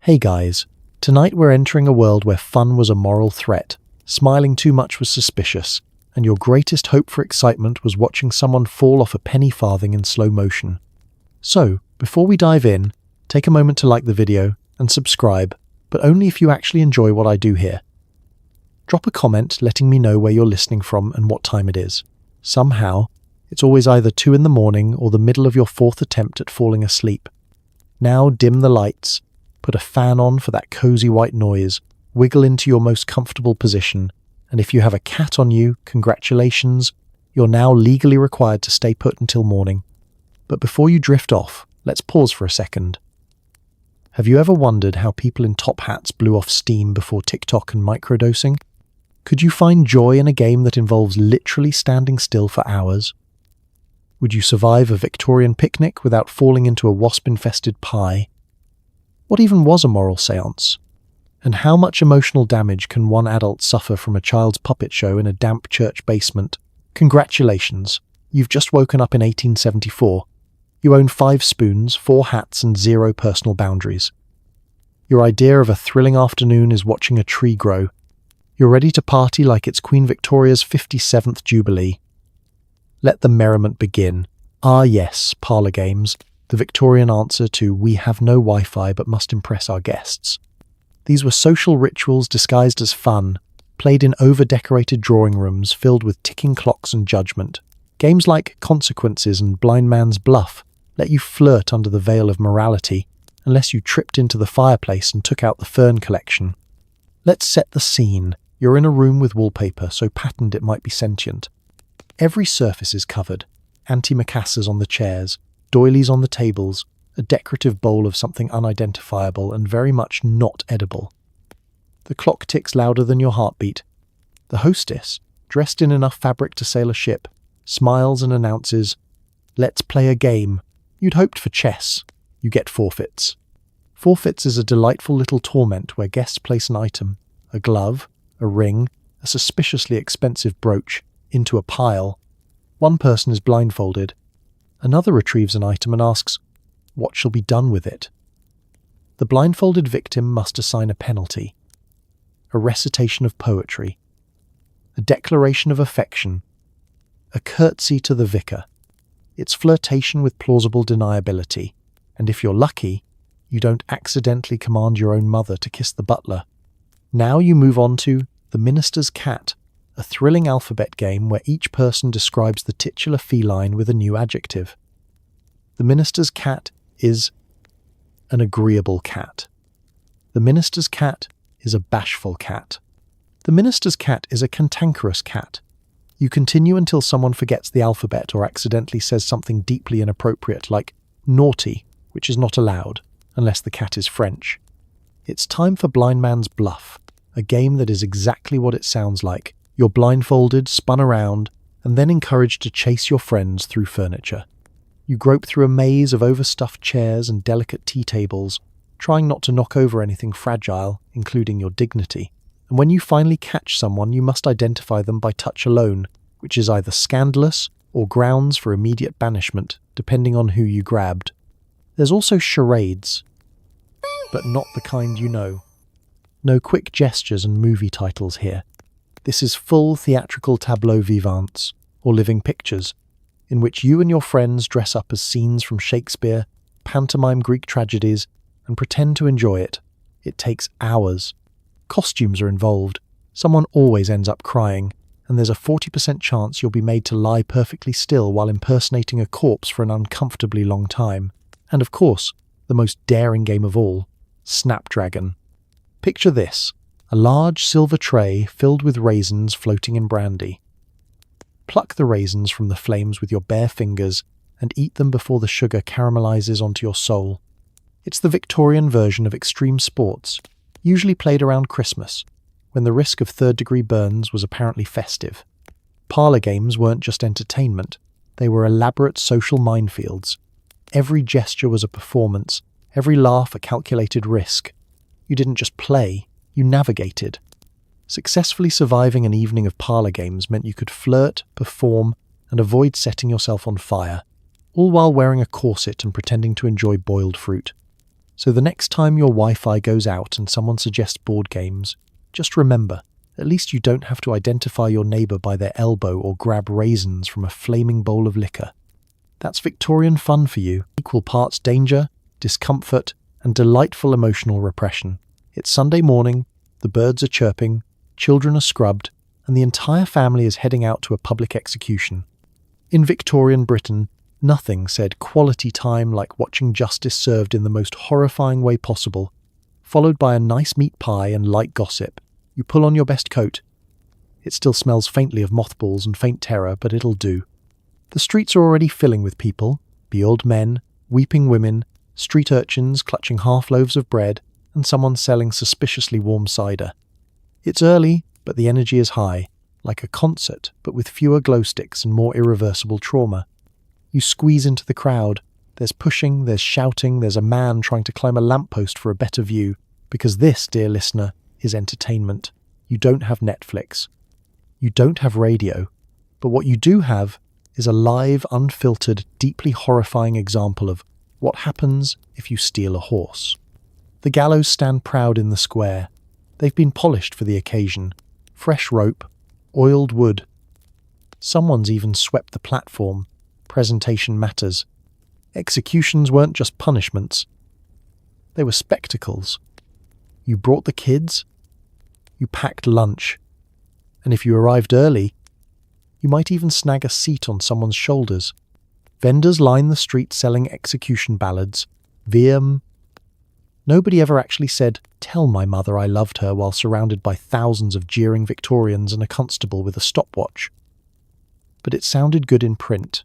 Hey guys, tonight we're entering a world where fun was a moral threat, smiling too much was suspicious, and your greatest hope for excitement was watching someone fall off a penny farthing in slow motion. So, before we dive in, take a moment to like the video and subscribe, but only if you actually enjoy what I do here. Drop a comment letting me know where you're listening from and what time it is. Somehow, it's always either 2 in the morning or the middle of your 4th attempt at falling asleep. Now dim the lights, put a fan on for that cozy white noise, wiggle into your most comfortable position, and if you have a cat on you, congratulations, you're now legally required to stay put until morning. But before you drift off, let's pause for a second. Have you ever wondered how people in top hats blew off steam before TikTok and microdosing? Could you find joy in a game that involves literally standing still for hours? Would you survive a Victorian picnic without falling into a wasp-infested pie? What even was a moral seance? And how much emotional damage can one adult suffer from a child's puppet show in a damp church basement? Congratulations, you've just woken up in 1874. You own 5 spoons, 4 hats, and 0 personal boundaries. Your idea of a thrilling afternoon is watching a tree grow. You're ready to party like it's Queen Victoria's 57th Jubilee. Let the merriment begin. Ah yes, parlor games, the Victorian answer to "we have no Wi-Fi but must impress our guests." These were social rituals disguised as fun, played in over-decorated drawing rooms filled with ticking clocks and judgment. Games like Consequences and Blind Man's Bluff let you flirt under the veil of morality, unless you tripped into the fireplace and took out the fern collection. Let's set the scene. You're in a room with wallpaper so patterned it might be sentient. Every surface is covered. Antimacassars on the chairs, doilies on the tables, a decorative bowl of something unidentifiable and very much not edible. The clock ticks louder than your heartbeat. The hostess, dressed in enough fabric to sail a ship, smiles and announces, "Let's play a game. You'd hoped for chess. You get forfeits." Forfeits is a delightful little torment where guests place an item, a glove, a ring, a suspiciously expensive brooch, into a pile. One person is blindfolded. Another retrieves an item and asks, "What shall be done with it?" The blindfolded victim must assign a penalty, a recitation of poetry, a declaration of affection, a curtsy to the vicar. It's flirtation with plausible deniability, and if you're lucky, you don't accidentally command your own mother to kiss the butler. Now you move on to The Minister's Cat, a thrilling alphabet game where each person describes the titular feline with a new adjective. The minister's cat is an agreeable cat. The minister's cat is a bashful cat. The minister's cat is a cantankerous cat. You continue until someone forgets the alphabet or accidentally says something deeply inappropriate like naughty, which is not allowed, unless the cat is French. It's time for Blind Man's Bluff, a game that is exactly what it sounds like. You're blindfolded, spun around, and then encouraged to chase your friends through furniture. You grope through a maze of overstuffed chairs and delicate tea tables, trying not to knock over anything fragile, including your dignity. And when you finally catch someone, you must identify them by touch alone, which is either scandalous or grounds for immediate banishment, depending on who you grabbed. There's also charades, but not the kind you know. No quick gestures and movie titles here. This is full theatrical tableau vivants, or living pictures, in which you and your friends dress up as scenes from Shakespeare, pantomime Greek tragedies, and pretend to enjoy it. It takes hours. Costumes are involved. Someone always ends up crying, and there's a 40% chance you'll be made to lie perfectly still while impersonating a corpse for an uncomfortably long time. And of course, the most daring game of all, Snapdragon. Picture this. A large silver tray filled with raisins floating in brandy. Pluck the raisins from the flames with your bare fingers and eat them before the sugar caramelizes onto your soul. It's the Victorian version of extreme sports, usually played around Christmas, when the risk of third-degree burns was apparently festive. Parlor games weren't just entertainment, they were elaborate social minefields. Every gesture was a performance, every laugh a calculated risk. You didn't just play, you navigated. Successfully surviving an evening of parlor games meant you could flirt, perform, and avoid setting yourself on fire, all while wearing a corset and pretending to enjoy boiled fruit. So the next time your Wi-Fi goes out and someone suggests board games, just remember, at least you don't have to identify your neighbour by their elbow or grab raisins from a flaming bowl of liquor. That's Victorian fun for you, equal parts danger, discomfort, and delightful emotional repression. It's Sunday morning, the birds are chirping, children are scrubbed, and the entire family is heading out to a public execution. In Victorian Britain, nothing said quality time like watching justice served in the most horrifying way possible, followed by a nice meat pie and light gossip. You pull on your best coat. It still smells faintly of mothballs and faint terror, but it'll do. The streets are already filling with people, be old men, weeping women, street urchins clutching half loaves of bread, and someone selling suspiciously warm cider. It's early, but the energy is high, like a concert, but with fewer glow sticks and more irreversible trauma. You squeeze into the crowd. There's pushing, there's shouting, there's a man trying to climb a lamppost for a better view, because this, dear listener, is entertainment. You don't have Netflix. You don't have radio. But what you do have is a live, unfiltered, deeply horrifying example of what happens if you steal a horse. The gallows stand proud in the square. They've been polished for the occasion. Fresh rope, oiled wood. Someone's even swept the platform. Presentation matters. Executions weren't just punishments. They were spectacles. You brought the kids. You packed lunch. And if you arrived early, you might even snag a seat on someone's shoulders. Vendors line the street selling execution ballads. Nobody ever actually said, "Tell my mother I loved her," while surrounded by thousands of jeering Victorians and a constable with a stopwatch. But it sounded good in print,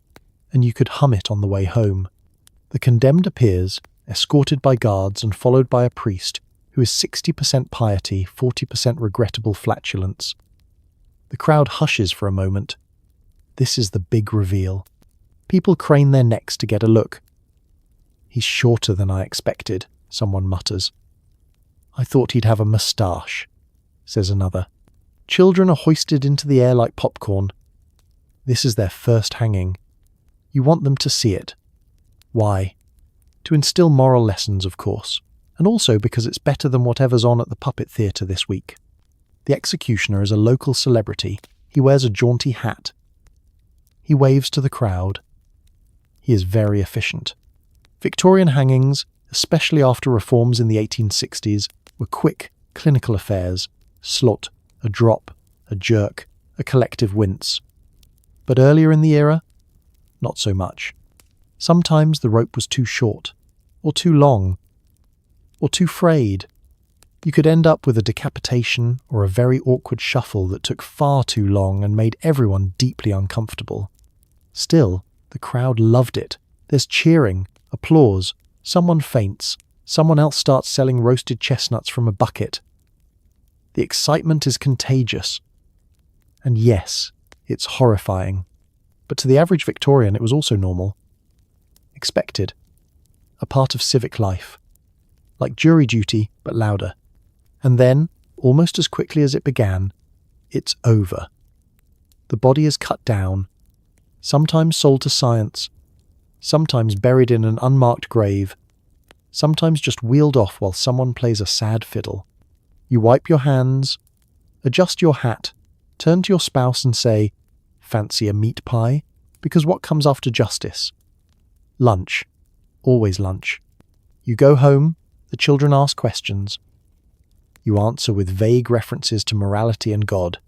and you could hum it on the way home. The condemned appears, escorted by guards and followed by a priest who is 60% piety, 40% regrettable flatulence. The crowd hushes for a moment. This is the big reveal. People crane their necks to get a look. "He's shorter than I expected," someone mutters. "I thought he'd have a moustache," says another. Children are hoisted into the air like popcorn. This is their first hanging. You want them to see it. Why? To instill moral lessons, of course, and also because it's better than whatever's on at the puppet theatre this week. The executioner is a local celebrity. He wears a jaunty hat. He waves to the crowd. He is very efficient. Victorian hangings, especially after reforms in the 1860s, were quick, clinical affairs. Slot, a drop, a jerk, a collective wince. But earlier in the era, not so much. Sometimes the rope was too short, or too long, or too frayed. You could end up with a decapitation or a very awkward shuffle that took far too long and made everyone deeply uncomfortable. Still, the crowd loved it. There's cheering, applause, someone faints, someone else starts selling roasted chestnuts from a bucket. The excitement is contagious. And yes, it's horrifying. But to the average Victorian, it was also normal. Expected. A part of civic life. Like jury duty, but louder. And then, almost as quickly as it began, it's over. The body is cut down, sometimes sold to science, sometimes buried in an unmarked grave, sometimes just wheeled off while someone plays a sad fiddle. You wipe your hands, adjust your hat, turn to your spouse and say, "Fancy a meat pie?" Because what comes after justice? Lunch. Always lunch. You go home, the children ask questions. You answer with vague references to morality and God.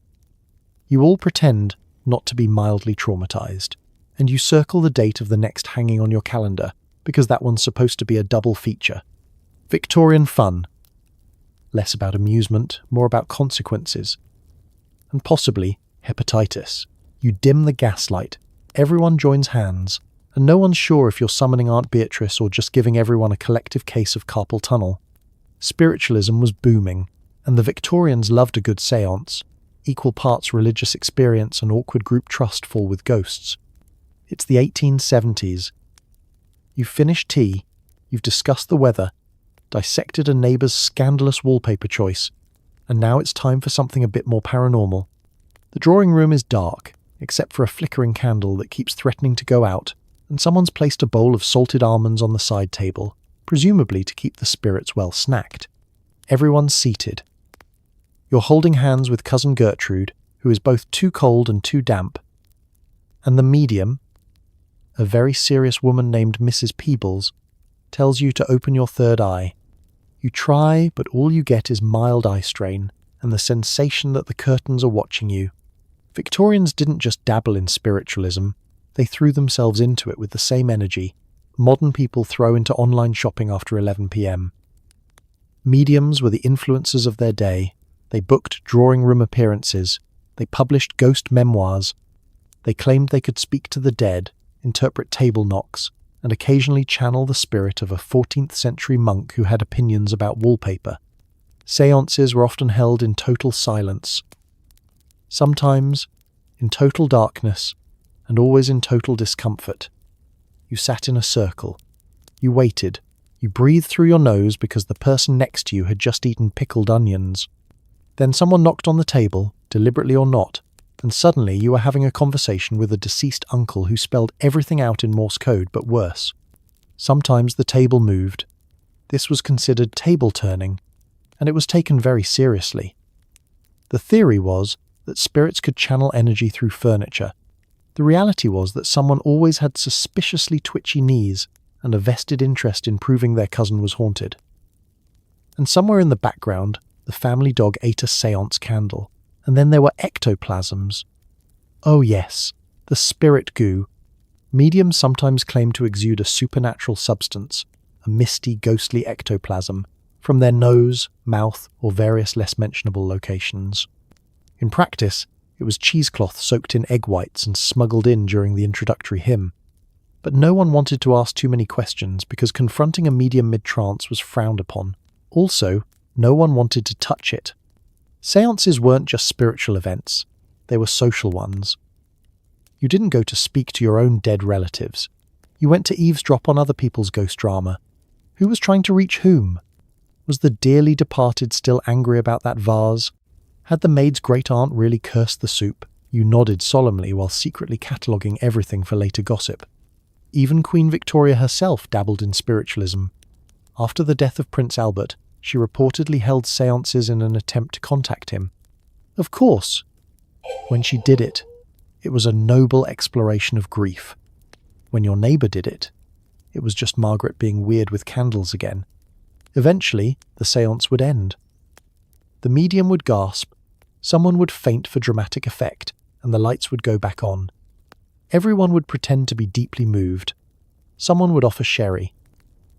You all pretend not to be mildly traumatized, and you circle the date of the next hanging on your calendar, because that one's supposed to be a double feature. Victorian fun. Less about amusement, more about consequences. And possibly hepatitis. You dim the gaslight, everyone joins hands, and no one's sure if you're summoning Aunt Beatrice or just giving everyone a collective case of carpal tunnel. Spiritualism was booming, and the Victorians loved a good séance. Equal parts religious experience and awkward group trust fall with ghosts. It's the 1870s. You've finished tea, you've discussed the weather, dissected a neighbour's scandalous wallpaper choice, and now it's time for something a bit more paranormal. The drawing room is dark, except for a flickering candle that keeps threatening to go out, and someone's placed a bowl of salted almonds on the side table. presumably to keep the spirits well snacked. Everyone's seated. You're holding hands with Cousin Gertrude, who is both too cold and too damp, and the medium, a very serious woman named Mrs. Peebles, tells you to open your third eye. You try, but all you get is mild eye strain and the sensation that the curtains are watching you. Victorians didn't just dabble in spiritualism, they threw themselves into it with the same energy modern people throw into online shopping after 11 p.m. Mediums were the influencers of their day. They booked drawing room appearances. They published ghost memoirs. They claimed they could speak to the dead, interpret table knocks, and occasionally channel the spirit of a 14th century monk who had opinions about wallpaper. Seances were often held in total silence, sometimes in total darkness, and always in total discomfort. You sat in a circle. You waited. You breathed through your nose because the person next to you had just eaten pickled onions. Then someone knocked on the table, deliberately or not, and suddenly you were having a conversation with a deceased uncle who spelled everything out in Morse code, but worse. Sometimes the table moved. This was considered table turning, and it was taken very seriously. The theory was that spirits could channel energy through furniture. The reality was that someone always had suspiciously twitchy knees and a vested interest in proving their cousin was haunted. And somewhere in the background, the family dog ate a séance candle. And then there were ectoplasms. Oh yes, the spirit goo. Mediums sometimes claim to exude a supernatural substance, a misty, ghostly ectoplasm, from their nose, mouth, or various less mentionable locations. In practice, it was cheesecloth soaked in egg whites and smuggled in during the introductory hymn. But no one wanted to ask too many questions because confronting a medium mid-trance was frowned upon. Also, no one wanted to touch it. Seances weren't just spiritual events, they were social ones. You didn't go to speak to your own dead relatives. You went to eavesdrop on other people's ghost drama. Who was trying to reach whom? Was the dearly departed still angry about that vase? Had the maid's great-aunt really cursed the soup? You nodded solemnly while secretly cataloguing everything for later gossip. Even Queen Victoria herself dabbled in spiritualism. After the death of Prince Albert, she reportedly held seances in an attempt to contact him. Of course, when she did it, it was a noble exploration of grief. When your neighbour did it, it was just Margaret being weird with candles again. Eventually, the séance would end. The medium would gasp, someone would faint for dramatic effect, and the lights would go back on. Everyone would pretend to be deeply moved. Someone would offer sherry.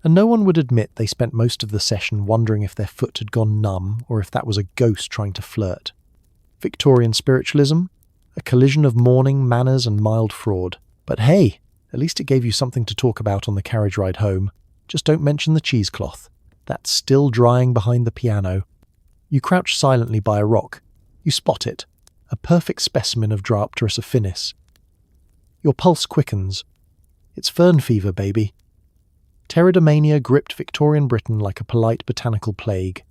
And no one would admit they spent most of the session wondering if their foot had gone numb or if that was a ghost trying to flirt. Victorian spiritualism? A collision of mourning, manners, and mild fraud. But hey, at least it gave you something to talk about on the carriage ride home. Just don't mention the cheesecloth. That's still drying behind the piano. You crouch silently by a rock. You spot it. A perfect specimen of Dryopteris affinis. Your pulse quickens. It's fern fever, baby. Pteridomania gripped Victorian Britain like a polite botanical plague.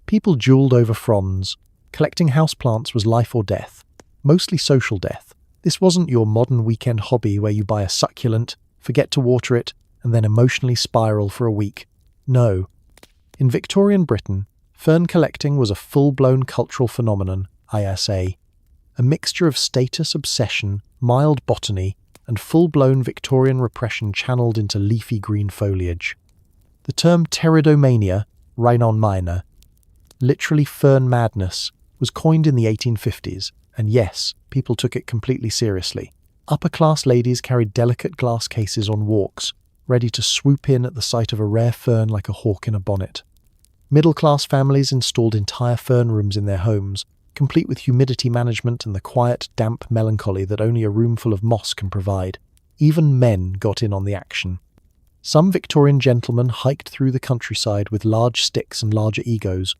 People jewelled over fronds. Collecting houseplants was life or death. Mostly social death. This wasn't your modern weekend hobby where you buy a succulent, forget to water it, and then emotionally spiral for a week. No. In Victorian Britain, fern collecting was a full-blown cultural phenomenon, ISA. A mixture of status obsession, mild botany, and full-blown Victorian repression channeled into leafy green foliage. The term Pteridomania, Rhinon minor, literally fern madness, was coined in the 1850s, and yes, people took it completely seriously. Upper-class ladies carried delicate glass cases on walks, ready to swoop in at the sight of a rare fern like a hawk in a bonnet. Middle-class families installed entire fern rooms in their homes, complete with humidity management and the quiet, damp melancholy that only a room full of moss can provide. Even men got in on the action. Some Victorian gentlemen hiked through the countryside with large sticks and larger egos,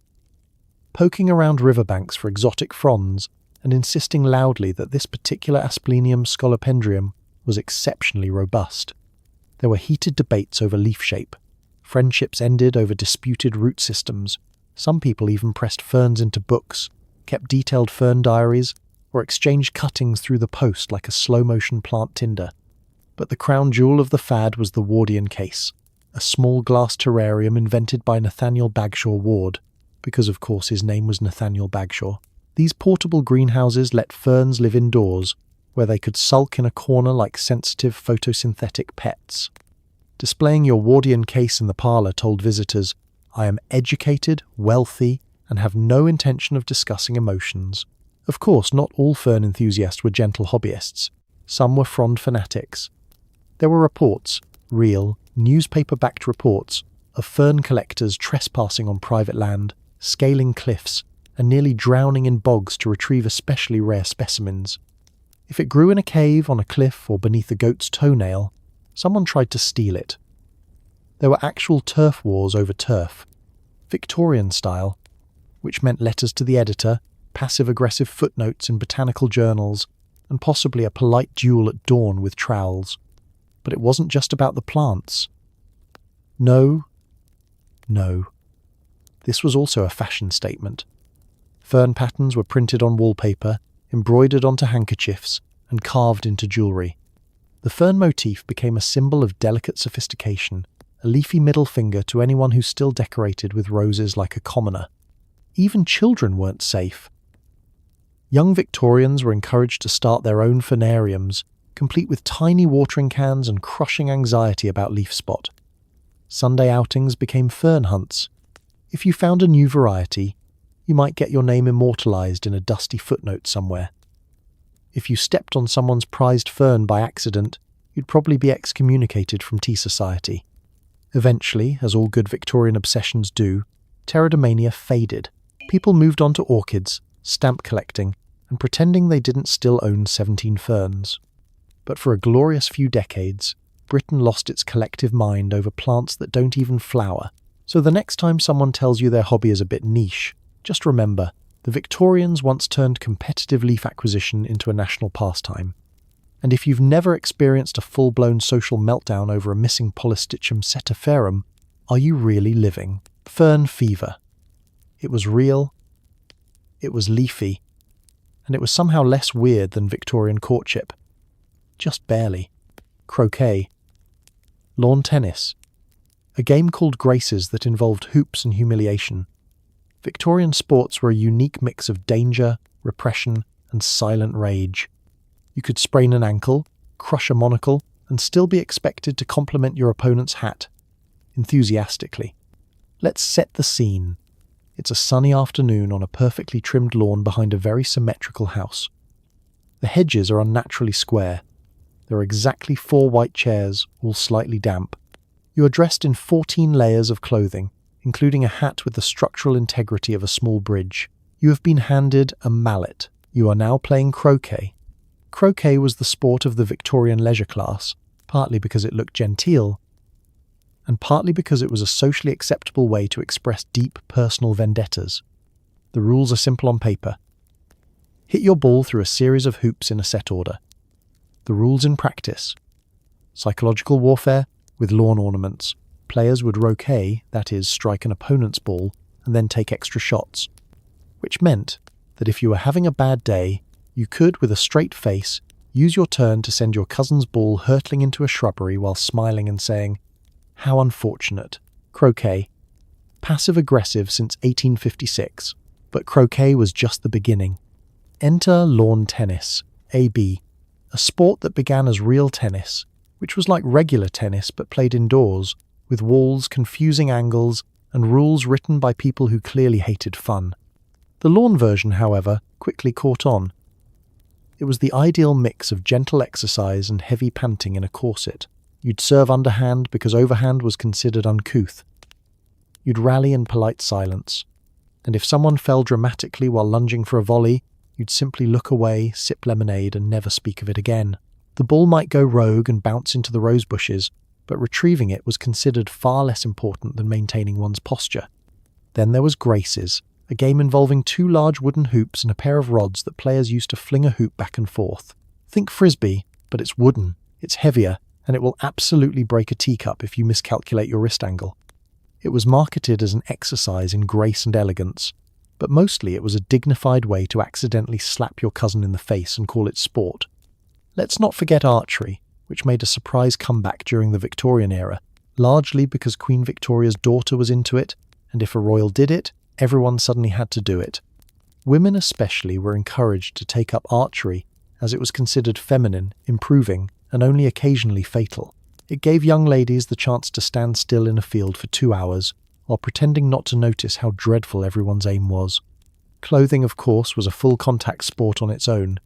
poking around riverbanks for exotic fronds and insisting loudly that this particular Asplenium scolopendrium was exceptionally robust. There were heated debates over leaf shape. Friendships ended over disputed root systems. Some people even pressed ferns into books, kept detailed fern diaries, or exchanged cuttings through the post like a slow-motion plant tinder. But the crown jewel of the fad was the Wardian case, a small glass terrarium invented by Nathaniel Bagshaw Ward, because of course his name was Nathaniel Bagshaw. These portable greenhouses let ferns live indoors, where they could sulk in a corner like sensitive photosynthetic pets. Displaying your Wardian case in the parlor told visitors, "I am educated, wealthy, and have no intention of discussing emotions." Of course, not all fern enthusiasts were gentle hobbyists. Some were frond fanatics. There were reports, real, newspaper-backed reports, of fern collectors trespassing on private land, scaling cliffs, and nearly drowning in bogs to retrieve especially rare specimens. If it grew in a cave, on a cliff, or beneath a goat's toenail, someone tried to steal it. There were actual turf wars over turf, Victorian style, which meant letters to the editor, passive-aggressive footnotes in botanical journals, and possibly a polite duel at dawn with trowels. But it wasn't just about the plants. No. This was also a fashion statement. Fern patterns were printed on wallpaper, embroidered onto handkerchiefs, and carved into jewellery. The fern motif became a symbol of delicate sophistication, a leafy middle finger to anyone who still decorated with roses like a commoner. Even children weren't safe. Young Victorians were encouraged to start their own fernariums, complete with tiny watering cans and crushing anxiety about leaf spot. Sunday outings became fern hunts. If you found a new variety, you might get your name immortalised in a dusty footnote somewhere. If you stepped on someone's prized fern by accident, you'd probably be excommunicated from tea society. Eventually, as all good Victorian obsessions do, Pteridomania faded. People moved on to orchids, stamp collecting, and pretending they didn't still own 17 ferns. But for a glorious few decades, Britain lost its collective mind over plants that don't even flower. So the next time someone tells you their hobby is a bit niche, just remember, the Victorians once turned competitive leaf acquisition into a national pastime. And if you've never experienced a full-blown social meltdown over a missing Polystichum setiferum, are you really living? Fern fever. It was real, it was leafy, and it was somehow less weird than Victorian courtship. Just barely. Croquet. Lawn tennis. A game called graces that involved hoops and humiliation. Victorian sports were a unique mix of danger, repression, and silent rage. You could sprain an ankle, crush a monocle, and still be expected to compliment your opponent's hat. Enthusiastically. Let's set the scene. It's a sunny afternoon on a perfectly trimmed lawn behind a very symmetrical house. The hedges are unnaturally square. There are exactly 4 white chairs, all slightly damp. You are dressed in 14 layers of clothing, including a hat with the structural integrity of a small bridge. You have been handed a mallet. You are now playing croquet. Croquet was the sport of the Victorian leisure class, partly because it looked genteel, and partly because it was a socially acceptable way to express deep personal vendettas. The rules are simple on paper. Hit your ball through a series of hoops in a set order. The rules in practice. Psychological warfare with lawn ornaments. Players would roquet, that is, strike an opponent's ball, and then take extra shots. Which meant that if you were having a bad day, you could, with a straight face, use your turn to send your cousin's ball hurtling into a shrubbery while smiling and saying, "How unfortunate." Croquet. Passive-aggressive since 1856, but croquet was just the beginning. Enter lawn tennis, AB, a sport that began as real tennis, which was like regular tennis but played indoors, with walls, confusing angles, and rules written by people who clearly hated fun. The lawn version, however, quickly caught on. It was the ideal mix of gentle exercise and heavy panting in a corset. You'd serve underhand because overhand was considered uncouth. You'd rally in polite silence. And if someone fell dramatically while lunging for a volley, you'd simply look away, sip lemonade, and never speak of it again. The ball might go rogue and bounce into the rose bushes, but retrieving it was considered far less important than maintaining one's posture. Then there was graces, a game involving 2 large wooden hoops and a pair of rods that players used to fling a hoop back and forth. Think frisbee, but it's wooden, it's heavier, and it will absolutely break a teacup if you miscalculate your wrist angle. It was marketed as an exercise in grace and elegance, but mostly it was a dignified way to accidentally slap your cousin in the face and call it sport. Let's not forget archery, which made a surprise comeback during the Victorian era. largely because Queen Victoria's daughter was into it, and if a royal did it, everyone suddenly had to do it. Women especially were encouraged to take up archery, as it was considered feminine, improving, and only occasionally fatal. It gave young ladies the chance to stand still in a field for 2 hours, while pretending not to notice how dreadful everyone's aim was. Clothing, of course, was a full-contact sport on its own.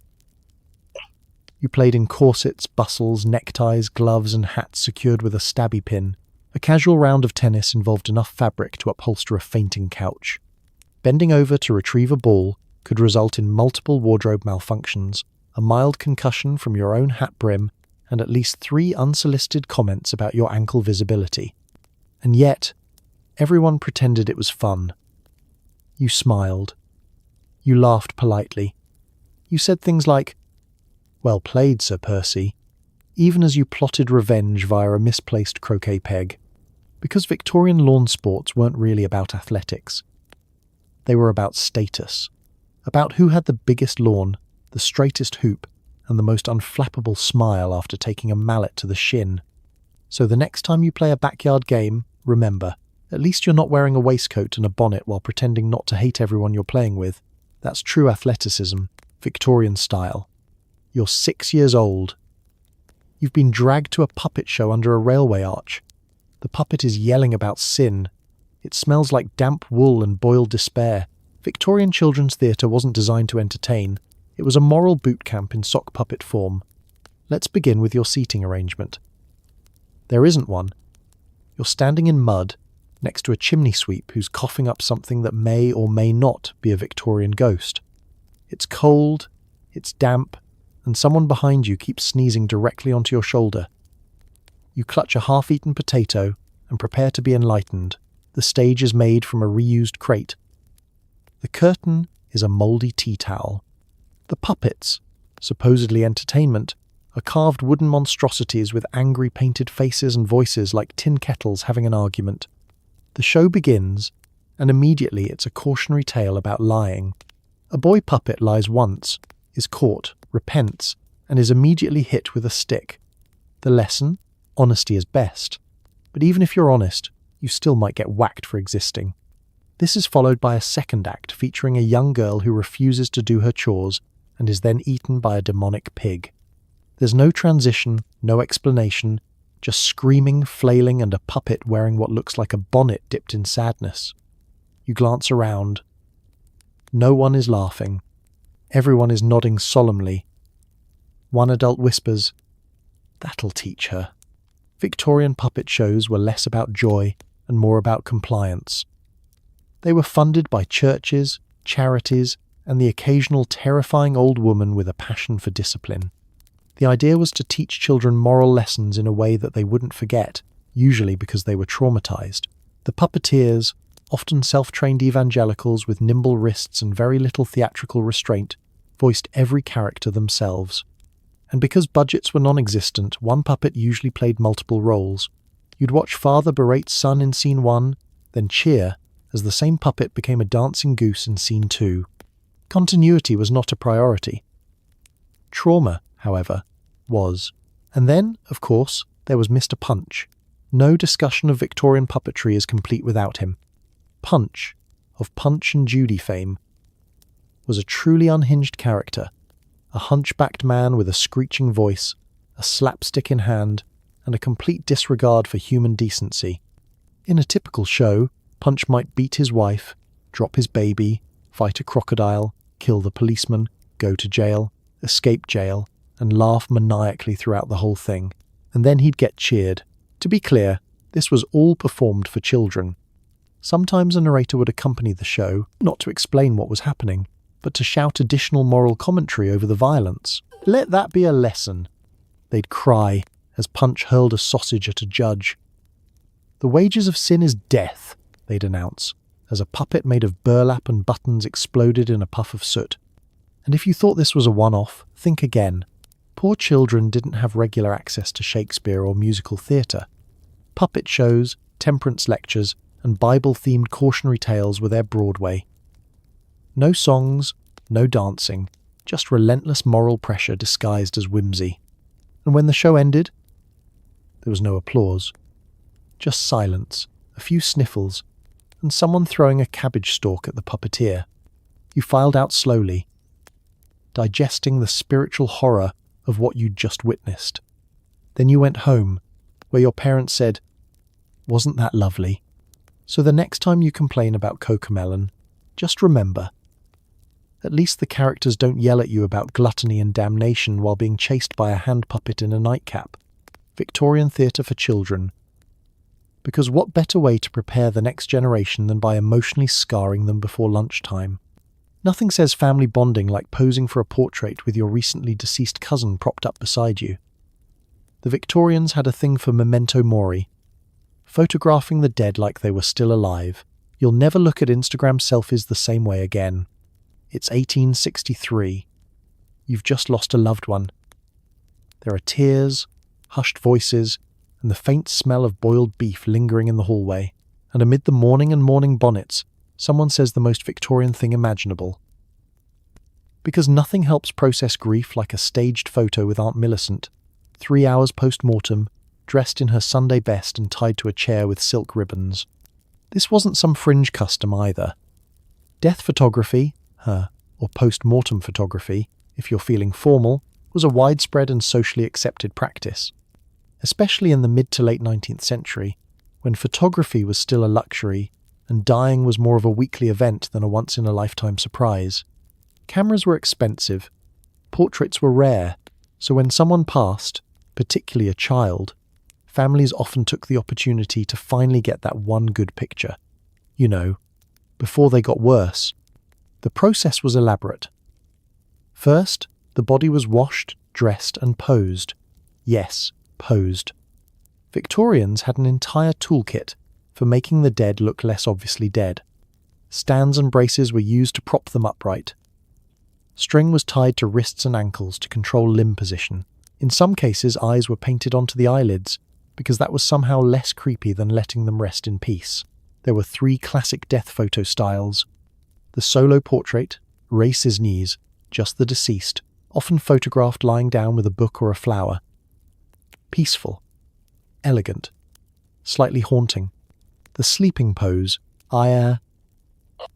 You played in corsets, bustles, neckties, gloves, and hats secured with a stabby pin. A casual round of tennis involved enough fabric to upholster a fainting couch. Bending over to retrieve a ball could result in multiple wardrobe malfunctions, a mild concussion from your own hat brim, and at least 3 unsolicited comments about your ankle visibility. And yet, everyone pretended it was fun. You smiled. You laughed politely. You said things like, "Well played, Sir Percy," even as you plotted revenge via a misplaced croquet peg. Because Victorian lawn sports weren't really about athletics. They were about status. About who had the biggest lawn, the straightest hoop, and the most unflappable smile after taking a mallet to the shin. So the next time you play a backyard game, remember, at least you're not wearing a waistcoat and a bonnet while pretending not to hate everyone you're playing with. That's true athleticism, Victorian style. You're 6 years old. You've been dragged to a puppet show under a railway arch. The puppet is yelling about sin. It smells like damp wool and boiled despair. Victorian children's theatre wasn't designed to entertain. It was a moral boot camp in sock puppet form. Let's begin with your seating arrangement. There isn't one. You're standing in mud, next to a chimney sweep who's coughing up something that may or may not be a Victorian ghost. It's cold, it's damp, and someone behind you keeps sneezing directly onto your shoulder. You clutch a half-eaten potato and prepare to be enlightened. The stage is made from a reused crate. The curtain is a mouldy tea towel. The puppets, supposedly entertainment, are carved wooden monstrosities with angry painted faces and voices like tin kettles having an argument. The show begins, and immediately it's a cautionary tale about lying. A boy puppet lies once, is caught, repents, and is immediately hit with a stick. The lesson? Honesty is best. But even if you're honest, you still might get whacked for existing. This is followed by a second act featuring a young girl who refuses to do her chores and is then eaten by a demonic pig. There's no transition, no explanation, just screaming, flailing, and a puppet wearing what looks like a bonnet dipped in sadness. You glance around. No one is laughing. Everyone is nodding solemnly. One adult whispers, "That'll teach her." Victorian puppet shows were less about joy and more about compliance. They were funded by churches, charities, and the occasional terrifying old woman with a passion for discipline. The idea was to teach children moral lessons in a way that they wouldn't forget, usually because they were traumatized. The puppeteers, often self-trained evangelicals with nimble wrists and very little theatrical restraint, voiced every character themselves. And because budgets were non-existent, one puppet usually played multiple roles. You'd watch father berate son in scene 1, then cheer as the same puppet became a dancing goose in scene 2. Continuity was not a priority. Trauma, however, was. And then, of course, there was Mr. Punch. No discussion of Victorian puppetry is complete without him. Punch, of Punch and Judy fame, was a truly unhinged character, a hunchbacked man with a screeching voice, a slapstick in hand, and a complete disregard for human decency. In a typical show, Punch might beat his wife, drop his baby, fight a crocodile, kill the policeman, go to jail, escape jail, and laugh maniacally throughout the whole thing. And then he'd get cheered. To be clear, this was all performed for children. Sometimes a narrator would accompany the show, not to explain what was happening, but to shout additional moral commentary over the violence. "Let that be a lesson," they'd cry as Punch hurled a sausage at a judge. "The wages of sin is death," they'd announce, as a puppet made of burlap and buttons exploded in a puff of soot. And if you thought this was a one-off, think again. Poor children didn't have regular access to Shakespeare or musical theatre. Puppet shows, temperance lectures, and Bible-themed cautionary tales were their Broadway. No songs, no dancing, just relentless moral pressure disguised as whimsy. And when the show ended, there was no applause. Just silence, a few sniffles, and someone throwing a cabbage stalk at the puppeteer. You filed out slowly, digesting the spiritual horror of what you'd just witnessed. Then you went home, where your parents said, "Wasn't that lovely?" So the next time you complain about Cocomelon, just remember, at least the characters don't yell at you about gluttony and damnation while being chased by a hand puppet in a nightcap. Victorian theatre for children. Because what better way to prepare the next generation than by emotionally scarring them before lunchtime? Nothing says family bonding like posing for a portrait with your recently deceased cousin propped up beside you. The Victorians had a thing for memento mori, photographing the dead like they were still alive. You'll never look at Instagram selfies the same way again. It's 1863. You've just lost a loved one. There are tears, hushed voices, and the faint smell of boiled beef lingering in the hallway. And amid the mourning and mourning bonnets, someone says the most Victorian thing imaginable. Because nothing helps process grief like a staged photo with Aunt Millicent, 3 hours post-mortem, dressed in her Sunday best and tied to a chair with silk ribbons. This wasn't some fringe custom either. Death photography, or post-mortem photography, if you're feeling formal, was a widespread and socially accepted practice, especially in the mid to late 19th century, when photography was still a luxury and dying was more of a weekly event than a once-in-a-lifetime surprise. Cameras were expensive, portraits were rare, so when someone passed, particularly a child, families often took the opportunity to finally get that one good picture. You know, before they got worse. The process was elaborate. First, the body was washed, dressed, and posed. Yes, posed. Victorians had an entire toolkit for making the dead look less obviously dead. Stands and braces were used to prop them upright. String was tied to wrists and ankles to control limb position. In some cases, eyes were painted onto the eyelids, because that was somehow less creepy than letting them rest in peace. There were 3 classic death photo styles. The solo portrait, res ignis, just the deceased, often photographed lying down with a book or a flower. Peaceful, elegant, slightly haunting. The sleeping pose,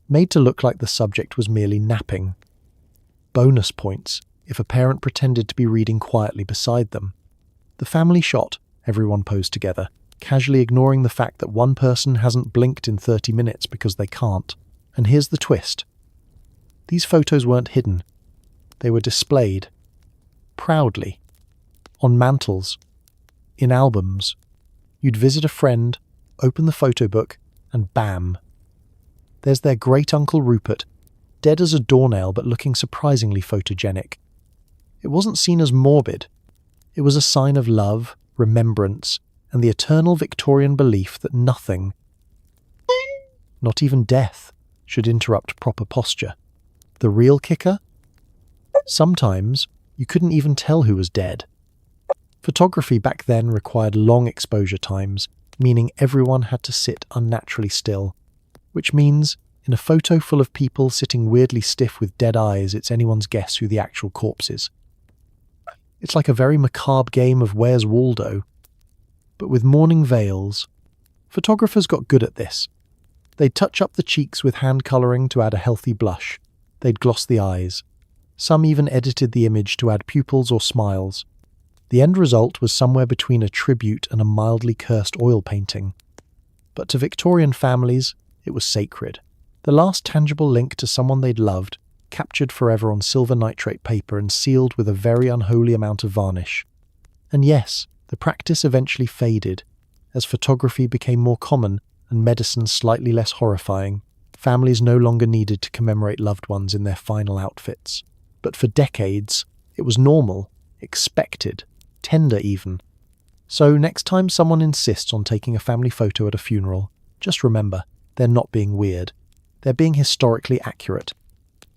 made to look like the subject was merely napping. Bonus points if a parent pretended to be reading quietly beside them. The family shot, everyone posed together, casually ignoring the fact that one person hasn't blinked in 30 minutes because they can't. And here's the twist. These photos weren't hidden. They were displayed. Proudly. On mantles. In albums. You'd visit a friend, open the photo book, and bam. There's their great-uncle Rupert, dead as a doornail but looking surprisingly photogenic. It wasn't seen as morbid. It was a sign of love, remembrance, and the eternal Victorian belief that nothing, not even death, should interrupt proper posture. The real kicker? Sometimes you couldn't even tell who was dead. Photography back then required long exposure times, meaning everyone had to sit unnaturally still. Which means, in a photo full of people sitting weirdly stiff with dead eyes, it's anyone's guess who the actual corpse is. It's like a very macabre game of Where's Waldo, but with mourning veils. Photographers got good at this. They'd touch up the cheeks with hand colouring to add a healthy blush. They'd gloss the eyes. Some even edited the image to add pupils or smiles. The end result was somewhere between a tribute and a mildly cursed oil painting. But to Victorian families, it was sacred. The last tangible link to someone they'd loved, captured forever on silver nitrate paper and sealed with a very unholy amount of varnish. And yes, the practice eventually faded, as photography became more common and medicine slightly less horrifying. Families no longer needed to commemorate loved ones in their final outfits. But for decades, it was normal, expected, tender even. So next time someone insists on taking a family photo at a funeral, just remember, they're not being weird. They're being historically accurate.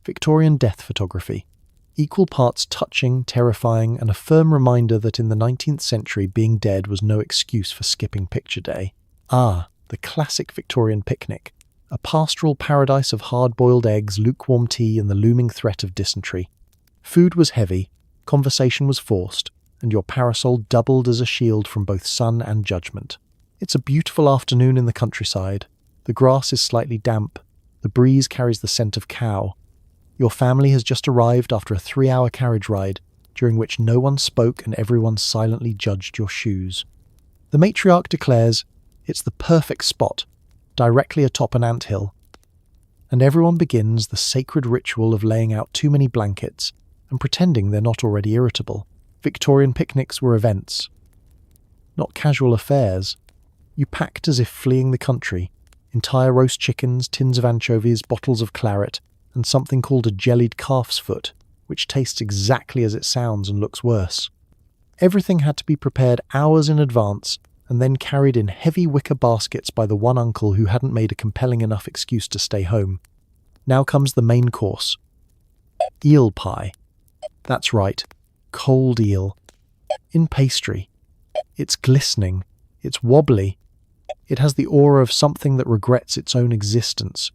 Victorian death photography. Equal parts touching, terrifying, and a firm reminder that in the 19th century being dead was no excuse for skipping picture day. The classic Victorian picnic. A pastoral paradise of hard-boiled eggs, lukewarm tea, and the looming threat of dysentery. Food was heavy, conversation was forced, and your parasol doubled as a shield from both sun and judgment. It's a beautiful afternoon in the countryside. The grass is slightly damp. The breeze carries the scent of cow. Your family has just arrived after a 3-hour carriage ride, during which no one spoke and everyone silently judged your shoes. The matriarch declares it's the perfect spot, directly atop an anthill. And everyone begins the sacred ritual of laying out too many blankets and pretending they're not already irritable. Victorian picnics were events, not casual affairs. You packed as if fleeing the country. Entire roast chickens, tins of anchovies, bottles of claret, and something called a jellied calf's foot, which tastes exactly as it sounds and looks worse. Everything had to be prepared hours in advance and then carried in heavy wicker baskets by the one uncle who hadn't made a compelling enough excuse to stay home. Now comes the main course. Eel pie. That's right, cold eel. In pastry. It's glistening. It's wobbly. It has the aura of something that regrets its own existence.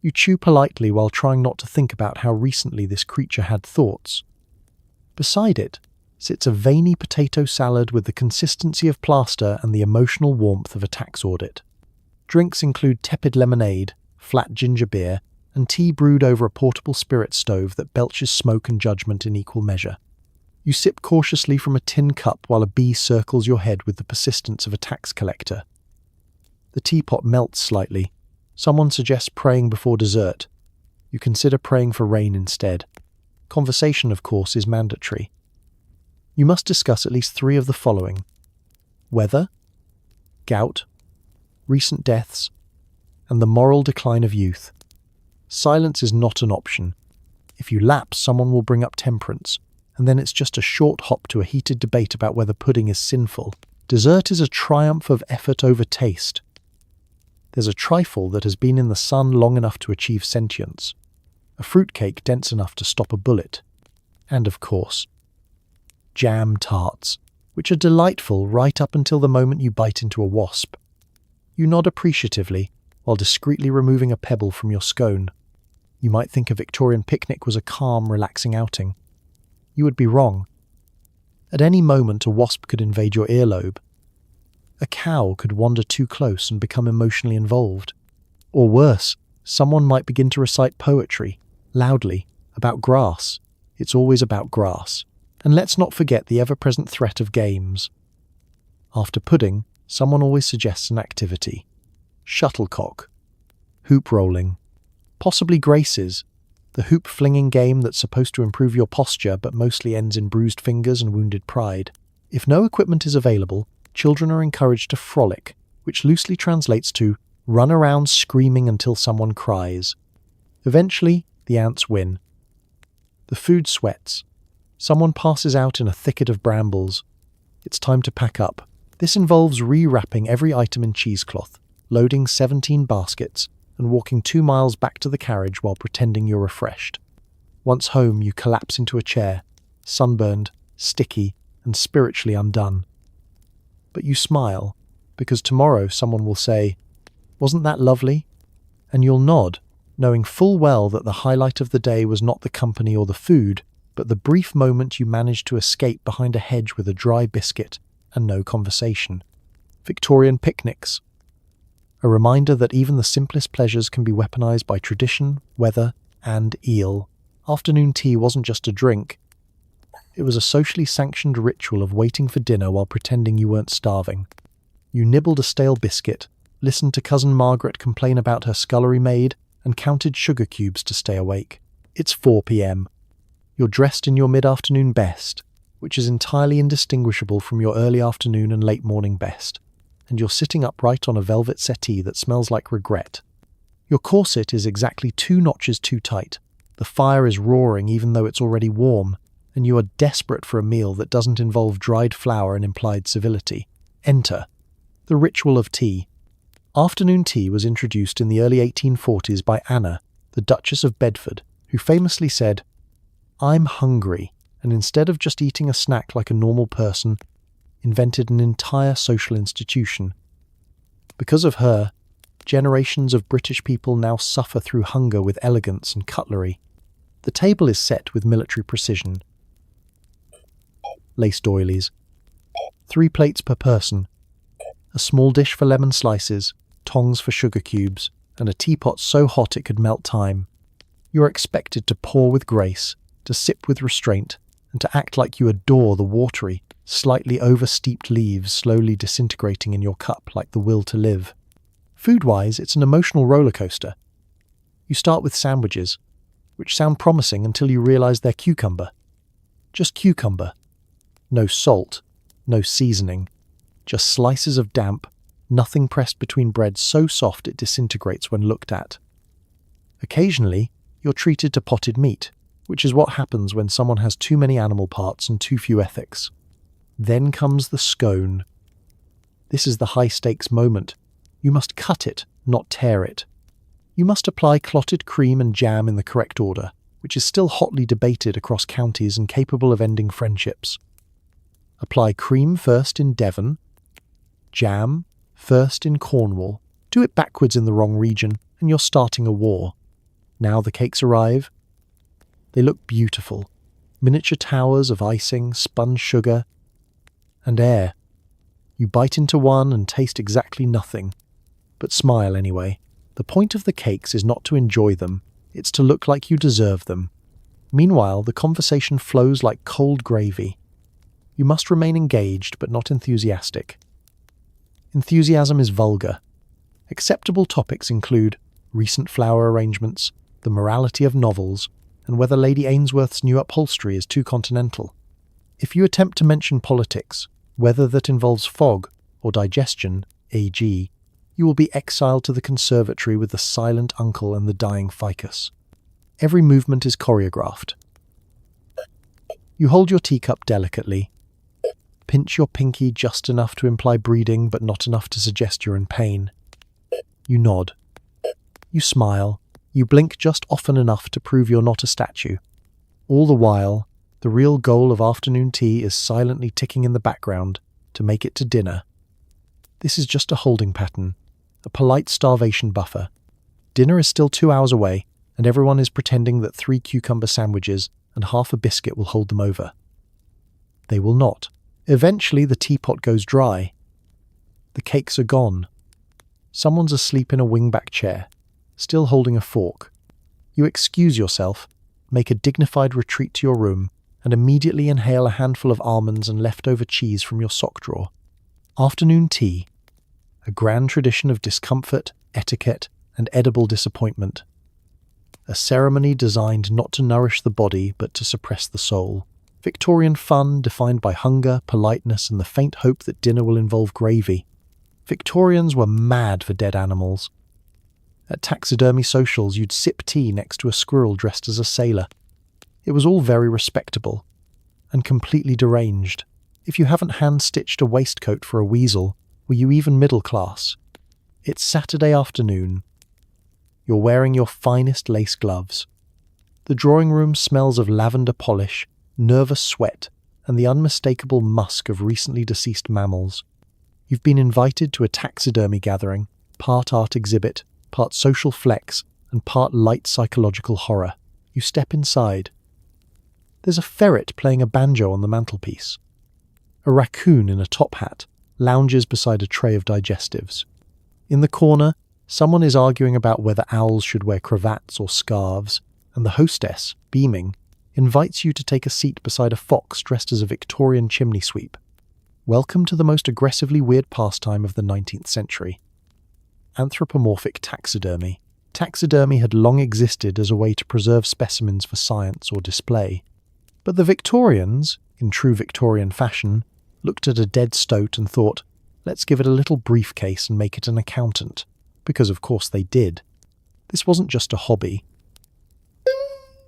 You chew politely while trying not to think about how recently this creature had thoughts. Beside it sits a veiny potato salad with the consistency of plaster and the emotional warmth of a tax audit. Drinks include tepid lemonade, flat ginger beer, and tea brewed over a portable spirit stove that belches smoke and judgment in equal measure. You sip cautiously from a tin cup while a bee circles your head with the persistence of a tax collector. The teapot melts slightly. Someone suggests praying before dessert. You consider praying for rain instead. Conversation, of course, is mandatory. You must discuss at least 3 of the following: weather, gout, recent deaths, and the moral decline of youth. Silence is not an option. If you lapse, someone will bring up temperance, and then it's just a short hop to a heated debate about whether pudding is sinful. Dessert is a triumph of effort over taste. There's a trifle that has been in the sun long enough to achieve sentience, a fruitcake dense enough to stop a bullet, and, of course, jam tarts, which are delightful right up until the moment you bite into a wasp. You nod appreciatively while discreetly removing a pebble from your scone. You might think a Victorian picnic was a calm, relaxing outing. You would be wrong. At any moment, a wasp could invade your earlobe. A cow could wander too close and become emotionally involved. Or worse, someone might begin to recite poetry, loudly, about grass. It's always about grass. And let's not forget the ever-present threat of games. After pudding, someone always suggests an activity. Shuttlecock, hoop rolling, possibly graces, the hoop-flinging game that's supposed to improve your posture but mostly ends in bruised fingers and wounded pride. If no equipment is available, children are encouraged to frolic, which loosely translates to run around screaming until someone cries. Eventually, the ants win. The food sweats. Someone passes out in a thicket of brambles. It's time to pack up. This involves re-wrapping every item in cheesecloth, loading 17 baskets, and walking 2 miles back to the carriage while pretending you're refreshed. Once home, you collapse into a chair, sunburned, sticky, and spiritually undone. But you smile, because tomorrow someone will say, "Wasn't that lovely?" And you'll nod, knowing full well that the highlight of the day was not the company or the food, but the brief moment you managed to escape behind a hedge with a dry biscuit and no conversation. Victorian picnics. A reminder that even the simplest pleasures can be weaponized by tradition, weather, and eel. Afternoon tea wasn't just a drink. It was a socially sanctioned ritual of waiting for dinner while pretending you weren't starving. You nibbled a stale biscuit, listened to Cousin Margaret complain about her scullery maid, and counted sugar cubes to stay awake. It's 4 p.m. You're dressed in your mid-afternoon best, which is entirely indistinguishable from your early afternoon and late morning best, and you're sitting upright on a velvet settee that smells like regret. Your corset is exactly 2 notches too tight. The fire is roaring even though it's already warm, and you are desperate for a meal that doesn't involve dried flour and implied civility. Enter the ritual of tea. Afternoon tea was introduced in the early 1840s by Anna, the Duchess of Bedford, who famously said, "I'm hungry," and instead of just eating a snack like a normal person, invented an entire social institution. Because of her, generations of British people now suffer through hunger with elegance and cutlery. The table is set with military precision. Lace doilies. 3 plates per person. A a small dish for lemon slices, tongs for sugar cubes, and a teapot so hot it could melt time. You're expected to pour with grace, to sip with restraint, and to act like you adore the watery, slightly over-steeped leaves slowly disintegrating in your cup like the will to live. Food-wise, it's an emotional roller coaster. You start with sandwiches, which sound promising until you realize they're cucumber. Just cucumber. No salt, no seasoning, just slices of damp, nothing pressed between bread so soft it disintegrates when looked at. Occasionally, you're treated to potted meat, which is what happens when someone has too many animal parts and too few ethics. Then comes the scone. This is the high-stakes moment. You must cut it, not tear it. You must apply clotted cream and jam in the correct order, which is still hotly debated across counties and capable of ending friendships. Apply cream first in Devon, jam first in Cornwall. Do it backwards in the wrong region, and you're starting a war. Now the cakes arrive. They look beautiful. Miniature towers of icing, spun sugar, and air. You bite into one and taste exactly nothing. But smile anyway. The point of the cakes is not to enjoy them, it's to look like you deserve them. Meanwhile, the conversation flows like cold gravy. You must remain engaged, but not enthusiastic. Enthusiasm is vulgar. Acceptable topics include recent flower arrangements, the morality of novels, and whether Lady Ainsworth's new upholstery is too continental. If you attempt to mention politics, whether that involves fog or digestion, AG, you will be exiled to the conservatory with the silent uncle and the dying ficus. Every movement is choreographed. You hold your teacup delicately, pinch your pinky just enough to imply breeding but not enough to suggest you're in pain. You nod. You smile. You blink just often enough to prove you're not a statue. All the while, the real goal of afternoon tea is silently ticking in the background to make it to dinner. This is just a holding pattern, a polite starvation buffer. Dinner is still 2 hours away, and everyone is pretending that 3 cucumber sandwiches and half a biscuit will hold them over. They will not. Eventually the teapot goes dry. The cakes are gone. Someone's asleep in a wingback chair, still holding a fork. You excuse yourself, make a dignified retreat to your room, and immediately inhale a handful of almonds and leftover cheese from your sock drawer. Afternoon tea. A grand tradition of discomfort, etiquette, and edible disappointment. A ceremony designed not to nourish the body but to suppress the soul. Victorian fun defined by hunger, politeness, and the faint hope that dinner will involve gravy. Victorians were mad for dead animals. At taxidermy socials, you'd sip tea next to a squirrel dressed as a sailor. It was all very respectable, and completely deranged. If you haven't hand-stitched a waistcoat for a weasel, were you even middle class? It's Saturday afternoon. You're wearing your finest lace gloves. The drawing room smells of lavender polish, nervous sweat, and the unmistakable musk of recently deceased mammals. You've been invited to a taxidermy gathering, part art exhibit, part social flex, and part light psychological horror. You step inside. There's a ferret playing a banjo on the mantelpiece. A raccoon in a top hat lounges beside a tray of digestives. In the corner, someone is arguing about whether owls should wear cravats or scarves, and the hostess, beaming, invites you to take a seat beside a fox dressed as a Victorian chimney sweep. Welcome to the most aggressively weird pastime of the 19th century. Anthropomorphic taxidermy. Taxidermy had long existed as a way to preserve specimens for science or display. But the Victorians, in true Victorian fashion, looked at a dead stoat and thought, let's give it a little briefcase and make it an accountant. Because of course they did. This wasn't just a hobby.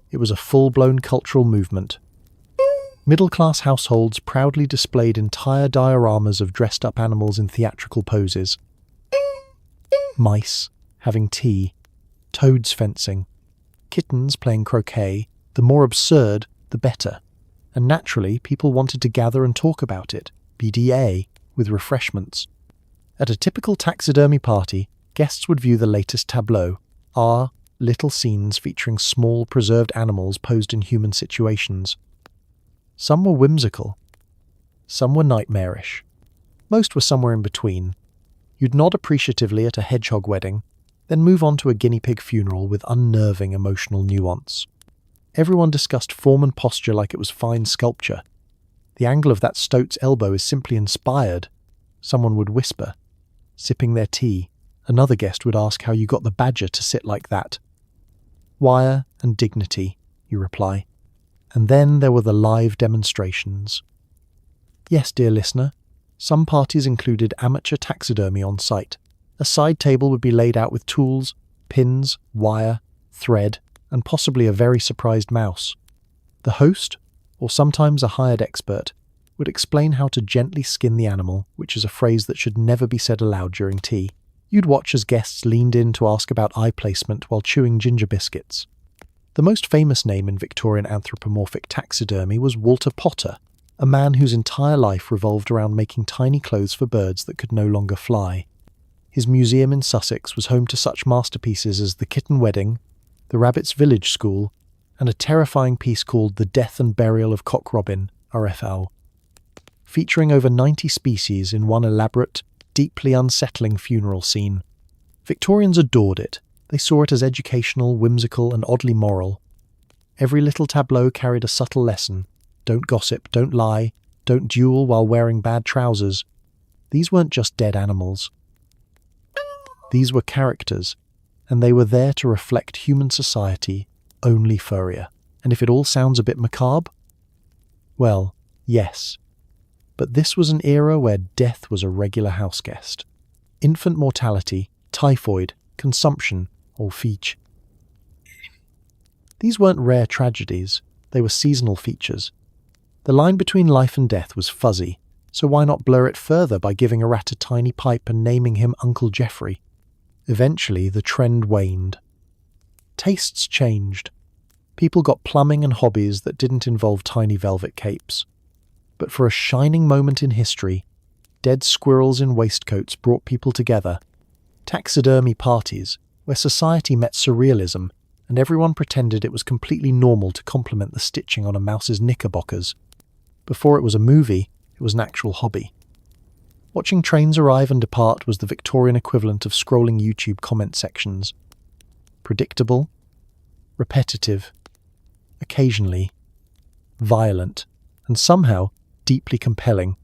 It was a full-blown cultural movement. Middle-class households proudly displayed entire dioramas of dressed-up animals in theatrical poses. Mice having tea, toads fencing, kittens playing croquet. The more absurd, the better. And naturally, people wanted to gather and talk about it, BDA, with refreshments. At a typical taxidermy party, guests would view the latest tableau, little scenes featuring small, preserved animals posed in human situations. Some were whimsical. Some were nightmarish. Most were somewhere in between. You'd nod appreciatively at a hedgehog wedding, then move on to a guinea pig funeral with unnerving emotional nuance. Everyone discussed form and posture like it was fine sculpture. The angle of that stoat's elbow is simply inspired, someone would whisper. Sipping their tea, another guest would ask how you got the badger to sit like that. Wire and dignity, you reply. And then there were the live demonstrations. Yes, dear listener, some parties included amateur taxidermy on site. A side table would be laid out with tools, pins, wire, thread, and possibly a very surprised mouse. The host, or sometimes a hired expert, would explain how to gently skin the animal, which is a phrase that should never be said aloud during tea. You'd watch as guests leaned in to ask about eye placement while chewing ginger biscuits. The most famous name in Victorian anthropomorphic taxidermy was Walter Potter, a man whose entire life revolved around making tiny clothes for birds that could no longer fly. His museum in Sussex was home to such masterpieces as The Kitten Wedding, The Rabbit's Village School, and a terrifying piece called The Death and Burial of Cock Robin, RFL. Featuring over 90 species in one elaborate, deeply unsettling funeral scene. Victorians adored it. They saw it as educational, whimsical, and oddly moral. Every little tableau carried a subtle lesson. Don't gossip, don't lie, don't duel while wearing bad trousers. These weren't just dead animals. These were characters, and they were there to reflect human society, only furrier. And if it all sounds a bit macabre? Well, yes. But this was an era where death was a regular houseguest. Infant mortality, typhoid, consumption, or feech. These weren't rare tragedies, they were seasonal features. The line between life and death was fuzzy, so why not blur it further by giving a rat a tiny pipe and naming him Uncle Geoffrey? Eventually, the trend waned. Tastes changed. People got plumbing and hobbies that didn't involve tiny velvet capes. But for a shining moment in history, dead squirrels in waistcoats brought people together. Taxidermy parties, where society met surrealism, and everyone pretended it was completely normal to compliment the stitching on a mouse's knickerbockers. Before it was a movie, it was an actual hobby. Watching trains arrive and depart was the Victorian equivalent of scrolling YouTube comment sections. Predictable, repetitive, occasionally violent, and somehow deeply compelling.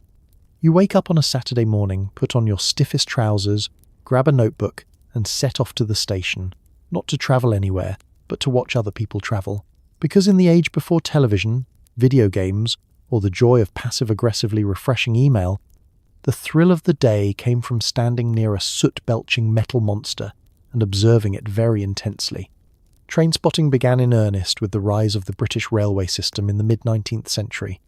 You wake up on a Saturday morning, put on your stiffest trousers, grab a notebook, and set off to the station, not to travel anywhere, but to watch other people travel. Because in the age before television, video games, or the joy of passive-aggressively refreshing email, the thrill of the day came from standing near a soot-belching metal monster and observing it very intensely. Trainspotting began in earnest with the rise of the British railway system in the mid-19th century.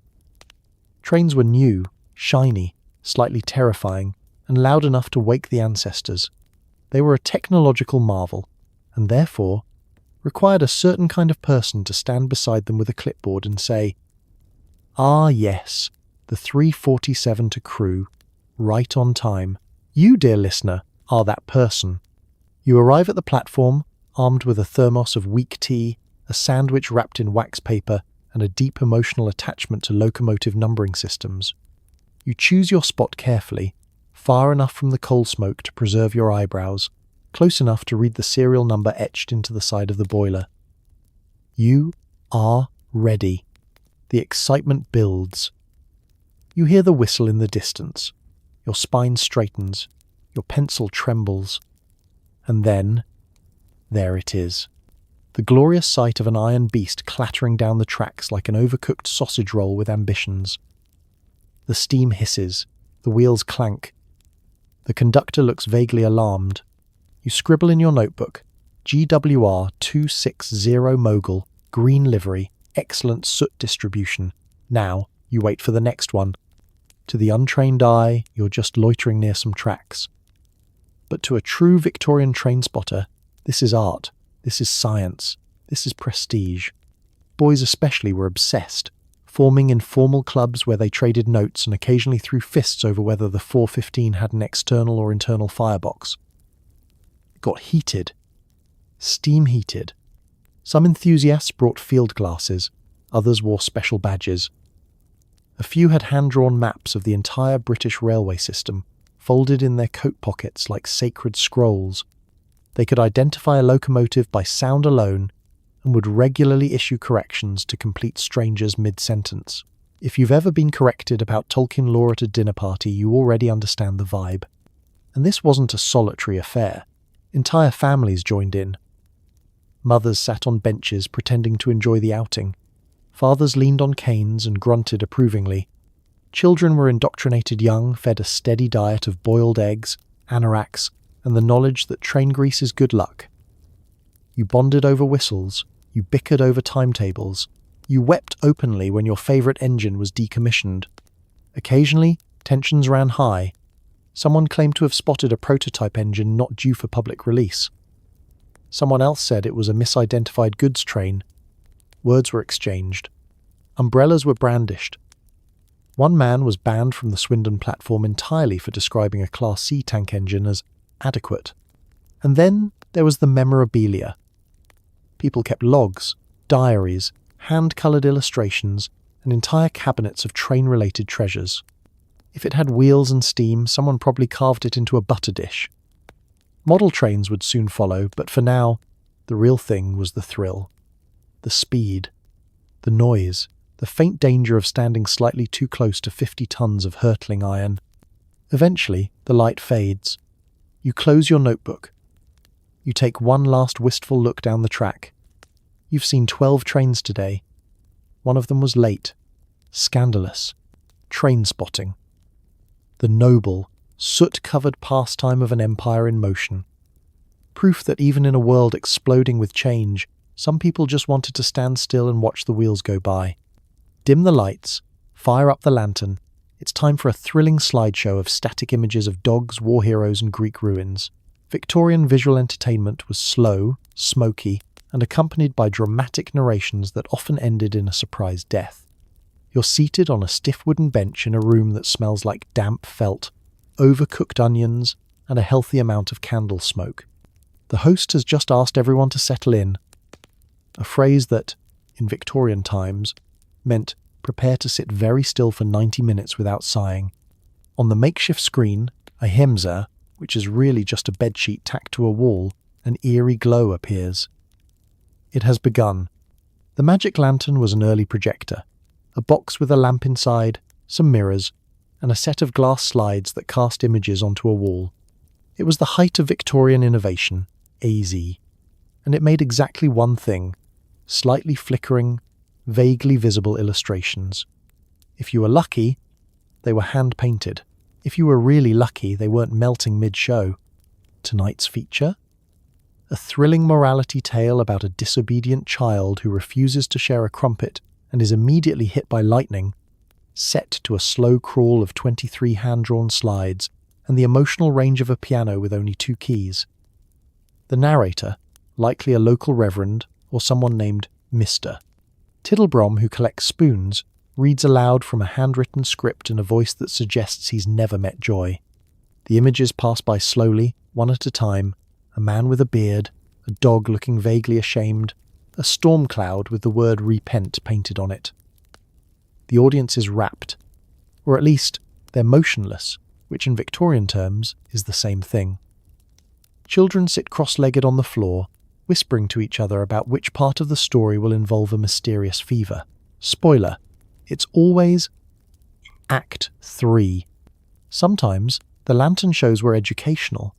Trains were new, shiny, slightly terrifying, and loud enough to wake the ancestors. They were a technological marvel, and therefore required a certain kind of person to stand beside them with a clipboard and say, "Ah yes, the 3:47 to Crewe, right on time. You, dear listener, are that person." You arrive at the platform, armed with a thermos of weak tea, a sandwich wrapped in wax paper, and a deep emotional attachment to locomotive numbering systems. You choose your spot carefully, far enough from the coal smoke to preserve your eyebrows, close enough to read the serial number etched into the side of the boiler. You are ready. The excitement builds. You hear the whistle in the distance. Your spine straightens. Your pencil trembles. And then, there it is. The glorious sight of an iron beast clattering down the tracks like an overcooked sausage roll with ambitions. The steam hisses. The wheels clank. The conductor looks vaguely alarmed. You scribble in your notebook, GWR 260 Mogul, green livery, excellent soot distribution. Now, you wait for the next one. To the untrained eye, you're just loitering near some tracks. But to a true Victorian train spotter, this is art, this is science, this is prestige. Boys especially were obsessed, forming informal clubs where they traded notes and occasionally threw fists over whether the 415 had an external or internal firebox. It got heated. Steam heated. Some enthusiasts brought field glasses, others wore special badges. A few had hand-drawn maps of the entire British railway system, folded in their coat pockets like sacred scrolls. They could identify a locomotive by sound alone and would regularly issue corrections to complete strangers mid-sentence. If you've ever been corrected about Tolkien lore at a dinner party, you already understand the vibe. And this wasn't a solitary affair. Entire families joined in. Mothers sat on benches pretending to enjoy the outing. Fathers leaned on canes and grunted approvingly. Children were indoctrinated young, fed a steady diet of boiled eggs, anoraks, and the knowledge that train grease is good luck. You bonded over whistles, you bickered over timetables, you wept openly when your favourite engine was decommissioned. Occasionally, tensions ran high. Someone claimed to have spotted a prototype engine not due for public release. Someone else said it was a misidentified goods train. Words were exchanged. Umbrellas were brandished. One man was banned from the Swindon platform entirely for describing a Class C tank engine as adequate. And then there was the memorabilia. People kept logs, diaries, hand-coloured illustrations, and entire cabinets of train-related treasures. If it had wheels and steam, someone probably carved it into a butter dish. Model trains would soon follow, but for now, the real thing was the thrill. The speed. The noise. The faint danger of standing slightly too close to 50 tons of hurtling iron. Eventually, the light fades. You close your notebook. You take one last wistful look down the track. You've seen 12 trains today. One of them was late. Scandalous. Train spotting. The noble, soot-covered pastime of an empire in motion. Proof that even in a world exploding with change, some people just wanted to stand still and watch the wheels go by. Dim the lights, fire up the lantern. It's time for a thrilling slideshow of static images of dogs, war heroes, and Greek ruins. Victorian visual entertainment was slow, smoky, and accompanied by dramatic narrations that often ended in a surprise death. You're seated on a stiff wooden bench in a room that smells like damp felt, overcooked onions, and a healthy amount of candle smoke. The host has just asked everyone to settle in, a phrase that, in Victorian times, meant prepare to sit very still for 90 minutes without sighing. On the makeshift screen, a himsa, which is really just a bedsheet tacked to a wall, an eerie glow appears. It has begun. The magic lantern was an early projector, a box with a lamp inside, some mirrors, and a set of glass slides that cast images onto a wall. It was the height of Victorian innovation, AZ, and it made exactly one thing: slightly flickering, vaguely visible illustrations. If you were lucky, they were hand-painted. If you were really lucky, they weren't melting mid-show. Tonight's feature? A thrilling morality tale about a disobedient child who refuses to share a crumpet and is immediately hit by lightning, set to a slow crawl of 23 hand-drawn slides and the emotional range of a piano with only 2 keys. The narrator, likely a local reverend or someone named Mr. Tiddlebrom, who collects spoons, reads aloud from a handwritten script in a voice that suggests he's never met joy. The images pass by slowly, one at a time: a man with a beard, a dog looking vaguely ashamed, a storm cloud with the word repent painted on it. The audience is rapt, or at least they're motionless, which in Victorian terms is the same thing. Children sit cross-legged on the floor, whispering to each other about which part of the story will involve a mysterious fever. Spoiler, it's always Act 3. Sometimes the lantern shows were educational.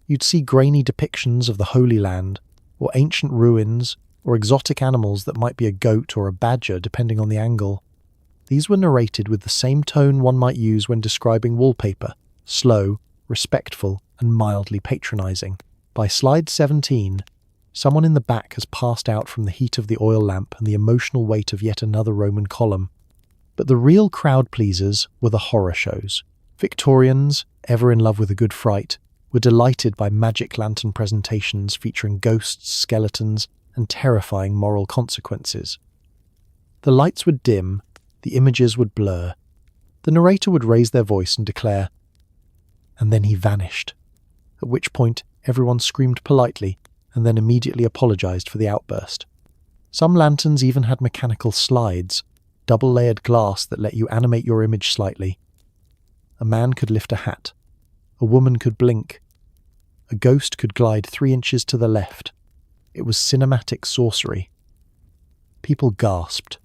You'd see grainy depictions of the Holy Land, or ancient ruins, or exotic animals that might be a goat or a badger depending on the angle. These were narrated with the same tone one might use when describing wallpaper: slow, respectful, and mildly patronizing. By slide 17, someone in the back has passed out from the heat of the oil lamp and the emotional weight of yet another Roman column. But the real crowd pleasers were the horror shows. Victorians, ever in love with a good fright, were delighted by magic lantern presentations featuring ghosts, skeletons, and terrifying moral consequences. The lights would dim, the images would blur. The narrator would raise their voice and declare, "And then he vanished," at which point everyone screamed politely and then immediately apologized for the outburst. Some lanterns even had mechanical slides, double-layered glass that let you animate your image slightly. a man could lift a hat. A woman could blink. A ghost could glide 3 inches to the left. It was cinematic sorcery. People gasped.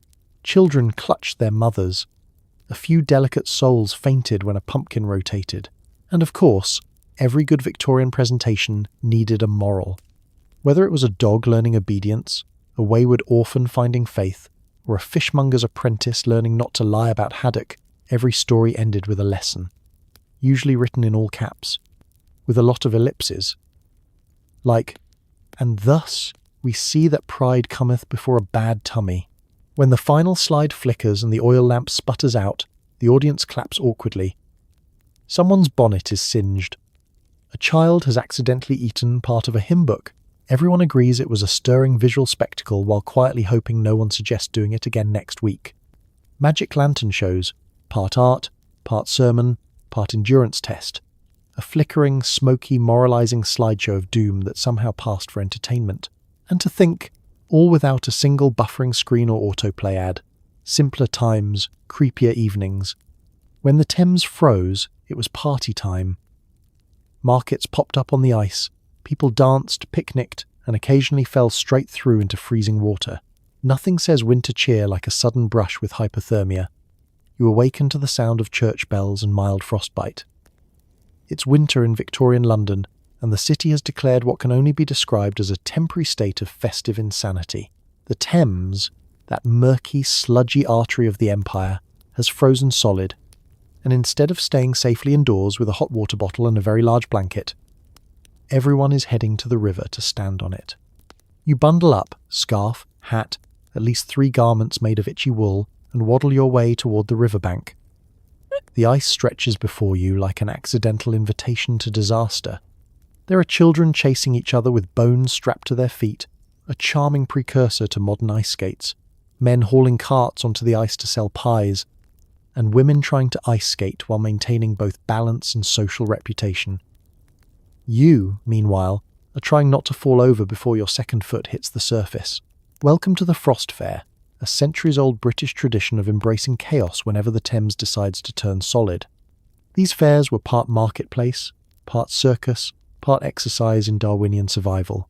Children clutched their mothers. A few delicate souls fainted when a pumpkin rotated. And of course, every good Victorian presentation needed a moral. Whether it was a dog learning obedience, a wayward orphan finding faith, or a fishmonger's apprentice learning not to lie about haddock, every story ended with a lesson, usually written in all caps, with a lot of ellipses. Like, "And thus we see that pride cometh before a bad tummy." When the final slide flickers and the oil lamp sputters out, the audience claps awkwardly. Someone's bonnet is singed. A child has accidentally eaten part of a hymn book. Everyone agrees it was a stirring visual spectacle while quietly hoping no one suggests doing it again next week. Magic lantern shows, part art, part sermon, part endurance test. A flickering, smoky, moralizing slideshow of doom that somehow passed for entertainment. And to think, all without a single buffering screen or autoplay ad. Simpler times, creepier evenings. When the Thames froze, it was party time. Markets popped up on the ice. People danced, picnicked, and occasionally fell straight through into freezing water. Nothing says winter cheer like a sudden brush with hypothermia. You awaken to the sound of church bells and mild frostbite. It's winter in Victorian London, and the city has declared what can only be described as a temporary state of festive insanity. The Thames, that murky, sludgy artery of the empire, has frozen solid, and instead of staying safely indoors with a hot water bottle and a very large blanket, everyone is heading to the river to stand on it. You bundle up, scarf, hat, at least 3 garments made of itchy wool, and waddle your way toward the riverbank. The ice stretches before you like an accidental invitation to disaster. There are children chasing each other with bones strapped to their feet, a charming precursor to modern ice skates, men hauling carts onto the ice to sell pies, and women trying to ice skate while maintaining both balance and social reputation. You, meanwhile, are trying not to fall over before your second foot hits the surface. Welcome to the Frost Fair, a centuries-old British tradition of embracing chaos whenever the Thames decides to turn solid. These fairs were part marketplace, part circus, part exercise in Darwinian survival.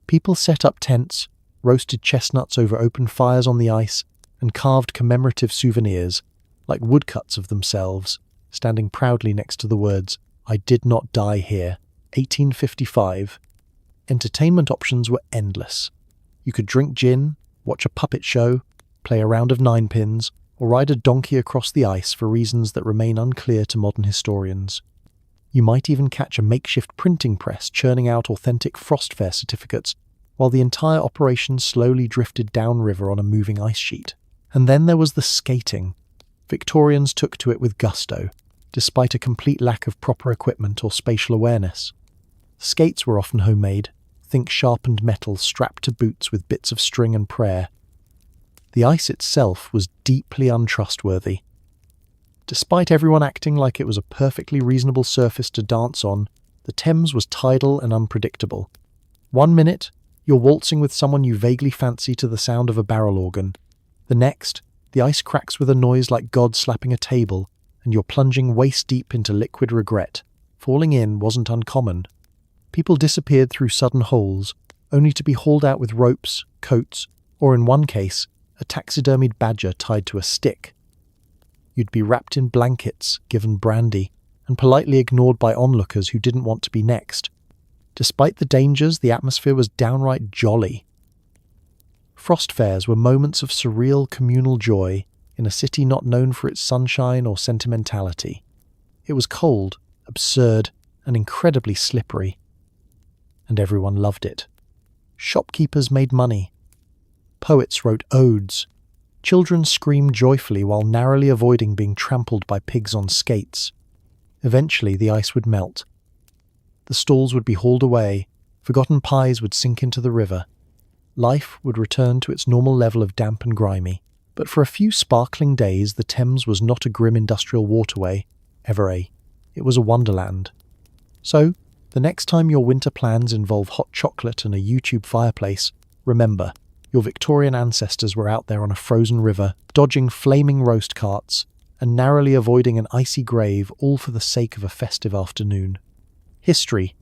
People set up tents, roasted chestnuts over open fires on the ice, and carved commemorative souvenirs, like woodcuts of themselves, standing proudly next to the words, "I did not die here, 1855. Entertainment options were endless. You could drink gin, watch a puppet show, play a round of ninepins, or ride a donkey across the ice for reasons that remain unclear to modern historians. You might even catch a makeshift printing press churning out authentic Frost Fair certificates, while the entire operation slowly drifted downriver on a moving ice sheet. And then there was the skating. Victorians took to it with gusto, despite a complete lack of proper equipment or spatial awareness. Skates were often homemade, think sharpened metal strapped to boots with bits of string and prayer. The ice itself was deeply untrustworthy. Despite everyone acting like it was a perfectly reasonable surface to dance on, the Thames was tidal and unpredictable. 1 minute, you're waltzing with someone you vaguely fancy to the sound of a barrel organ. The next, the ice cracks with a noise like God slapping a table, and you're plunging waist-deep into liquid regret. Falling in wasn't uncommon. People disappeared through sudden holes, only to be hauled out with ropes, coats, or in one case, a taxidermied badger tied to a stick. You'd be wrapped in blankets, given brandy, and politely ignored by onlookers who didn't want to be next. Despite the dangers, the atmosphere was downright jolly. Frost fairs were moments of surreal communal joy in a city not known for its sunshine or sentimentality. It was cold, absurd, and incredibly slippery. And everyone loved it. Shopkeepers made money. Poets wrote odes. Children screamed joyfully while narrowly avoiding being trampled by pigs on skates. Eventually, the ice would melt. The stalls would be hauled away, forgotten pies would sink into the river. Life would return to its normal level of damp and grimy. But for a few sparkling days, the Thames was not a grim industrial waterway, it was a wonderland. So, the next time your winter plans involve hot chocolate and a YouTube fireplace, remember, your Victorian ancestors were out there on a frozen river, dodging flaming roast carts and narrowly avoiding an icy grave, all for the sake of a festive afternoon. History.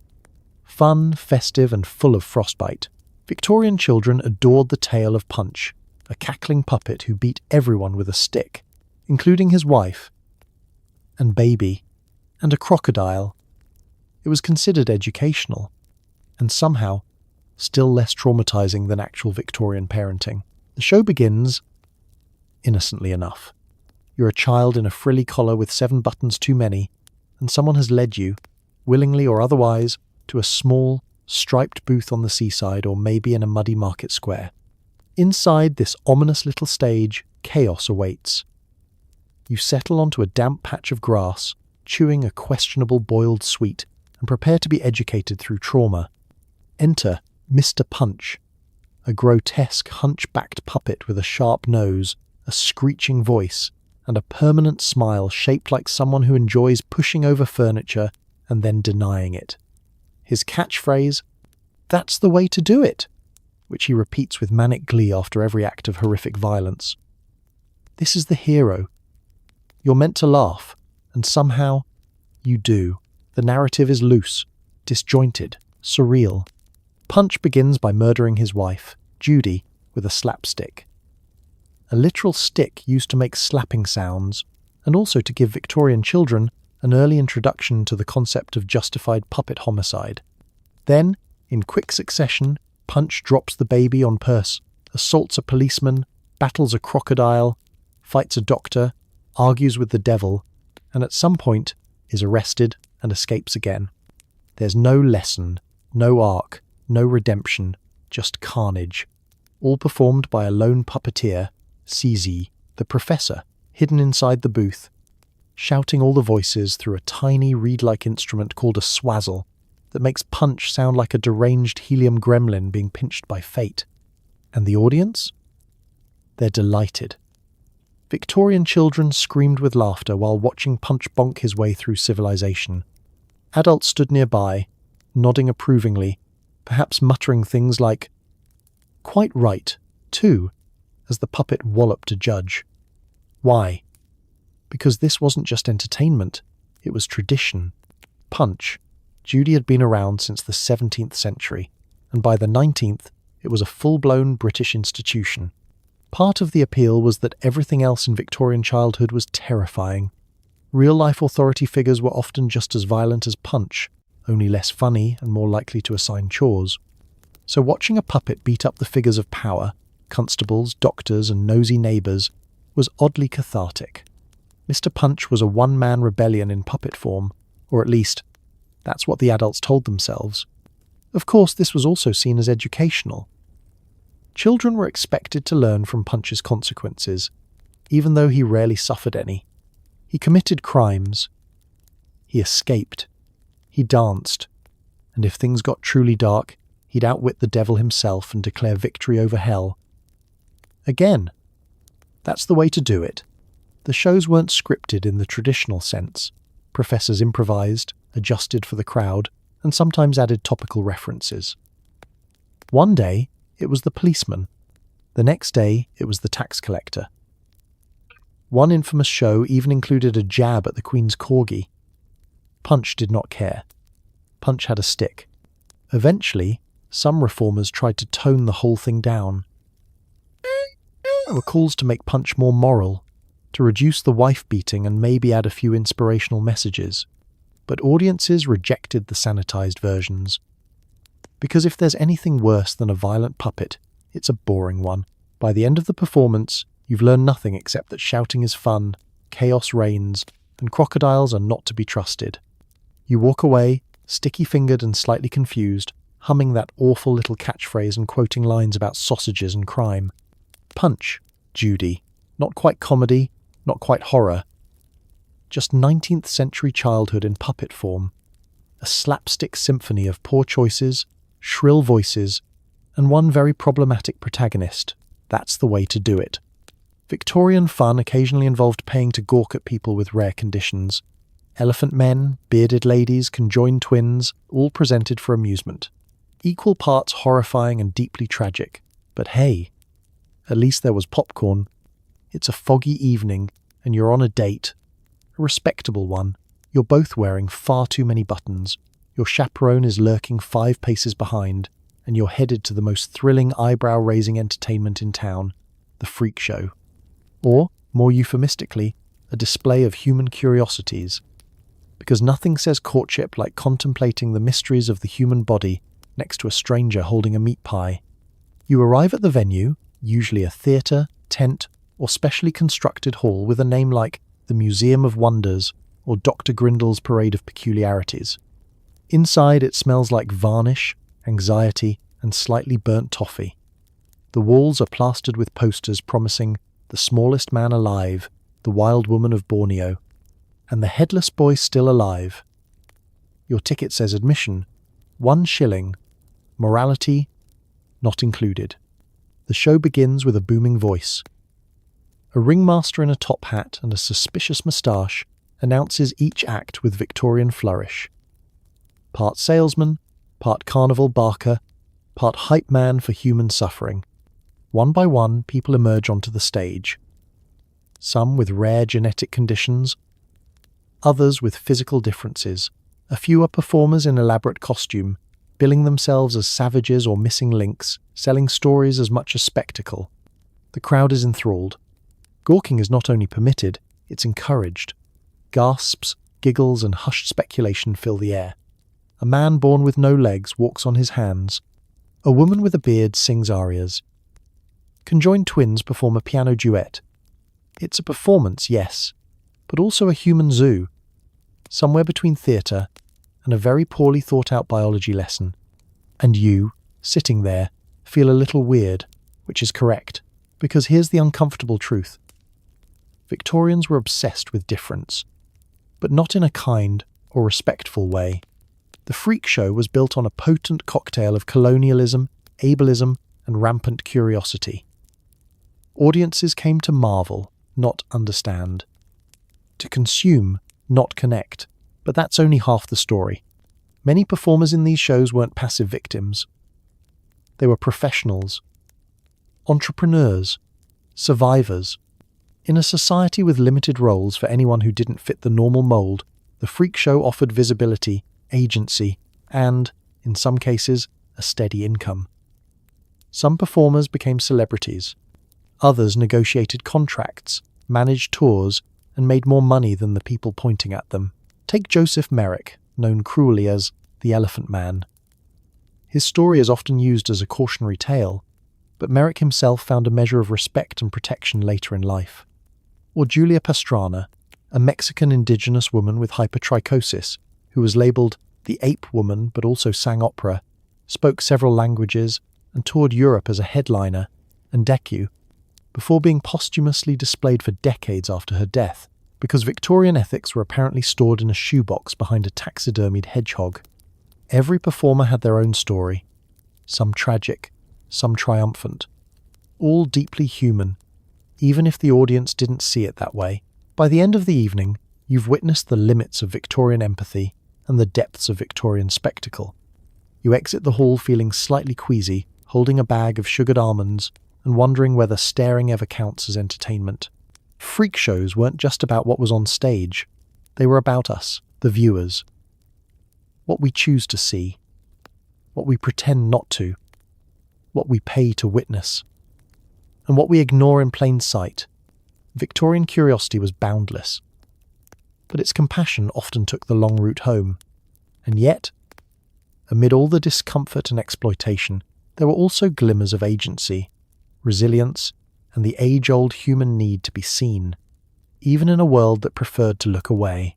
Fun, festive, and full of frostbite. Victorian children adored the tale of Punch, a cackling puppet who beat everyone with a stick, including his wife, and baby, and a crocodile. It was considered educational, and somehow still less traumatizing than actual Victorian parenting. The show begins innocently enough. You're a child in a frilly collar with 7 buttons too many, and someone has led you, willingly or otherwise, to a small, striped booth on the seaside or maybe in a muddy market square. Inside this ominous little stage, chaos awaits. You settle onto a damp patch of grass, chewing a questionable boiled sweet, and prepare to be educated through trauma. Enter Mr. Punch, a grotesque hunchbacked puppet with a sharp nose, a screeching voice, and a permanent smile shaped like someone who enjoys pushing over furniture and then denying it. His catchphrase, "That's the way to do it," which he repeats with manic glee after every act of horrific violence. This is the hero. You're meant to laugh, and somehow you do. The narrative is loose, disjointed, surreal. Punch begins by murdering his wife, Judy, with a slapstick. A literal stick used to make slapping sounds, and also to give Victorian children an early introduction to the concept of justified puppet homicide. Then, in quick succession, Punch drops the baby on purse, assaults a policeman, battles a crocodile, fights a doctor, argues with the devil, and at some point is arrested and escapes again. There's no lesson, no arc, no redemption, just carnage, all performed by a lone puppeteer, CZ, the professor, hidden inside the booth, shouting all the voices through a tiny reed-like instrument called a swazzle that makes Punch sound like a deranged helium gremlin being pinched by fate. And the audience? They're delighted. Victorian children screamed with laughter while watching Punch bonk his way through civilization. Adults stood nearby, nodding approvingly, perhaps muttering things like, "Quite right, too," as the puppet walloped a judge. Why? Because this wasn't just entertainment, it was tradition. Punch. Judy had been around since the 17th century, and by the 19th, it was a full-blown British institution. Part of the appeal was that everything else in Victorian childhood was terrifying. Real-life authority figures were often just as violent as Punch, only less funny and more likely to assign chores. So watching a puppet beat up the figures of power, constables, doctors, and nosy neighbours, was oddly cathartic. Mr. Punch was a one-man rebellion in puppet form, or at least, that's what the adults told themselves. Of course, this was also seen as educational. Children were expected to learn from Punch's consequences, even though he rarely suffered any. He committed crimes. He escaped. He danced. And if things got truly dark, he'd outwit the devil himself and declare victory over hell. Again, that's the way to do it. The shows weren't scripted in the traditional sense. Professors improvised, adjusted for the crowd, and sometimes added topical references. One day, it was the policeman. The next day, it was the tax collector. One infamous show even included a jab at the Queen's corgi. Punch did not care. Punch had a stick. Eventually, some reformers tried to tone the whole thing down. There were calls to make Punch more moral, to reduce the wife-beating and maybe add a few inspirational messages. But audiences rejected the sanitized versions. Because if there's anything worse than a violent puppet, it's a boring one. By the end of the performance, you've learned nothing except that shouting is fun, chaos reigns, and crocodiles are not to be trusted. You walk away, sticky-fingered and slightly confused, humming that awful little catchphrase and quoting lines about sausages and crime. Punch, Judy. Not quite comedy, not quite horror. Just 19th century childhood in puppet form. A slapstick symphony of poor choices, shrill voices, and one very problematic protagonist. That's the way to do it. Victorian fun occasionally involved paying to gawk at people with rare conditions. Elephant men, bearded ladies, conjoined twins, all presented for amusement. Equal parts horrifying and deeply tragic. But hey, at least there was popcorn. It's a foggy evening, and you're on a date. A respectable one. You're both wearing far too many buttons. Your chaperone is lurking 5 paces behind, and you're headed to the most thrilling eyebrow-raising entertainment in town, the freak show. Or, more euphemistically, a display of human curiosities. Because nothing says courtship like contemplating the mysteries of the human body next to a stranger holding a meat pie. You arrive at the venue, usually a theatre, tent, or specially constructed hall with a name like the Museum of Wonders or Dr. Grindel's Parade of Peculiarities. Inside it smells like varnish, anxiety, and slightly burnt toffee. The walls are plastered with posters promising the smallest man alive, the wild woman of Borneo, and the headless boy still alive. Your ticket says admission, 1 shilling, morality not included. The show begins with a booming voice. A ringmaster in a top hat and a suspicious moustache announces each act with Victorian flourish. Part salesman, part carnival barker, part hype man for human suffering. One by one, people emerge onto the stage. Some with rare genetic conditions, others with physical differences. A few are performers in elaborate costume, billing themselves as savages or missing links, selling stories as much as spectacle. The crowd is enthralled. Gawking is not only permitted, it's encouraged. Gasps, giggles, and hushed speculation fill the air. A man born with no legs walks on his hands. A woman with a beard sings arias. Conjoined twins perform a piano duet. It's a performance, yes, but also a human zoo, somewhere between theatre and a very poorly thought-out biology lesson. And you, sitting there, feel a little weird, which is correct, because here's the uncomfortable truth. Victorians were obsessed with difference, but not in a kind or respectful way. The freak show was built on a potent cocktail of colonialism, ableism, and rampant curiosity. Audiences came to marvel, not understand. To consume, not connect. But that's only half the story. Many performers in these shows weren't passive victims. They were professionals, entrepreneurs, survivors. In a society with limited roles for anyone who didn't fit the normal mold, the freak show offered visibility, agency, and, in some cases, a steady income. Some performers became celebrities. Others negotiated contracts, managed tours, and made more money than the people pointing at them. Take Joseph Merrick, known cruelly as the Elephant Man. His story is often used as a cautionary tale, but Merrick himself found a measure of respect and protection later in life. Or Julia Pastrana, a Mexican indigenous woman with hypertrichosis, who was labelled the Ape Woman but also sang opera, spoke several languages, and toured Europe as a headliner and decu, before being posthumously displayed for decades after her death, because Victorian ethics were apparently stored in a shoebox behind a taxidermied hedgehog. Every performer had their own story, some tragic, some triumphant, all deeply human, even if the audience didn't see it that way. By the end of the evening, you've witnessed the limits of Victorian empathy and the depths of Victorian spectacle. You exit the hall feeling slightly queasy, holding a bag of sugared almonds, and wondering whether staring ever counts as entertainment. Freak shows weren't just about what was on stage. They were about us, the viewers. What we choose to see. What we pretend not to. What we pay to witness. And what we ignore in plain sight. Victorian curiosity was boundless. But its compassion often took the long route home. And yet, amid all the discomfort and exploitation, there were also glimmers of agency, resilience, and the age-old human need to be seen, even in a world that preferred to look away.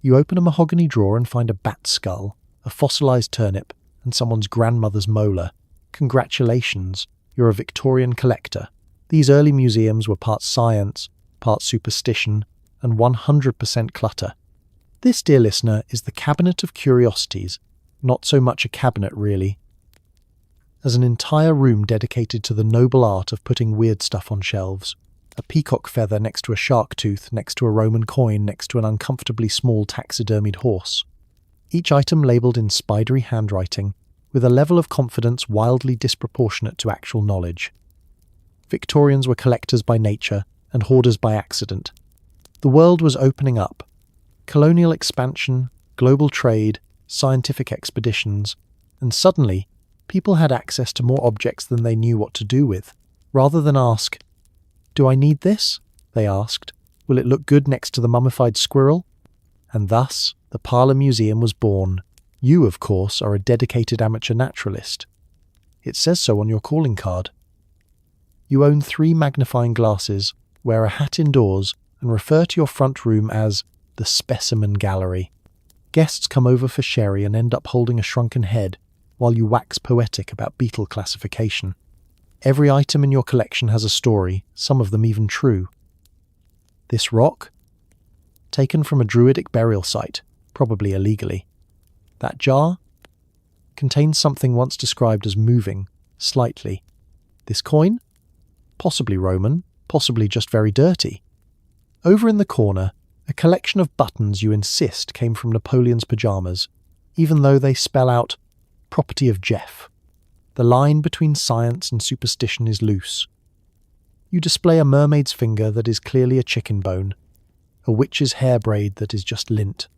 You open a mahogany drawer and find a bat skull, a fossilized turnip, and someone's grandmother's molar. Congratulations, you're a Victorian collector. These early museums were part science, part superstition, and 100% clutter. This, dear listener, is the Cabinet of Curiosities, not so much a cabinet really, as an entire room dedicated to the noble art of putting weird stuff on shelves. A peacock feather next to a shark tooth, next to a Roman coin, next to an uncomfortably small taxidermied horse. Each item labelled in spidery handwriting, with a level of confidence wildly disproportionate to actual knowledge. Victorians were collectors by nature and hoarders by accident. The world was opening up. Colonial expansion, global trade, scientific expeditions, and suddenly, people had access to more objects than they knew what to do with. Rather than ask, "Do I need this?" they asked, "Will it look good next to the mummified squirrel?" And thus, the Parlor Museum was born. You, of course, are a dedicated amateur naturalist. It says so on your calling card. You own 3 magnifying glasses, wear a hat indoors, and refer to your front room as the Specimen Gallery. Guests come over for sherry and end up holding a shrunken head, while you wax poetic about beetle classification. Every item in your collection has a story, some of them even true. This rock? Taken from a druidic burial site, probably illegally. That jar? Contains something once described as moving, slightly. This coin? Possibly Roman, possibly just very dirty. Over in the corner, a collection of buttons you insist came from Napoleon's pyjamas, even though they spell out property of Jeff. The line between science and superstition is loose. You display a mermaid's finger that is clearly a chicken bone, a witch's hair braid that is just lint.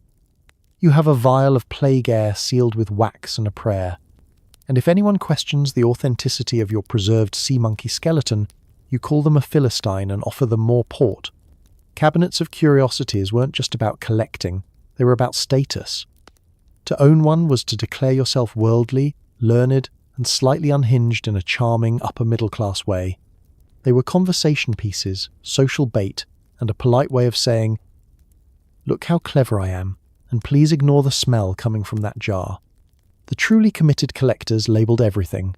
You have a vial of plague air sealed with wax and a prayer, and if anyone questions the authenticity of your preserved sea monkey skeleton, you call them a Philistine and offer them more port. Cabinets of curiosities weren't just about collecting, they were about status. To own one was to declare yourself worldly, learned, and slightly unhinged in a charming upper-middle-class way. They were conversation pieces, social bait, and a polite way of saying, "Look how clever I am, and please ignore the smell coming from that jar." The truly committed collectors labelled everything.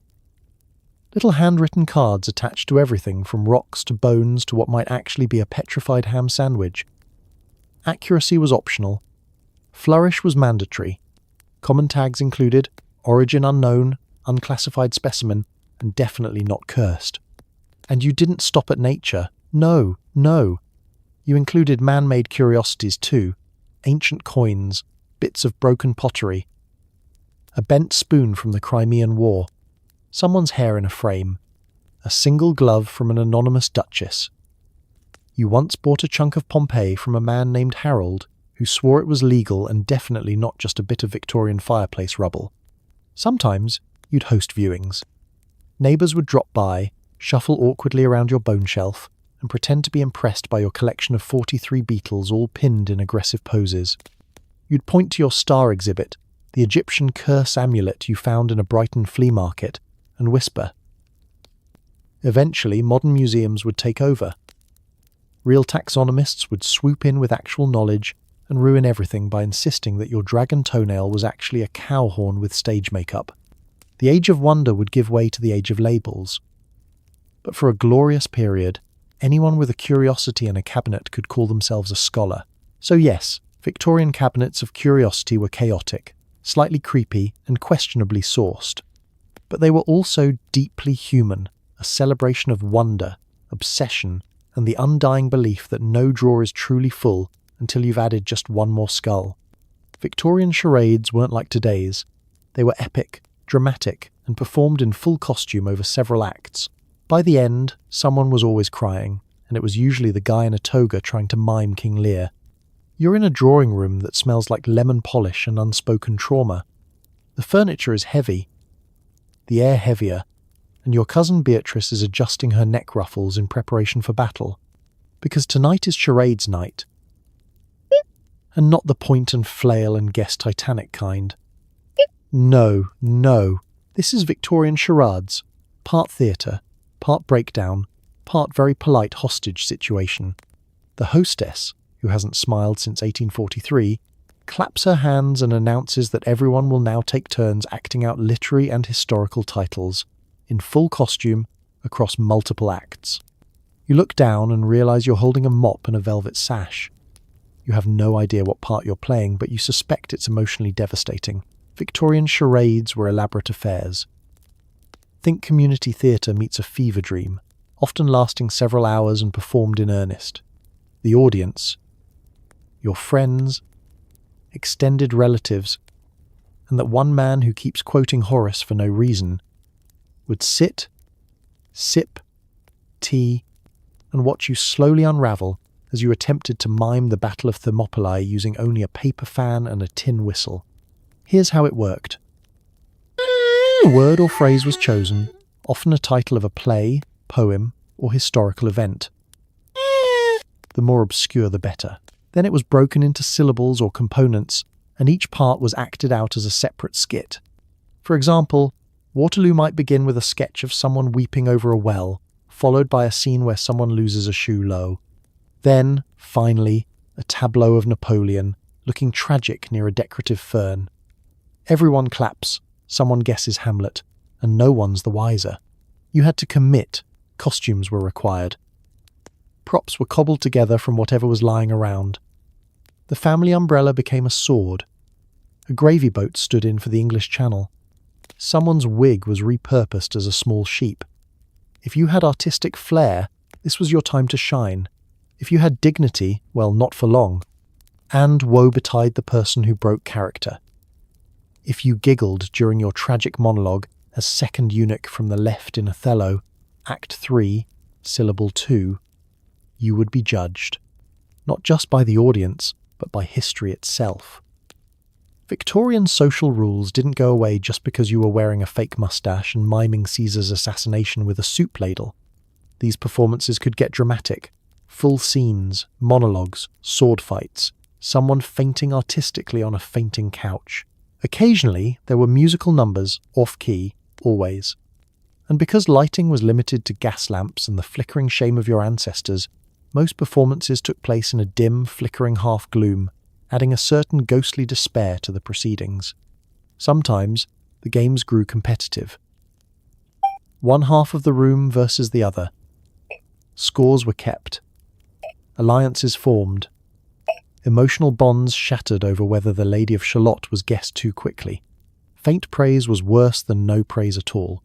Little handwritten cards attached to everything from rocks to bones to what might actually be a petrified ham sandwich. Accuracy was optional. Flourish was mandatory. Common tags included origin unknown, unclassified specimen, and definitely not cursed. And you didn't stop at nature. No. You included man-made curiosities too. Ancient coins, bits of broken pottery, a bent spoon from the Crimean War, someone's hair in a frame, a single glove from an anonymous duchess. You once bought a chunk of Pompeii from a man named Harold, who swore it was legal and definitely not just a bit of Victorian fireplace rubble. Sometimes you'd host viewings. Neighbours would drop by, shuffle awkwardly around your bone shelf, and pretend to be impressed by your collection of 43 beetles all pinned in aggressive poses. You'd point to your star exhibit, the Egyptian curse amulet you found in a Brighton flea market, and whisper. Eventually, modern museums would take over. Real taxonomists would swoop in with actual knowledge and ruin everything by insisting that your dragon toenail was actually a cow horn with stage makeup. The age of wonder would give way to the age of labels. But for a glorious period, anyone with a curiosity in a cabinet could call themselves a scholar. So yes, Victorian cabinets of curiosity were chaotic, slightly creepy, and questionably sourced. But they were also deeply human, a celebration of wonder, obsession, and the undying belief that no drawer is truly full until you've added just one more skull. Victorian charades weren't like today's. They were epic, dramatic, and performed in full costume over several acts. By the end, someone was always crying, and it was usually the guy in a toga trying to mime King Lear. You're in a drawing room that smells like lemon polish and unspoken trauma. The furniture is heavy, the air heavier, and your cousin Beatrice is adjusting her neck ruffles in preparation for battle. Because tonight is charades night. And not the point and flail and guess Titanic kind. No. This is Victorian charades. Part theatre, part breakdown, part very polite hostage situation. The hostess, who hasn't smiled since 1843, claps her hands and announces that everyone will now take turns acting out literary and historical titles, in full costume, across multiple acts. You look down and realise you're holding a mop and a velvet sash. You have no idea what part you're playing, but you suspect it's emotionally devastating. Victorian charades were elaborate affairs. Think community theatre meets a fever dream, often lasting several hours and performed in earnest. The audience, your friends, extended relatives, and that one man who keeps quoting Horace for no reason, would sit, sip, tea, and watch you slowly unravel as you attempted to mime the Battle of Thermopylae using only a paper fan and a tin whistle. Here's how it worked. A word or phrase was chosen, often a title of a play, poem, or historical event. The more obscure the better. Then it was broken into syllables or components, and each part was acted out as a separate skit. For example, Waterloo might begin with a sketch of someone weeping over a well, followed by a scene where someone loses a shoe low. Then, finally, a tableau of Napoleon, looking tragic near a decorative fern. Everyone claps, someone guesses Hamlet, and no one's the wiser. You had to commit, costumes were required. Props were cobbled together from whatever was lying around. The family umbrella became a sword. A gravy boat stood in for the English Channel. Someone's wig was repurposed as a small sheep. If you had artistic flair, this was your time to shine. If you had dignity, well, not for long. And woe betide the person who broke character. If you giggled during your tragic monologue as second eunuch from the left in Othello, Act 3, Syllable 2, you would be judged, not just by the audience, but by history itself. Victorian social rules didn't go away just because you were wearing a fake mustache and miming Caesar's assassination with a soup ladle. These performances could get dramatic. Full scenes, monologues, sword fights, someone fainting artistically on a fainting couch. Occasionally, there were musical numbers, off-key, always. And because lighting was limited to gas lamps and the flickering shame of your ancestors, most performances took place in a dim, flickering half-gloom, adding a certain ghostly despair to the proceedings. Sometimes, the games grew competitive. One half of the room versus the other. Scores were kept. Alliances formed. Emotional bonds shattered over whether the Lady of Shalott was guessed too quickly. Faint praise was worse than no praise at all.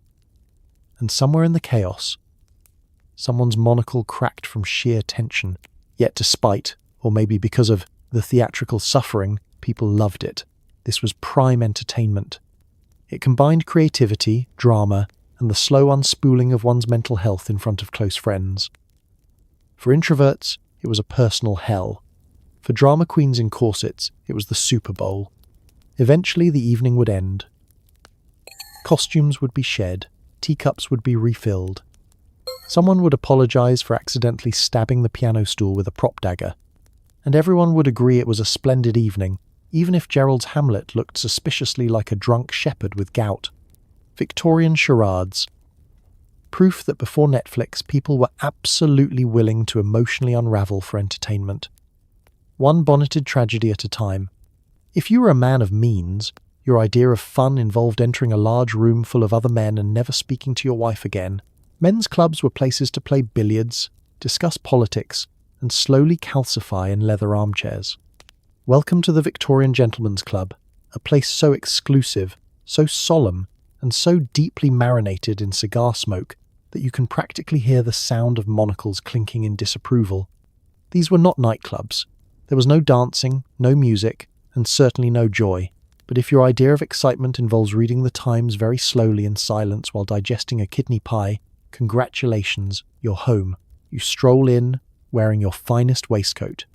And somewhere in the chaos, someone's monocle cracked from sheer tension, yet despite, or maybe because of, the theatrical suffering, people loved it. This was prime entertainment. It combined creativity, drama, and the slow unspooling of one's mental health in front of close friends. For introverts, it was a personal hell. For drama queens in corsets, it was the Super Bowl. Eventually the evening would end. Costumes would be shed, teacups would be refilled. Someone would apologize for accidentally stabbing the piano stool with a prop dagger. And everyone would agree it was a splendid evening, even if Gerald's Hamlet looked suspiciously like a drunk shepherd with gout. Victorian charades. Proof that before Netflix, people were absolutely willing to emotionally unravel for entertainment. One bonneted tragedy at a time. If you were a man of means, your idea of fun involved entering a large room full of other men and never speaking to your wife again. Men's clubs were places to play billiards, discuss politics, and slowly calcify in leather armchairs. Welcome to the Victorian Gentlemen's Club, a place so exclusive, so solemn, and so deeply marinated in cigar smoke that you can practically hear the sound of monocles clinking in disapproval. These were not nightclubs. There was no dancing, no music, and certainly no joy. But if your idea of excitement involves reading the Times very slowly in silence while digesting a kidney pie, congratulations, you're home. You stroll in, wearing your finest waistcoat.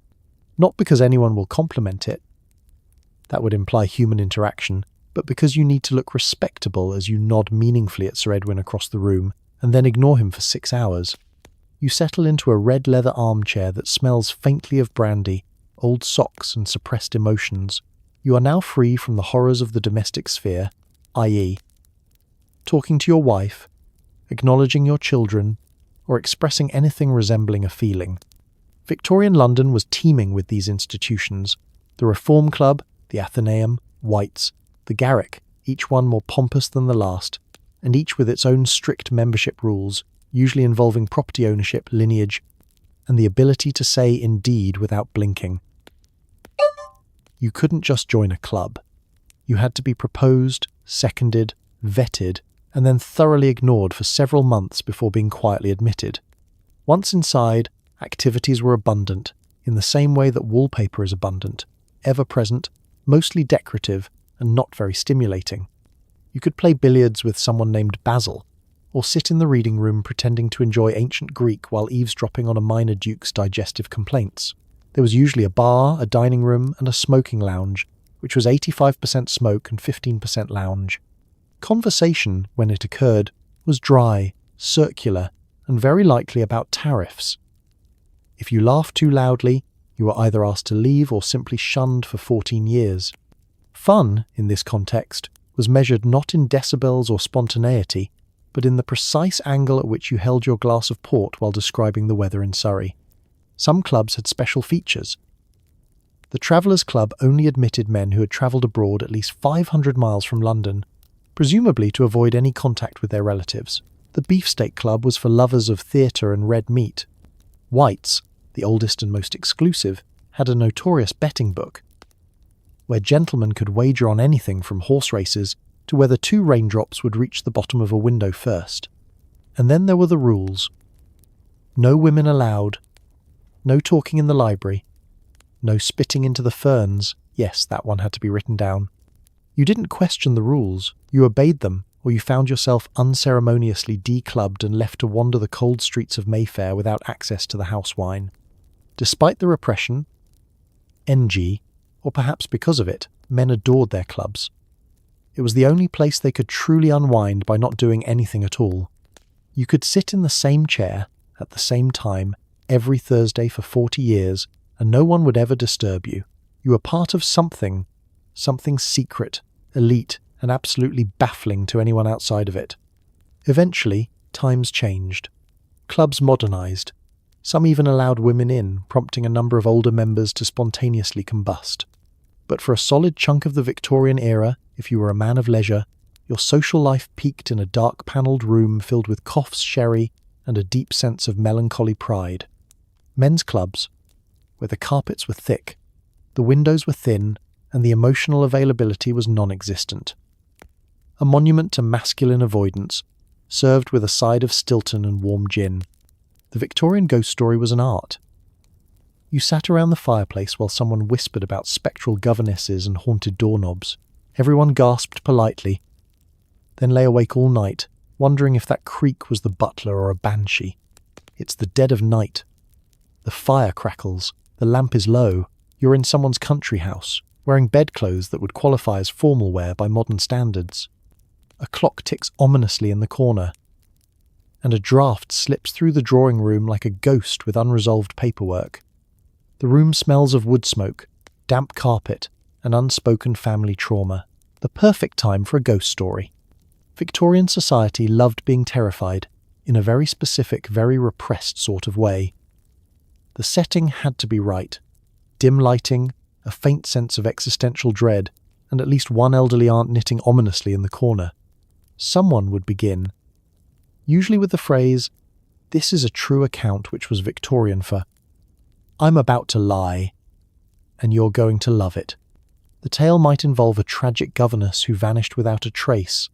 Not because anyone will compliment it. That would imply human interaction, but because you need to look respectable as you nod meaningfully at Sir Edwin across the room, and then ignore him for 6 hours. You settle into a red leather armchair that smells faintly of brandy, old socks and suppressed emotions. You are now free from the horrors of the domestic sphere, i.e., talking to your wife, acknowledging your children, or expressing anything resembling a feeling. Victorian London was teeming with these institutions. The Reform Club, the Athenaeum, White's, the Garrick, each one more pompous than the last, and each with its own strict membership rules, usually involving property ownership, lineage, and the ability to say indeed without blinking. You couldn't just join a club. You had to be proposed, seconded, vetted, and then thoroughly ignored for several months before being quietly admitted. Once inside, activities were abundant, in the same way that wallpaper is abundant, ever-present, mostly decorative, and not very stimulating. You could play billiards with someone named Basil. or sit in the reading room pretending to enjoy ancient Greek while eavesdropping on a minor duke's digestive complaints. There was usually a bar, a dining room, and a smoking lounge, which was 85% smoke and 15% lounge. Conversation, when it occurred, was dry, circular, and very likely about tariffs. If you laughed too loudly, you were either asked to leave or simply shunned for 14 years. Fun, in this context, was measured not in decibels or spontaneity, but in the precise angle at which you held your glass of port while describing the weather in Surrey. Some clubs had special features. The Travellers' Club only admitted men who had travelled abroad at least 500 miles from London, presumably to avoid any contact with their relatives. The Beefsteak Club was for lovers of theatre and red meat. White's, the oldest and most exclusive, had a notorious betting book, where gentlemen could wager on anything from horse races to whether 2 raindrops would reach the bottom of a window first. And then there were the rules. No women allowed. No talking in the library. No spitting into the ferns. Yes, that one had to be written down. You didn't question the rules. You obeyed them, or you found yourself unceremoniously declubbed and left to wander the cold streets of Mayfair without access to the house wine. Despite the repression, NG, or perhaps because of it, men adored their clubs. It was the only place they could truly unwind by not doing anything at all. You could sit in the same chair, at the same time, every Thursday for 40 years, and no one would ever disturb you. You were part of something secret, elite, and absolutely baffling to anyone outside of it. Eventually, times changed. Clubs modernized. Some even allowed women in, prompting a number of older members to spontaneously combust. But for a solid chunk of the Victorian era, if you were a man of leisure, your social life peaked in a dark-panelled room filled with coughs, sherry, and a deep sense of melancholy pride. Men's clubs, where the carpets were thick, the windows were thin, and the emotional availability was non-existent. A monument to masculine avoidance, served with a side of Stilton and warm gin. The Victorian ghost story was an art. You sat around the fireplace while someone whispered about spectral governesses and haunted doorknobs. Everyone gasped politely, then lay awake all night, wondering if that creak was the butler or a banshee. It's the dead of night. The fire crackles, the lamp is low, you're in someone's country house, wearing bedclothes that would qualify as formal wear by modern standards. A clock ticks ominously in the corner, and a draught slips through the drawing room like a ghost with unresolved paperwork. The room smells of wood smoke, damp carpet, and unspoken family trauma. The perfect time for a ghost story. Victorian society loved being terrified, in a very specific, very repressed sort of way. The setting had to be right. Dim lighting, a faint sense of existential dread, and at least one elderly aunt knitting ominously in the corner. Someone would begin, usually with the phrase, "This is a true account," which was Victorian for, "I'm about to lie, and you're going to love it." The tale might involve a tragic governess who vanished without a trace,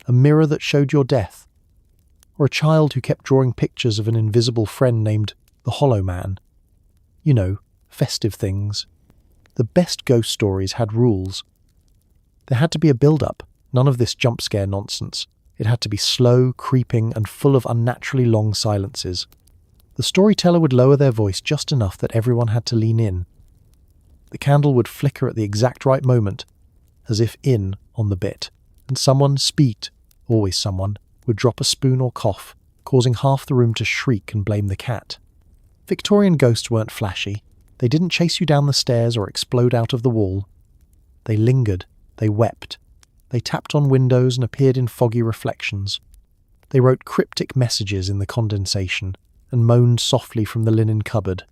a mirror that showed your death, or a child who kept drawing pictures of an invisible friend named the Hollow Man. You know, festive things. The best ghost stories had rules. There had to be a build-up, none of this jump scare nonsense. It had to be slow, creeping, and full of unnaturally long silences. The storyteller would lower their voice just enough that everyone had to lean in. The candle would flicker at the exact right moment, as if in on the bit, and someone, always someone, would drop a spoon or cough, causing half the room to shriek and blame the cat. Victorian ghosts weren't flashy. They didn't chase you down the stairs or explode out of the wall. They lingered, they wept. They tapped on windows and appeared in foggy reflections. They wrote cryptic messages in the condensation and moaned softly from the linen cupboard.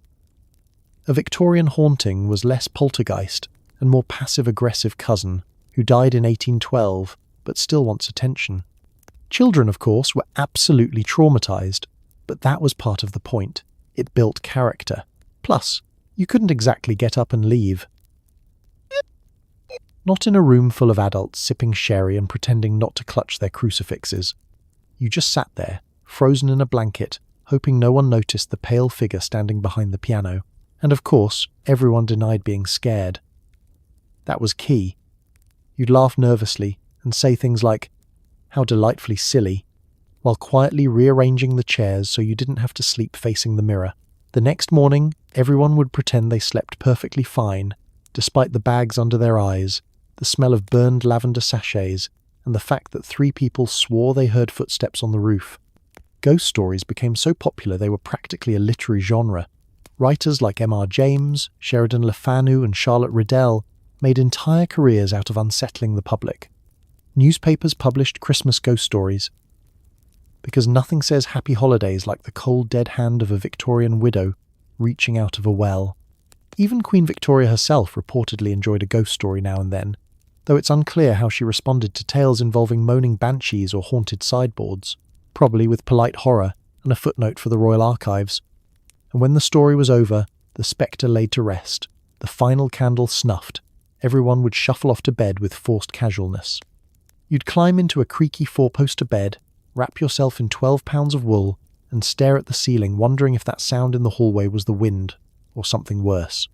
A Victorian haunting was less poltergeist and more passive-aggressive cousin who died in 1812 but still wants attention. Children, of course, were absolutely traumatized, but that was part of the point. It built character. Plus, you couldn't exactly get up and leave. Not in a room full of adults sipping sherry and pretending not to clutch their crucifixes. You just sat there, frozen in a blanket, hoping no one noticed the pale figure standing behind the piano. And of course, everyone denied being scared. That was key. You'd laugh nervously and say things like, "How delightfully silly," while quietly rearranging the chairs so you didn't have to sleep facing the mirror. The next morning, everyone would pretend they slept perfectly fine, despite the bags under their eyes, the smell of burned lavender sachets, and the fact that 3 people swore they heard footsteps on the roof. Ghost stories became so popular they were practically a literary genre. Writers like M.R. James, Sheridan Le Fanu, and Charlotte Riddell made entire careers out of unsettling the public. Newspapers published Christmas ghost stories, because nothing says happy holidays like the cold dead hand of a Victorian widow reaching out of a well. Even Queen Victoria herself reportedly enjoyed a ghost story now and then, though it's unclear how she responded to tales involving moaning banshees or haunted sideboards, probably with polite horror and a footnote for the Royal Archives. And when the story was over, the spectre laid to rest, the final candle snuffed, everyone would shuffle off to bed with forced casualness. You'd climb into a creaky 4-poster bed, wrap yourself in 12 pounds of wool, and stare at the ceiling wondering if that sound in the hallway was the wind, or something worse.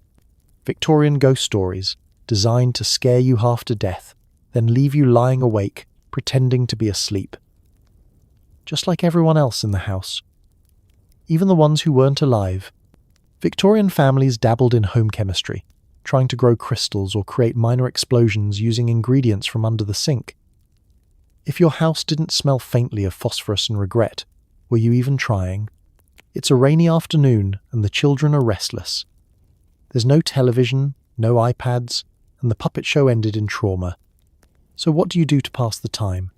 Victorian ghost stories, designed to scare you half to death, then leave you lying awake, pretending to be asleep. Just like everyone else in the house. Even the ones who weren't alive. Victorian families dabbled in home chemistry, trying to grow crystals or create minor explosions using ingredients from under the sink. If your house didn't smell faintly of phosphorus and regret, were you even trying? It's a rainy afternoon and the children are restless. There's no television, no iPads, and the puppet show ended in trauma. So what do you do to pass the time?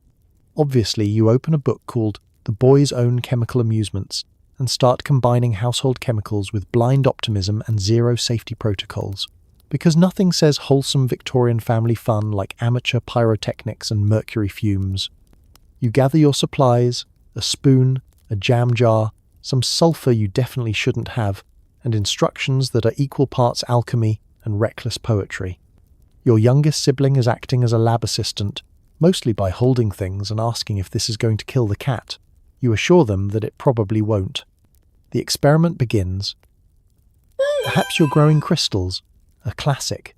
Obviously, you open a book called The Boy's Own Chemical Amusements and start combining household chemicals with blind optimism and zero safety protocols. Because nothing says wholesome Victorian family fun like amateur pyrotechnics and mercury fumes. You gather your supplies, a spoon, a jam jar, some sulphur you definitely shouldn't have, and instructions that are equal parts alchemy and reckless poetry. Your youngest sibling is acting as a lab assistant, mostly by holding things and asking if this is going to kill the cat. You assure them that it probably won't. The experiment begins. Perhaps you're growing crystals. A classic.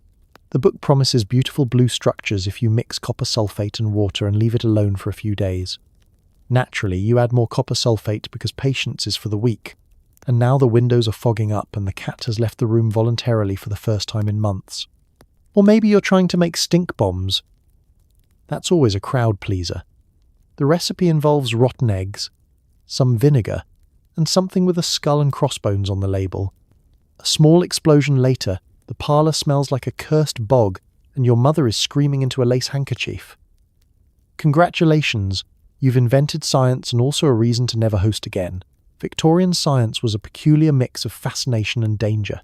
The book promises beautiful blue structures if you mix copper sulfate and water and leave it alone for a few days. Naturally, you add more copper sulfate because patience is for the weak, and now the windows are fogging up and the cat has left the room voluntarily for the first time in months. Or maybe you're trying to make stink bombs. That's always a crowd pleaser. The recipe involves rotten eggs, some vinegar, and something with a skull and crossbones on the label. A small explosion later, the parlor smells like a cursed bog, and your mother is screaming into a lace handkerchief. Congratulations, you've invented science and also a reason to never host again. Victorian science was a peculiar mix of fascination and danger.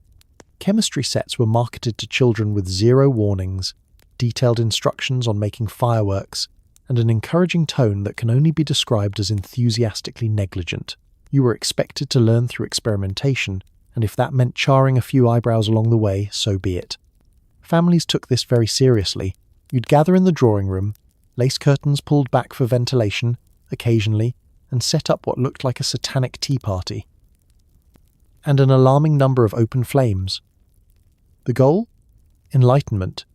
Chemistry sets were marketed to children with 0 warnings, detailed instructions on making fireworks, and an encouraging tone that can only be described as enthusiastically negligent. You were expected to learn through experimentation, and if that meant charring a few eyebrows along the way, so be it. Families took this very seriously. You'd gather in the drawing room, lace curtains pulled back for ventilation, occasionally, and set up what looked like a satanic tea party. And an alarming number of open flames. The goal? Enlightenment.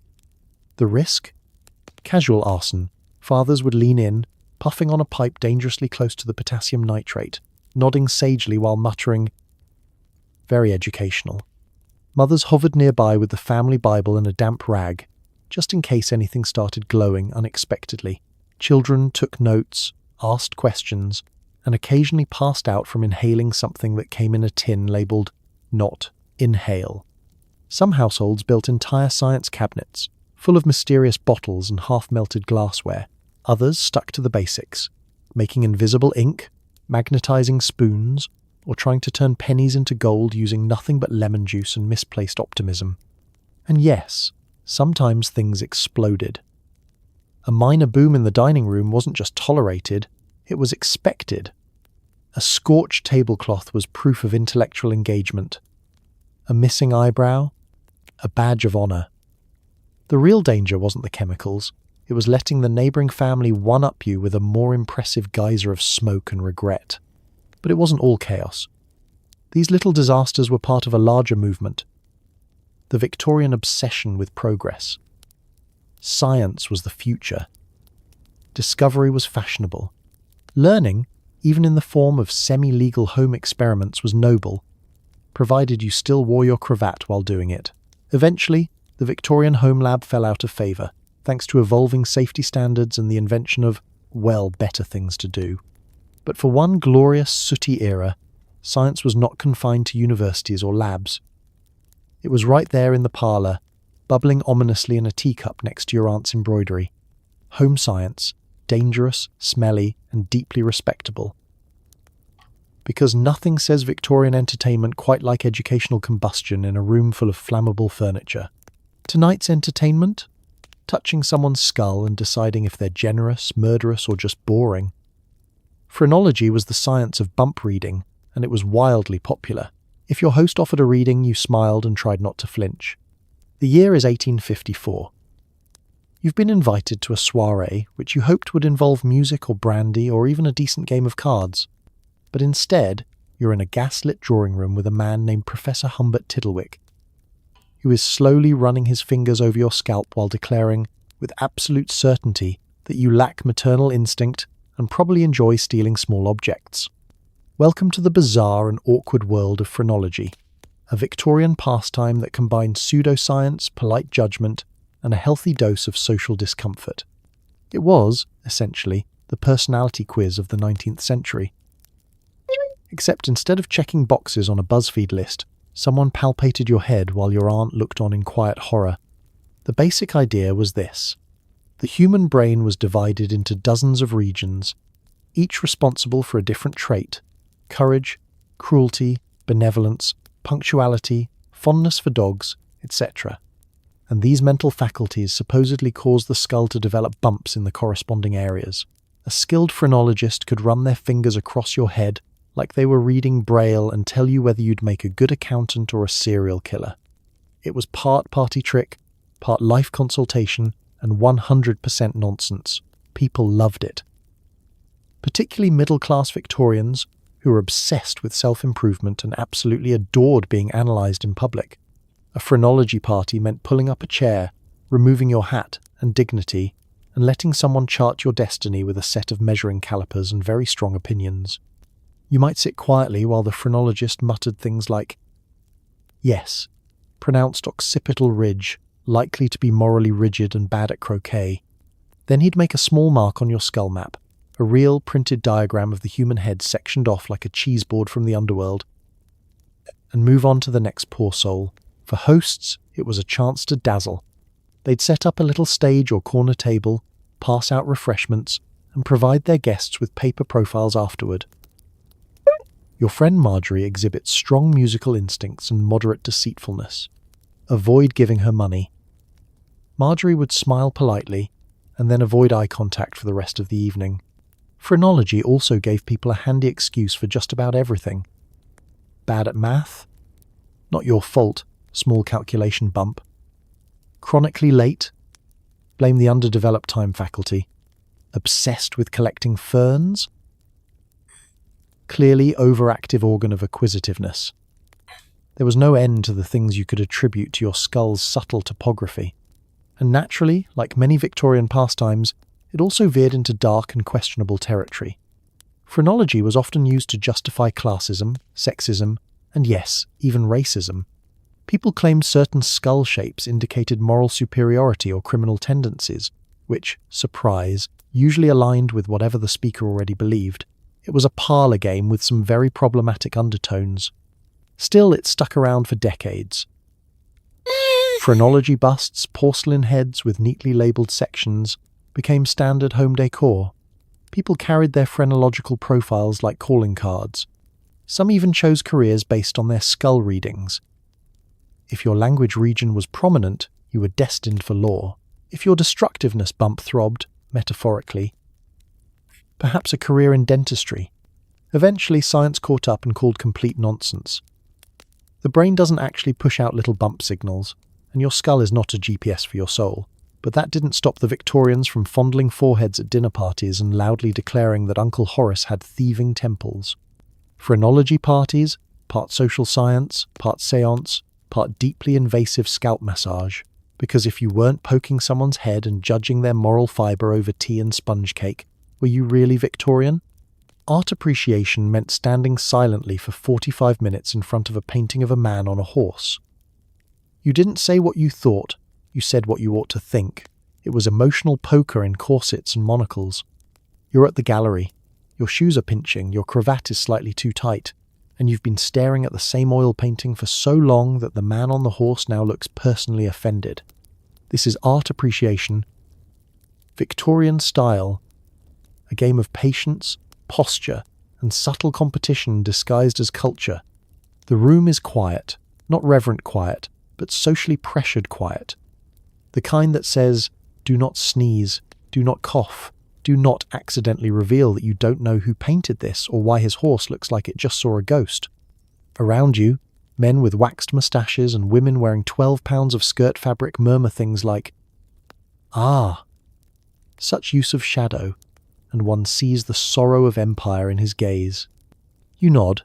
The risk? Casual arson. Fathers would lean in, puffing on a pipe dangerously close to the potassium nitrate, nodding sagely while muttering, very educational. Mothers hovered nearby with the family Bible and a damp rag, just in case anything started glowing unexpectedly. Children took notes, asked questions, and occasionally passed out from inhaling something that came in a tin labelled, "Not inhale." Some households built entire science cabinets, full of mysterious bottles and half-melted glassware. Others stuck to the basics, making invisible ink, magnetizing spoons, or trying to turn pennies into gold using nothing but lemon juice and misplaced optimism. And yes, sometimes things exploded. A minor boom in the dining room wasn't just tolerated, it was expected. A scorched tablecloth was proof of intellectual engagement. A missing eyebrow? A badge of honor. The real danger wasn't the chemicals, it was letting the neighbouring family one-up you with a more impressive geyser of smoke and regret. But it wasn't all chaos. These little disasters were part of a larger movement. The Victorian obsession with progress. Science was the future. Discovery was fashionable. Learning, even in the form of semi-legal home experiments, was noble, provided you still wore your cravat while doing it. Eventually, the Victorian home lab fell out of favour, thanks to evolving safety standards and the invention of, well, better things to do. But for one glorious sooty era, science was not confined to universities or labs. It was right there in the parlour, bubbling ominously in a teacup next to your aunt's embroidery. Home science, dangerous, smelly, and deeply respectable. Because nothing says Victorian entertainment quite like educational combustion in a room full of flammable furniture. Tonight's entertainment? Touching someone's skull and deciding if they're generous, murderous, or just boring. Phrenology was the science of bump reading, and it was wildly popular. If your host offered a reading, you smiled and tried not to flinch. The year is 1854. You've been invited to a soirée which you hoped would involve music or brandy or even a decent game of cards. But instead, you're in a gaslit drawing room with a man named Professor Humbert Tiddlewick, who is slowly running his fingers over your scalp while declaring, with absolute certainty, that you lack maternal instinct and probably enjoy stealing small objects. Welcome to the bizarre and awkward world of phrenology, a Victorian pastime that combines pseudoscience, polite judgment, and a healthy dose of social discomfort. It was, essentially, the personality quiz of the 19th century. Except instead of checking boxes on a BuzzFeed list, someone palpated your head while your aunt looked on in quiet horror. The basic idea was this. The human brain was divided into dozens of regions, each responsible for a different trait: courage, cruelty, benevolence, punctuality, fondness for dogs, etc. And these mental faculties supposedly cause the skull to develop bumps in the corresponding areas. A skilled phrenologist could run their fingers across your head like they were reading Braille and tell you whether you'd make a good accountant or a serial killer. It was part party trick, part life consultation, and 100% nonsense. People loved it. Particularly middle-class Victorians, who were obsessed with self-improvement and absolutely adored being analysed in public. A phrenology party meant pulling up a chair, removing your hat and dignity, and letting someone chart your destiny with a set of measuring calipers and very strong opinions. You might sit quietly while the phrenologist muttered things like, "Yes, pronounced occipital ridge, likely to be morally rigid and bad at croquet." Then he'd make a small mark on your skull map, a real printed diagram of the human head sectioned off like a cheese board from the underworld, and move on to the next poor soul. For hosts, it was a chance to dazzle. They'd set up a little stage or corner table, pass out refreshments, and provide their guests with paper profiles afterward. Your friend Marjorie exhibits strong musical instincts and moderate deceitfulness. Avoid giving her money. Marjorie would smile politely, and then avoid eye contact for the rest of the evening. Phrenology also gave people a handy excuse for just about everything. Bad at math? Not your fault, small calculation bump. Chronically late? Blame the underdeveloped time faculty. Obsessed with collecting ferns? Clearly overactive organ of acquisitiveness. There was no end to the things you could attribute to your skull's subtle topography. And naturally, like many Victorian pastimes, it also veered into dark and questionable territory. Phrenology was often used to justify classism, sexism, and yes, even racism. People claimed certain skull shapes indicated moral superiority or criminal tendencies, which, surprise, usually aligned with whatever the speaker already believed. It was a parlour game with some very problematic undertones. Still, it stuck around for decades. Phrenology busts, porcelain heads with neatly labelled sections, became standard home decor. People carried their phrenological profiles like calling cards. Some even chose careers based on their skull readings. If your language region was prominent, you were destined for law. If your destructiveness bump throbbed, metaphorically, perhaps a career in dentistry. Eventually, science caught up and called complete nonsense. The brain doesn't actually push out little bump signals, and your skull is not a GPS for your soul. But that didn't stop the Victorians from fondling foreheads at dinner parties and loudly declaring that Uncle Horace had thieving temples. Phrenology parties, part social science, part seance, part deeply invasive scalp massage. Because if you weren't poking someone's head and judging their moral fibre over tea and sponge cake, were you really Victorian? Art appreciation meant standing silently for 45 minutes in front of a painting of a man on a horse. You didn't say what you thought, you said what you ought to think. It was emotional poker in corsets and monocles. You're at the gallery. Your shoes are pinching, your cravat is slightly too tight, and you've been staring at the same oil painting for so long that the man on the horse now looks personally offended. This is art appreciation. Victorian style. A game of patience, posture, and subtle competition disguised as culture. The room is quiet, not reverent quiet, but socially pressured quiet. The kind that says, do not sneeze, do not cough, do not accidentally reveal that you don't know who painted this or why his horse looks like it just saw a ghost. Around you, men with waxed moustaches and women wearing 12 pounds of skirt fabric murmur things like, "Ah." Such use of shadow, and one sees the sorrow of empire in his gaze. You nod,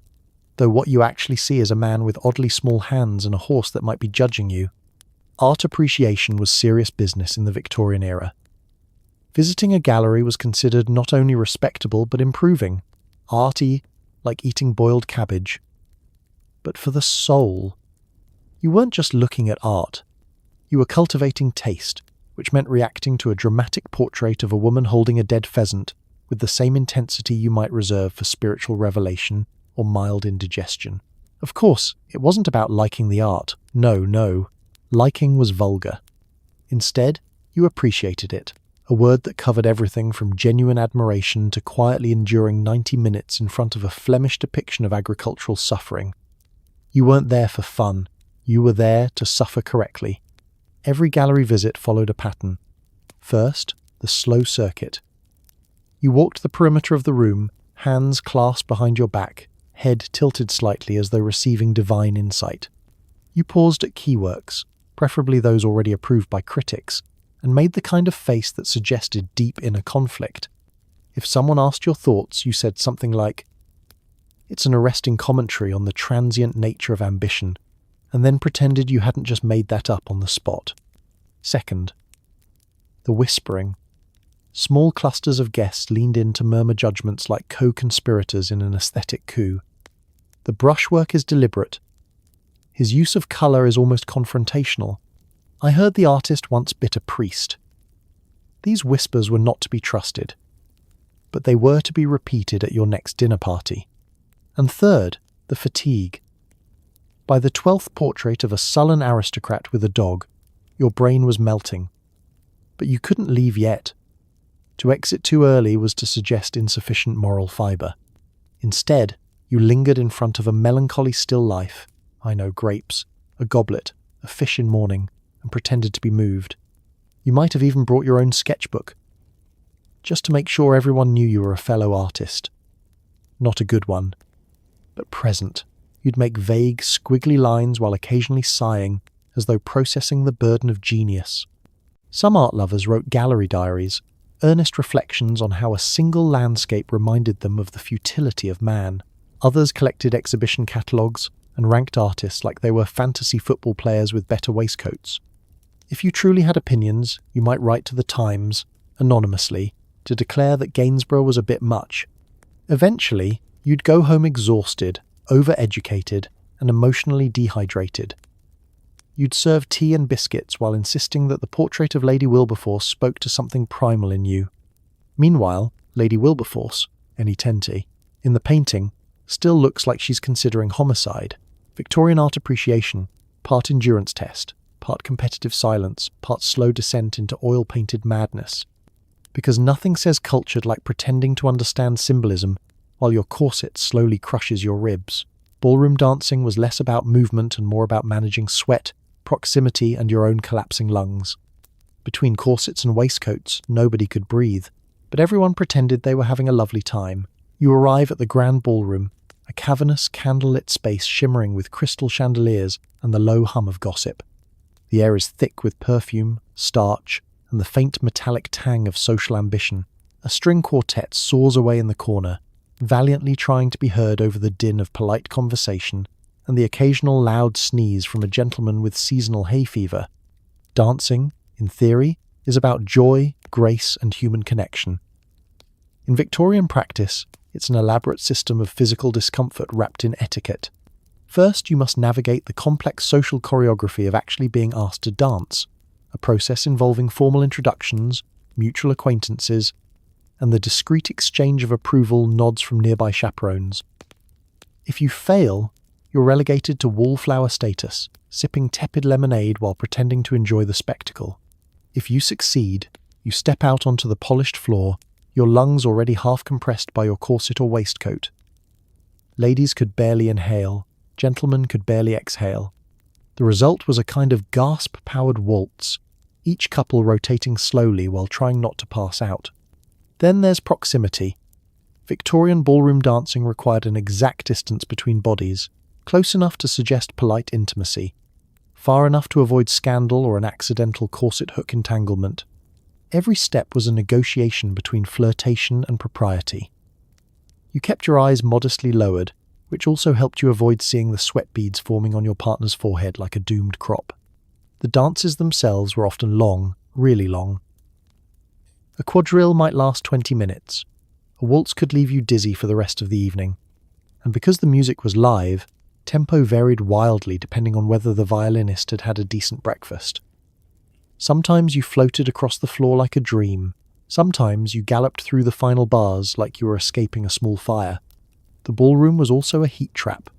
though what you actually see is a man with oddly small hands and a horse that might be judging you. Art appreciation was serious business in the Victorian era. Visiting a gallery was considered not only respectable but improving, arty, like eating boiled cabbage. But for the soul, you weren't just looking at art. You were cultivating taste, which meant reacting to a dramatic portrait of a woman holding a dead pheasant with the same intensity you might reserve for spiritual revelation or mild indigestion. Of course, it wasn't about liking the art. No. Liking was vulgar. Instead, you appreciated it, a word that covered everything from genuine admiration to quietly enduring 90 minutes in front of a Flemish depiction of agricultural suffering. You weren't there for fun. You were there to suffer correctly. Every gallery visit followed a pattern. First, the slow circuit. You walked the perimeter of the room, hands clasped behind your back, head tilted slightly as though receiving divine insight. You paused at key works, preferably those already approved by critics, and made the kind of face that suggested deep inner conflict. If someone asked your thoughts, you said something like, "It's an arresting commentary on the transient nature of ambition," and then pretended you hadn't just made that up on the spot. Second, the whispering. Small clusters of guests leaned in to murmur judgments like co-conspirators in an aesthetic coup. The brushwork is deliberate. His use of colour is almost confrontational. I heard the artist once bit a priest. These whispers were not to be trusted, but they were to be repeated at your next dinner party. And third, the fatigue. By the 12th portrait of a sullen aristocrat with a dog, your brain was melting. But you couldn't leave yet. To exit too early was to suggest insufficient moral fibre. Instead, you lingered in front of a melancholy still life, I know, grapes, a goblet, a fish in mourning, and pretended to be moved. You might have even brought your own sketchbook, just to make sure everyone knew you were a fellow artist. Not a good one, but present. You'd make vague, squiggly lines while occasionally sighing, as though processing the burden of genius. Some art lovers wrote gallery diaries, earnest reflections on how a single landscape reminded them of the futility of man. Others collected exhibition catalogues and ranked artists like they were fantasy football players with better waistcoats. If you truly had opinions, you might write to the Times, anonymously, to declare that Gainsborough was a bit much. Eventually, you'd go home exhausted, overeducated, and emotionally dehydrated. You'd serve tea and biscuits while insisting that the portrait of Lady Wilberforce spoke to something primal in you. Meanwhile, Lady Wilberforce, N.E. in the painting, still looks like she's considering homicide. Victorian art appreciation, part endurance test, part competitive silence, part slow descent into oil-painted madness. Because nothing says cultured like pretending to understand symbolism while your corset slowly crushes your ribs. Ballroom dancing was less about movement and more about managing sweat, proximity, and your own collapsing lungs. Between corsets and waistcoats, nobody could breathe, but everyone pretended they were having a lovely time. You arrive at the grand ballroom, a cavernous, candlelit space shimmering with crystal chandeliers and the low hum of gossip. The air is thick with perfume, starch, and the faint metallic tang of social ambition. A string quartet soars away in the corner, valiantly trying to be heard over the din of polite conversation and the occasional loud sneeze from a gentleman with seasonal hay fever. Dancing, in theory, is about joy, grace, and human connection. In Victorian practice, It's an elaborate system of physical discomfort wrapped in etiquette. First, you must navigate the complex social choreography of actually being asked to dance, a process involving formal introductions, mutual acquaintances, and the discreet exchange of approval nods from nearby chaperones. If you fail, you're relegated to wallflower status, sipping tepid lemonade while pretending to enjoy the spectacle. If you succeed, you step out onto the polished floor, your lungs already half compressed by your corset or waistcoat. Ladies could barely inhale, gentlemen could barely exhale. The result was a kind of gasp-powered waltz, each couple rotating slowly while trying not to pass out. Then there's proximity. Victorian ballroom dancing required an exact distance between bodies, close enough to suggest polite intimacy, far enough to avoid scandal or an accidental corset hook entanglement. Every step was a negotiation between flirtation and propriety. You kept your eyes modestly lowered, which also helped you avoid seeing the sweat beads forming on your partner's forehead like a doomed crop. The dances themselves were often long, really long. A quadrille might last 20 minutes. A waltz could leave you dizzy for the rest of the evening. And because the music was live, tempo varied wildly depending on whether the violinist had had a decent breakfast. Sometimes you floated across the floor like a dream. Sometimes you galloped through the final bars like you were escaping a small fire. The ballroom was also a heat trap.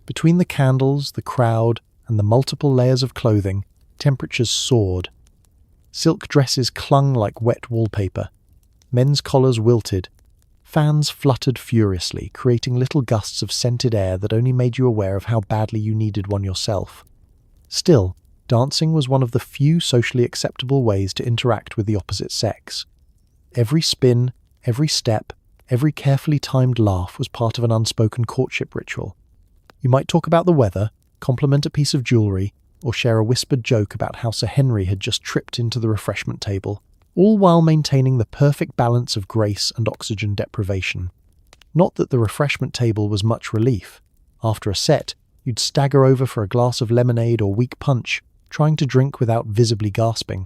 Between the candles, the crowd, and the multiple layers of clothing, temperatures soared. Silk dresses clung like wet wallpaper. Men's collars wilted. Fans fluttered furiously, creating little gusts of scented air that only made you aware of how badly you needed one yourself. Still, dancing was one of the few socially acceptable ways to interact with the opposite sex. Every spin, every step, every carefully timed laugh was part of an unspoken courtship ritual. You might talk about the weather, compliment a piece of jewellery, or share a whispered joke about how Sir Henry had just tripped into the refreshment table, all while maintaining the perfect balance of grace and oxygen deprivation. Not that the refreshment table was much relief. After a set, you'd stagger over for a glass of lemonade or weak punch, trying to drink without visibly gasping.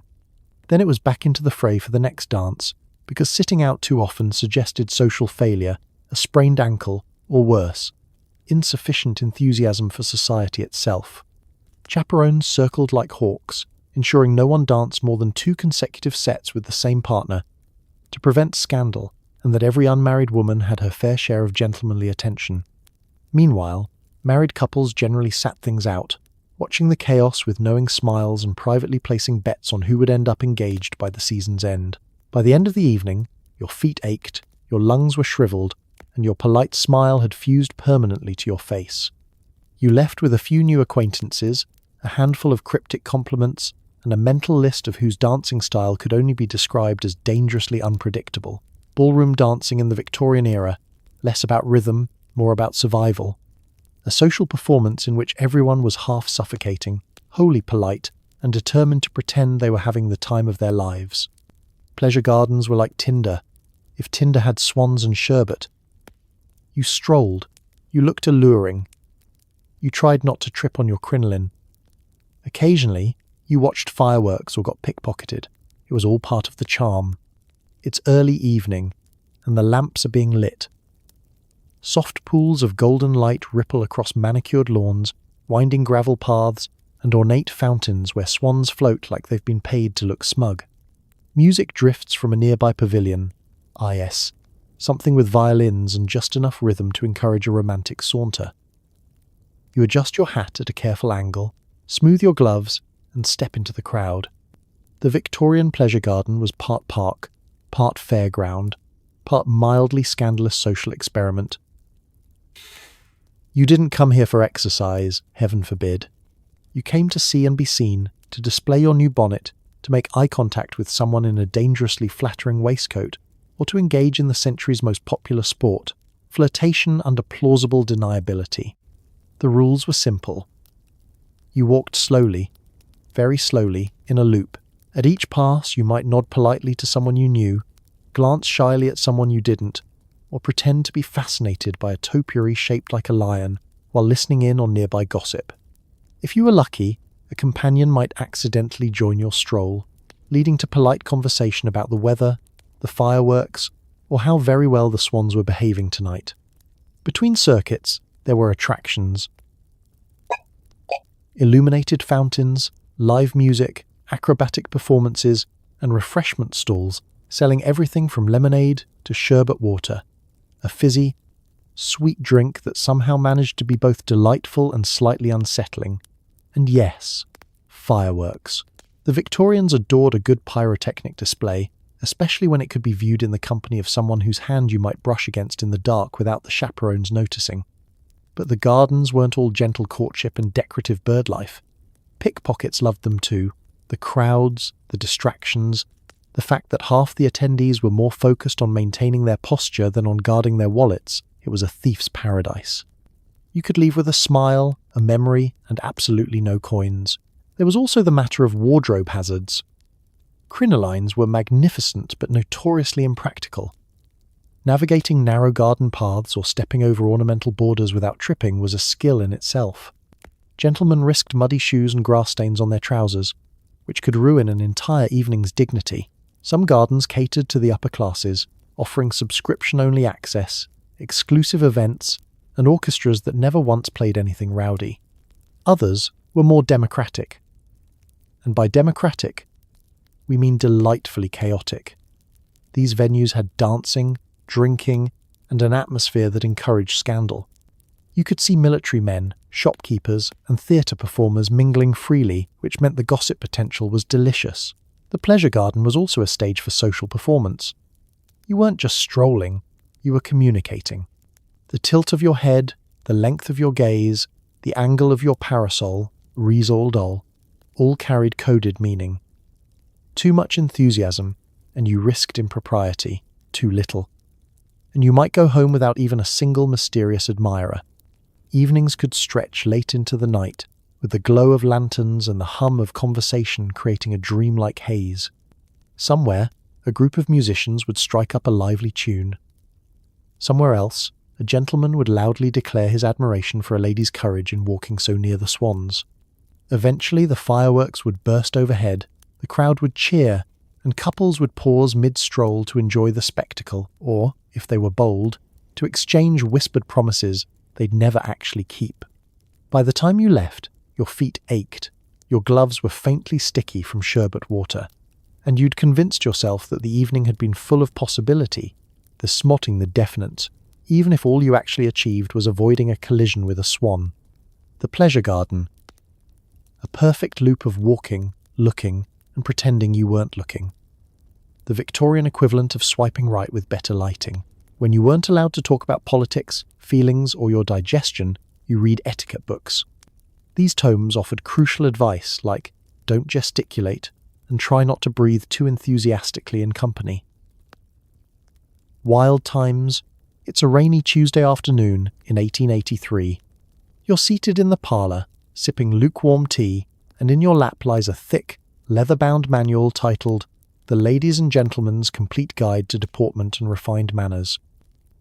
Then it was back into the fray for the next dance, because sitting out too often suggested social failure, a sprained ankle, or worse, insufficient enthusiasm for society itself. Chaperones circled like hawks, ensuring no one danced more than 2 consecutive sets with the same partner, to prevent scandal, and that every unmarried woman had her fair share of gentlemanly attention. Meanwhile, married couples generally sat things out, watching the chaos with knowing smiles and privately placing bets on who would end up engaged by the season's end. By the end of the evening, your feet ached, your lungs were shriveled, and your polite smile had fused permanently to your face. You left with a few new acquaintances, a handful of cryptic compliments, and a mental list of whose dancing style could only be described as dangerously unpredictable. Ballroom dancing in the Victorian era, less about rhythm, more about survival. A social performance in which everyone was half suffocating, wholly polite, and determined to pretend they were having the time of their lives. Pleasure gardens were like Tinder, if Tinder had swans and sherbet. You strolled. You looked alluring. You tried not to trip on your crinoline. Occasionally, you watched fireworks or got pickpocketed. It was all part of the charm. It's early evening, and the lamps are being lit. Soft pools of golden light ripple across manicured lawns, winding gravel paths, and ornate fountains where swans float like they've been paid to look smug. Music drifts from a nearby pavilion. Ah yes, something with violins and just enough rhythm to encourage a romantic saunter. You adjust your hat at a careful angle, smooth your gloves, and step into the crowd. The Victorian pleasure garden was part park, part fairground, part mildly scandalous social experiment. You didn't come here for exercise, heaven forbid. You came to see and be seen, to display your new bonnet, to make eye contact with someone in a dangerously flattering waistcoat, or to engage in the century's most popular sport, flirtation under plausible deniability. The rules were simple. You walked slowly, very slowly, in a loop. At each pass, you might nod politely to someone you knew, glance shyly at someone you didn't, or pretend to be fascinated by a topiary shaped like a lion while listening in on nearby gossip. If you were lucky, a companion might accidentally join your stroll, leading to polite conversation about the weather, the fireworks, or how very well the swans were behaving tonight. Between circuits, there were attractions. Illuminated fountains, live music, acrobatic performances, and refreshment stalls selling everything from lemonade to sherbet water, a fizzy, sweet drink that somehow managed to be both delightful and slightly unsettling. And yes, fireworks. The Victorians adored a good pyrotechnic display, especially when it could be viewed in the company of someone whose hand you might brush against in the dark without the chaperones noticing. But the gardens weren't all gentle courtship and decorative bird life. Pickpockets loved them too. The crowds, the distractions, the fact that half the attendees were more focused on maintaining their posture than on guarding their wallets. It was a thief's paradise. You could leave with a smile, a memory, and absolutely no coins. There was also the matter of wardrobe hazards. Crinolines were magnificent but notoriously impractical. Navigating narrow garden paths or stepping over ornamental borders without tripping was a skill in itself. Gentlemen risked muddy shoes and grass stains on their trousers, which could ruin an entire evening's dignity. Some gardens catered to the upper classes, offering subscription-only access, exclusive events, and orchestras that never once played anything rowdy. Others were more democratic. And by democratic, we mean delightfully chaotic. These venues had dancing, drinking, and an atmosphere that encouraged scandal. You could see military men, shopkeepers, and theatre performers mingling freely, which meant the gossip potential was delicious. The pleasure garden was also a stage for social performance. You weren't just strolling, you were communicating. The tilt of your head, the length of your gaze, the angle of your parasol, risol doll, all carried coded meaning. Too much enthusiasm, and you risked impropriety. Too little. And you might go home without even a single mysterious admirer. Evenings could stretch late into the night, with the glow of lanterns and the hum of conversation creating a dreamlike haze. Somewhere, a group of musicians would strike up a lively tune. Somewhere else, a gentleman would loudly declare his admiration for a lady's courage in walking so near the swans. Eventually, the fireworks would burst overhead, the crowd would cheer, and couples would pause mid-stroll to enjoy the spectacle, or, if they were bold, to exchange whispered promises they'd never actually keep. By the time you left, your feet ached, your gloves were faintly sticky from sherbet water, and you'd convinced yourself that the evening had been full of possibility, the smotting the definite, even if all you actually achieved was avoiding a collision with a swan. The pleasure garden. A perfect loop of walking, looking, and pretending you weren't looking. The Victorian equivalent of swiping right with better lighting. When you weren't allowed to talk about politics, feelings, or your digestion, you read etiquette books. These tomes offered crucial advice like, don't gesticulate, and try not to breathe too enthusiastically in company. Wild times. It's a rainy Tuesday afternoon in 1883. You're seated in the parlor, sipping lukewarm tea, and in your lap lies a thick, leather-bound manual titled The Ladies and Gentlemen's Complete Guide to Deportment and Refined Manners.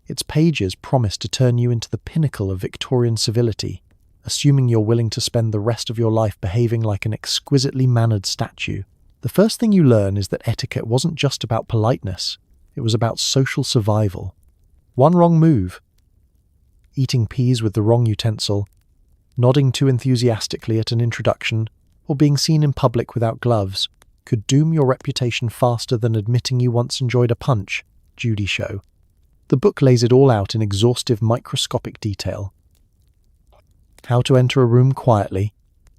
Its pages promise to turn you into the pinnacle of Victorian civility, assuming you're willing to spend the rest of your life behaving like an exquisitely mannered statue. The first thing you learn is that etiquette wasn't just about politeness, it was about social survival. One wrong move, eating peas with the wrong utensil, nodding too enthusiastically at an introduction, or being seen in public without gloves, could doom your reputation faster than admitting you once enjoyed a punch. Judy show. The book lays it all out in exhaustive microscopic detail. How to enter a room quietly,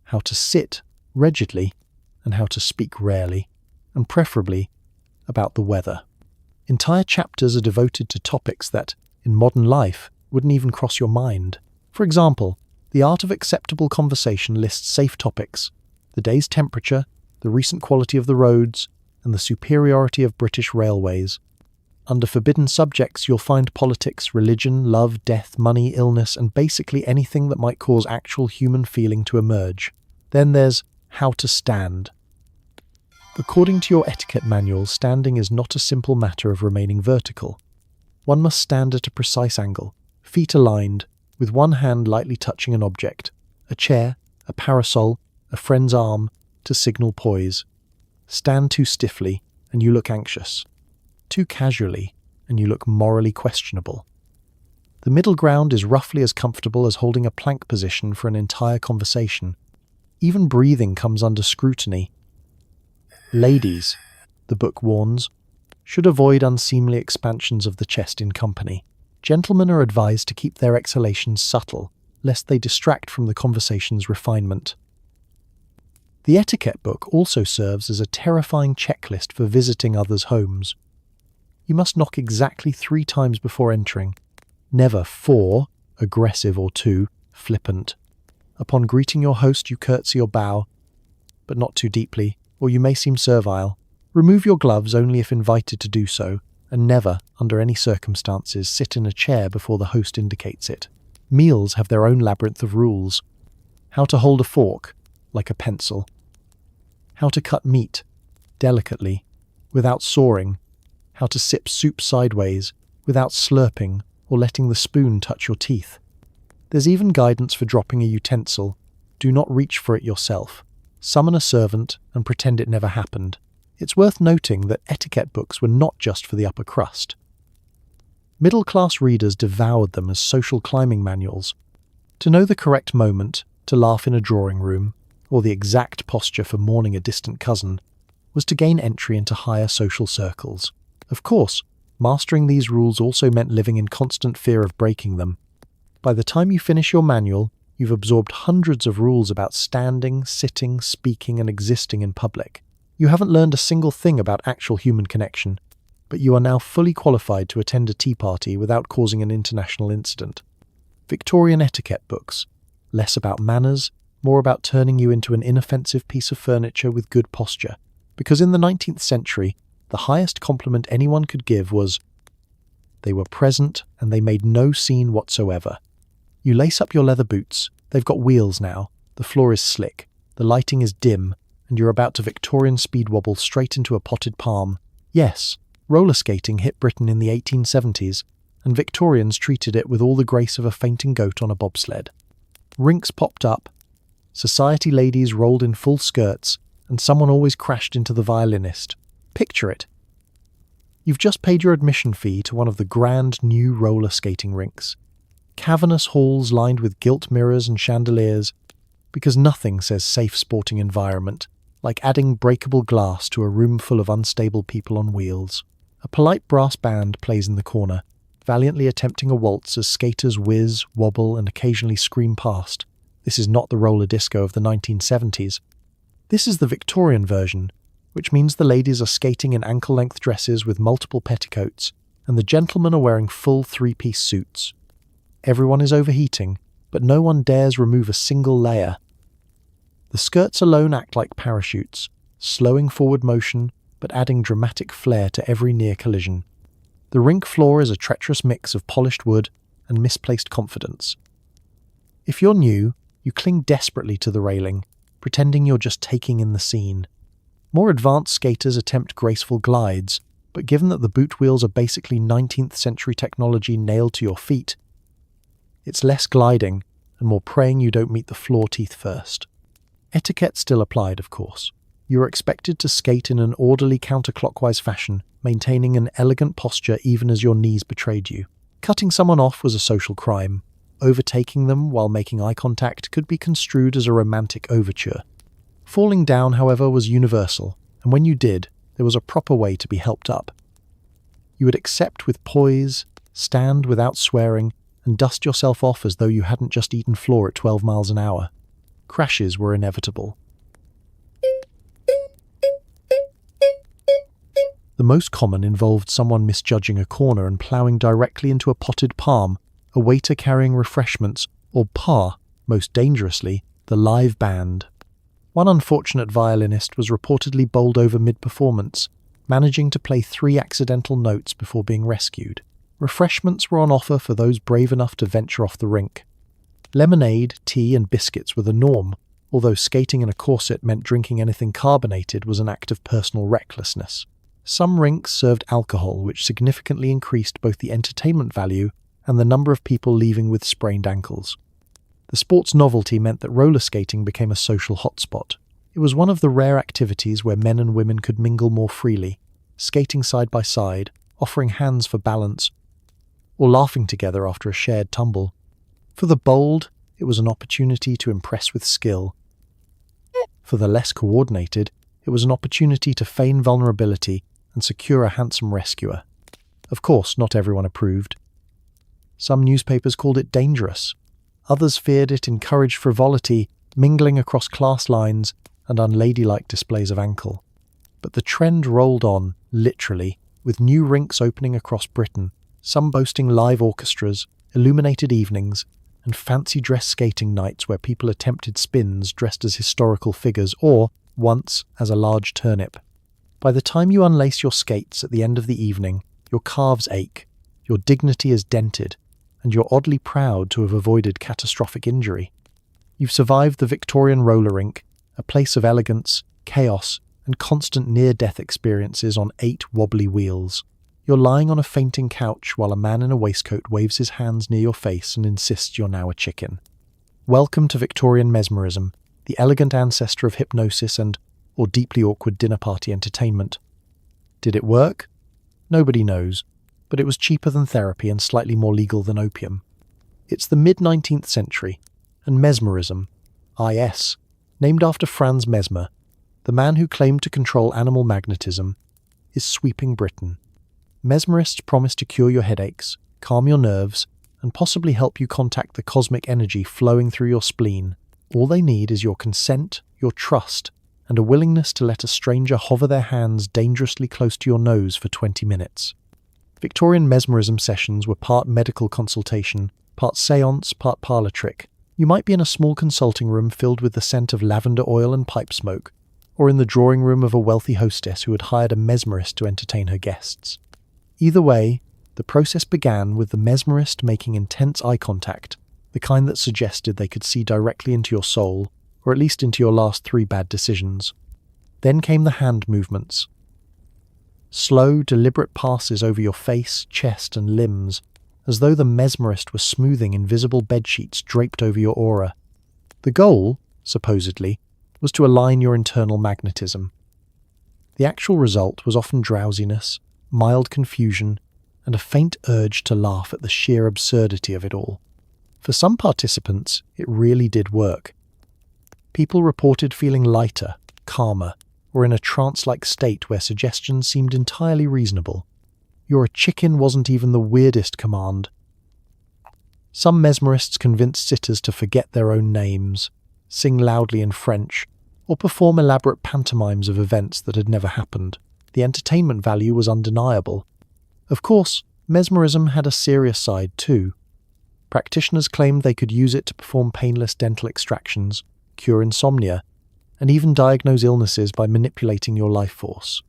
how to sit rigidly, and how to speak rarely, and preferably about the weather. Entire chapters are devoted to topics that, in modern life, wouldn't even cross your mind. For example, The Art of Acceptable Conversation lists safe topics: the day's temperature, the recent quality of the roads, and the superiority of British railways. Under forbidden subjects, you'll find politics, religion, love, death, money, illness, and basically anything that might cause actual human feeling to emerge. Then there's How to Stand. According to your etiquette manual, standing is not a simple matter of remaining vertical. One must stand at a precise angle, feet aligned, with one hand lightly touching an object, a chair, a parasol, a friend's arm, to signal poise. Stand too stiffly, and you look anxious. Too casually, and you look morally questionable. The middle ground is roughly as comfortable as holding a plank position for an entire conversation. Even breathing comes under scrutiny. Ladies, the book warns, should avoid unseemly expansions of the chest in company. Gentlemen are advised to keep their exhalations subtle, lest they distract from the conversation's refinement. The Etiquette book also serves as a terrifying checklist for visiting others' homes. You must knock exactly 3 times before entering. Never 4, aggressive, or 2, flippant. Upon greeting your host, you curtsy or bow, but not too deeply, or you may seem servile. Remove your gloves only if invited to do so, and never, under any circumstances, sit in a chair before the host indicates it. Meals have their own labyrinth of rules. How to hold a fork, like a pencil. How to cut meat, delicately, without sawing. How to sip soup sideways, without slurping or letting the spoon touch your teeth. There's even guidance for dropping a utensil. Do not reach for it yourself. Summon a servant and pretend it never happened. It's worth noting that etiquette books were not just for the upper crust. Middle-class readers devoured them as social climbing manuals. To know the correct moment to laugh in a drawing room, or the exact posture for mourning a distant cousin, was to gain entry into higher social circles. Of course, mastering these rules also meant living in constant fear of breaking them. By the time you finish your manual, you've absorbed hundreds of rules about standing, sitting, speaking, and existing in public. You haven't learned a single thing about actual human connection, but you are now fully qualified to attend a tea party without causing an international incident. Victorian etiquette books, less about manners, more about turning you into an inoffensive piece of furniture with good posture, because in the 19th century, the highest compliment anyone could give was, "They were present and they made no scene whatsoever." You lace up your leather boots, they've got wheels now, the floor is slick, the lighting is dim, and you're about to Victorian speed wobble straight into a potted palm. Yes, roller skating hit Britain in the 1870s, and Victorians treated it with all the grace of a fainting goat on a bobsled. Rinks popped up, society ladies rolled in full skirts, and someone always crashed into the violinist. Picture it. You've just paid your admission fee to one of the grand new roller skating rinks. Cavernous halls lined with gilt mirrors and chandeliers, because nothing says safe sporting environment like adding breakable glass to a room full of unstable people on wheels. A polite brass band plays in the corner, valiantly attempting a waltz as skaters whiz, wobble, and occasionally scream past. This is not the roller disco of the 1970s. This is the Victorian version, which means the ladies are skating in ankle-length dresses with multiple petticoats, and the gentlemen are wearing full 3-piece suits. Everyone is overheating, but no one dares remove a single layer. The skirts alone act like parachutes, slowing forward motion, but adding dramatic flair to every near collision. The rink floor is a treacherous mix of polished wood and misplaced confidence. If you're new, you cling desperately to the railing, pretending you're just taking in the scene. More advanced skaters attempt graceful glides, but given that the boot wheels are basically 19th century technology nailed to your feet, it's less gliding and more praying you don't meet the floor teeth first. Etiquette still applied, of course. You are expected to skate in an orderly counterclockwise fashion, maintaining an elegant posture even as your knees betrayed you. Cutting someone off was a social crime. Overtaking them while making eye contact could be construed as a romantic overture. Falling down, however, was universal, and when you did, there was a proper way to be helped up. You would accept with poise, stand without swearing, and dust yourself off as though you hadn't just eaten floor at 12 miles an hour. Crashes were inevitable. The most common involved someone misjudging a corner and ploughing directly into a potted palm, a waiter carrying refreshments, or most dangerously, the live band. One unfortunate violinist was reportedly bowled over mid-performance, managing to play 3 accidental notes before being rescued. Refreshments were on offer for those brave enough to venture off the rink. Lemonade, tea, and biscuits were the norm, although skating in a corset meant drinking anything carbonated was an act of personal recklessness. Some rinks served alcohol, which significantly increased both the entertainment value and the number of people leaving with sprained ankles. The sport's novelty meant that roller skating became a social hotspot. It was one of the rare activities where men and women could mingle more freely, skating side by side, offering hands for balance, or laughing together after a shared tumble. For the bold, it was an opportunity to impress with skill. For the less coordinated, it was an opportunity to feign vulnerability and secure a handsome rescuer. Of course, not everyone approved. Some newspapers called it dangerous. Others feared it encouraged frivolity, mingling across class lines, and unladylike displays of ankle. But the trend rolled on, literally, with new rinks opening across Britain, some boasting live orchestras, illuminated evenings, and fancy dress skating nights where people attempted spins dressed as historical figures or, once, as a large turnip. By the time you unlace your skates at the end of the evening, your calves ache, your dignity is dented, and you're oddly proud to have avoided catastrophic injury. You've survived the Victorian roller rink, a place of elegance, chaos, and constant near-death experiences on 8 wobbly wheels. You're lying on a fainting couch while a man in a waistcoat waves his hands near your face and insists you're now a chicken. Welcome to Victorian Mesmerism, the elegant ancestor of hypnosis or deeply awkward dinner party entertainment. Did it work? Nobody knows, but it was cheaper than therapy and slightly more legal than opium. It's the mid-19th century, and Mesmerism, IS, named after Franz Mesmer, the man who claimed to control animal magnetism, is sweeping Britain. Mesmerists promise to cure your headaches, calm your nerves, and possibly help you contact the cosmic energy flowing through your spleen. All they need is your consent, your trust, and a willingness to let a stranger hover their hands dangerously close to your nose for 20 minutes. Victorian mesmerism sessions were part medical consultation, part séance, part parlor trick. You might be in a small consulting room filled with the scent of lavender oil and pipe smoke, or in the drawing room of a wealthy hostess who had hired a mesmerist to entertain her guests. Either way, the process began with the mesmerist making intense eye contact, the kind that suggested they could see directly into your soul, or at least into your last 3 bad decisions. Then came the hand movements. Slow, deliberate passes over your face, chest, and limbs, as though the mesmerist were smoothing invisible bedsheets draped over your aura. The goal, supposedly, was to align your internal magnetism. The actual result was often drowsiness, mild confusion, and a faint urge to laugh at the sheer absurdity of it all. For some participants, it really did work. People reported feeling lighter, calmer, or in a trance-like state where suggestions seemed entirely reasonable. "You're a chicken" wasn't even the weirdest command. Some mesmerists convinced sitters to forget their own names, sing loudly in French, or perform elaborate pantomimes of events that had never happened. The entertainment value was undeniable. Of course, mesmerism had a serious side too. Practitioners claimed they could use it to perform painless dental extractions, cure insomnia, and even diagnose illnesses by manipulating your life force.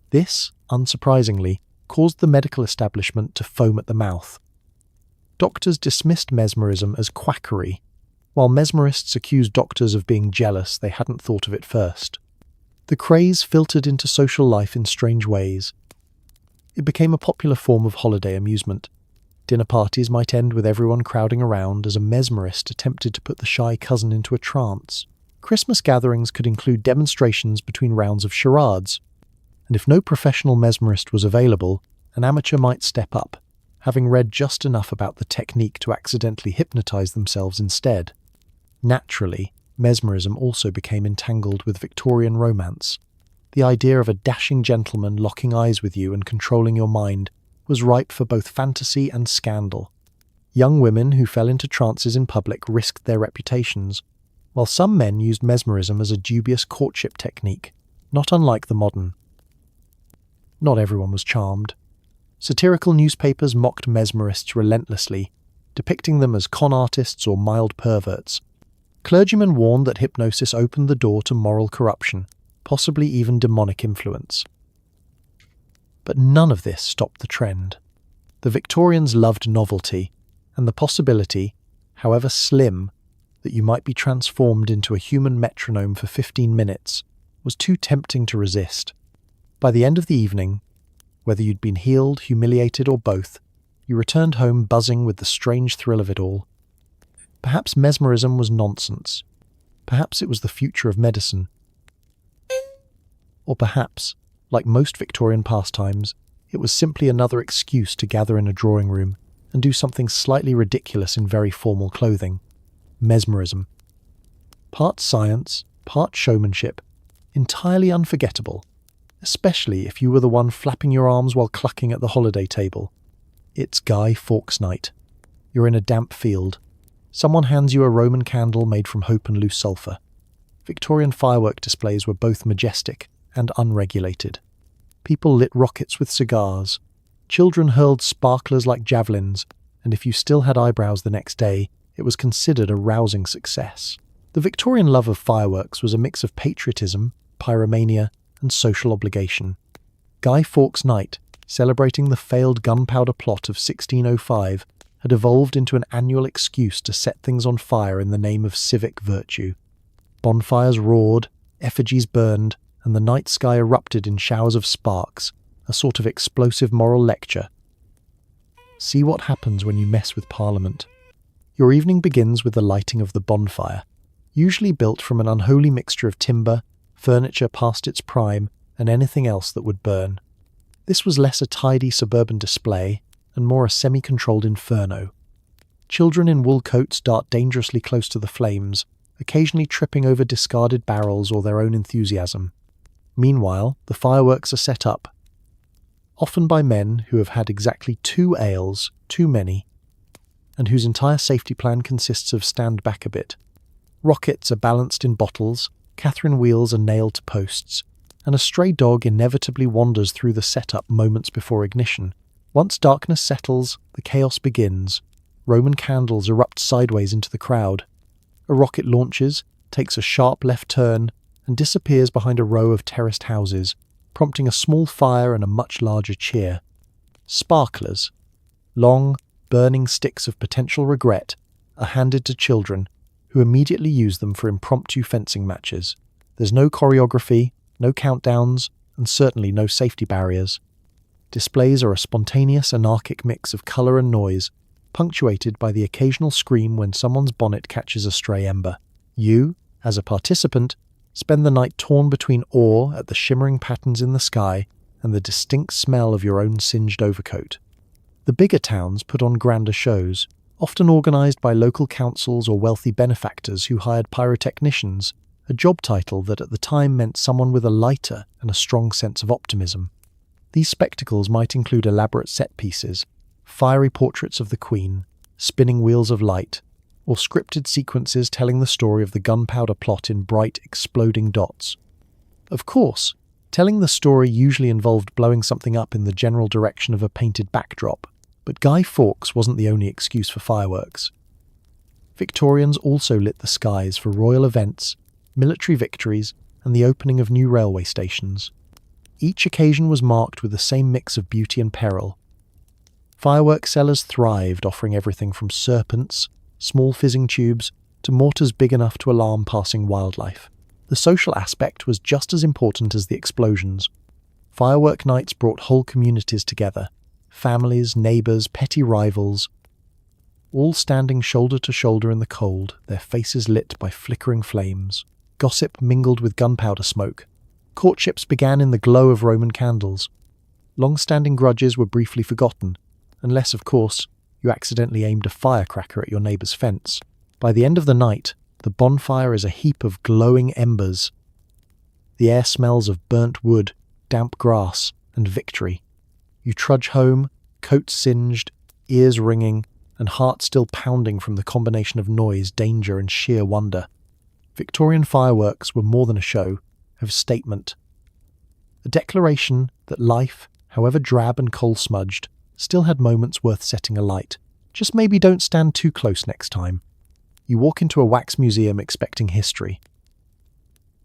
This, unsurprisingly, caused the medical establishment to foam at the mouth. Doctors dismissed mesmerism as quackery, while mesmerists accused doctors of being jealous they hadn't thought of it first. The craze filtered into social life in strange ways. It became a popular form of holiday amusement. Dinner parties might end with everyone crowding around as a mesmerist attempted to put the shy cousin into a trance. Christmas gatherings could include demonstrations between rounds of charades, and if no professional mesmerist was available, an amateur might step up, having read just enough about the technique to accidentally hypnotize themselves instead. Naturally, mesmerism also became entangled with Victorian romance. The idea of a dashing gentleman locking eyes with you and controlling your mind was ripe for both fantasy and scandal. Young women who fell into trances in public risked their reputations, while some men used mesmerism as a dubious courtship technique, not unlike the modern. Not everyone was charmed. Satirical newspapers mocked mesmerists relentlessly, depicting them as con artists or mild perverts. Clergymen warned that hypnosis opened the door to moral corruption, possibly even demonic influence. But none of this stopped the trend. The Victorians loved novelty, and the possibility, however slim, that you might be transformed into a human metronome for 15 minutes was too tempting to resist. By the end of the evening, whether you'd been healed, humiliated, or both, you returned home buzzing with the strange thrill of it all. Perhaps mesmerism was nonsense. Perhaps it was the future of medicine. Or perhaps, like most Victorian pastimes, It was simply another excuse to gather in a drawing room and do something slightly ridiculous in very formal clothing. Mesmerism. Part science, part showmanship, entirely unforgettable, especially if you were the one flapping your arms while clucking at the holiday table. It's Fawkes Night. You're in a damp field. Someone hands you a Roman candle made from hope and loose sulphur. Victorian firework displays were both majestic and unregulated. People lit rockets with cigars. Children hurled sparklers like javelins, and if you still had eyebrows the next day, it was considered a rousing success. The Victorian love of fireworks was a mix of patriotism, pyromania, and social obligation. Fawkes Night, celebrating the failed gunpowder plot of 1605, had evolved into an annual excuse to set things on fire in the name of civic virtue. Bonfires roared, effigies burned, and the night sky erupted in showers of sparks, a sort of explosive moral lecture. See what happens when you mess with Parliament. Your evening begins with the lighting of the bonfire, usually built from an unholy mixture of timber, furniture past its prime, and anything else that would burn. This was less a tidy suburban display and more a semi-controlled inferno. Children in wool coats dart dangerously close to the flames, occasionally tripping over discarded barrels or their own enthusiasm. Meanwhile, the fireworks are set up, often by men who have had exactly 2 ales, too many, and whose entire safety plan consists of stand back a bit. Rockets are balanced in bottles, Catherine wheels are nailed to posts, and a stray dog inevitably wanders through the setup moments before ignition. Once darkness settles, the chaos begins. Roman candles erupt sideways into the crowd. A rocket launches, takes a sharp left turn, and disappears behind a row of terraced houses, prompting a small fire and a much larger cheer. Sparklers, long, burning sticks of potential regret, are handed to children, who immediately use them for impromptu fencing matches. There's no choreography, no countdowns, and certainly no safety barriers. Displays are a spontaneous, anarchic mix of colour and noise, punctuated by the occasional scream when someone's bonnet catches a stray ember. You, as a participant, spend the night torn between awe at the shimmering patterns in the sky and the distinct smell of your own singed overcoat. The bigger towns put on grander shows, often organised by local councils or wealthy benefactors who hired pyrotechnicians, a job title that at the time meant someone with a lighter and a strong sense of optimism. These spectacles might include elaborate set pieces, fiery portraits of the Queen, spinning wheels of light, or scripted sequences telling the story of the gunpowder plot in bright, exploding dots. Of course, telling the story usually involved blowing something up in the general direction of a painted backdrop, but Fawkes wasn't the only excuse for fireworks. Victorians also lit the skies for royal events, military victories, and the opening of new railway stations. Each occasion was marked with the same mix of beauty and peril. Fireworks sellers thrived, offering everything from serpents, small fizzing tubes, to mortars big enough to alarm passing wildlife. The social aspect was just as important as the explosions. Firework nights brought whole communities together, families, neighbours, petty rivals, all standing shoulder to shoulder in the cold, their faces lit by flickering flames. Gossip mingled with gunpowder smoke. Courtships began in the glow of Roman candles. Long-standing grudges were briefly forgotten, unless, of course, you accidentally aimed a firecracker at your neighbour's fence. By the end of the night, the bonfire is a heap of glowing embers. The air smells of burnt wood, damp grass, and victory. You trudge home, coat singed, ears ringing, and heart still pounding from the combination of noise, danger, and sheer wonder. Victorian fireworks were more than a show, a statement. A declaration that life, however drab and coal-smudged, still had moments worth setting alight. Just maybe don't stand too close next time. You walk into a wax museum expecting history.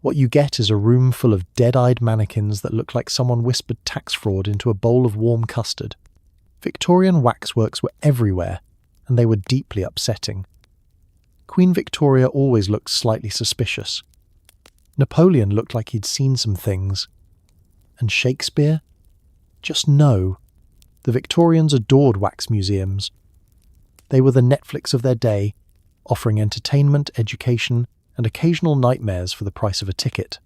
What you get is a room full of dead-eyed mannequins that look like someone whispered tax fraud into a bowl of warm custard. Victorian waxworks were everywhere, and they were deeply upsetting. Queen Victoria always looked slightly suspicious. Napoleon looked like he'd seen some things. And Shakespeare? Just no. The Victorians adored wax museums. They were the Netflix of their day, offering entertainment, education, and occasional nightmares for the price of a ticket.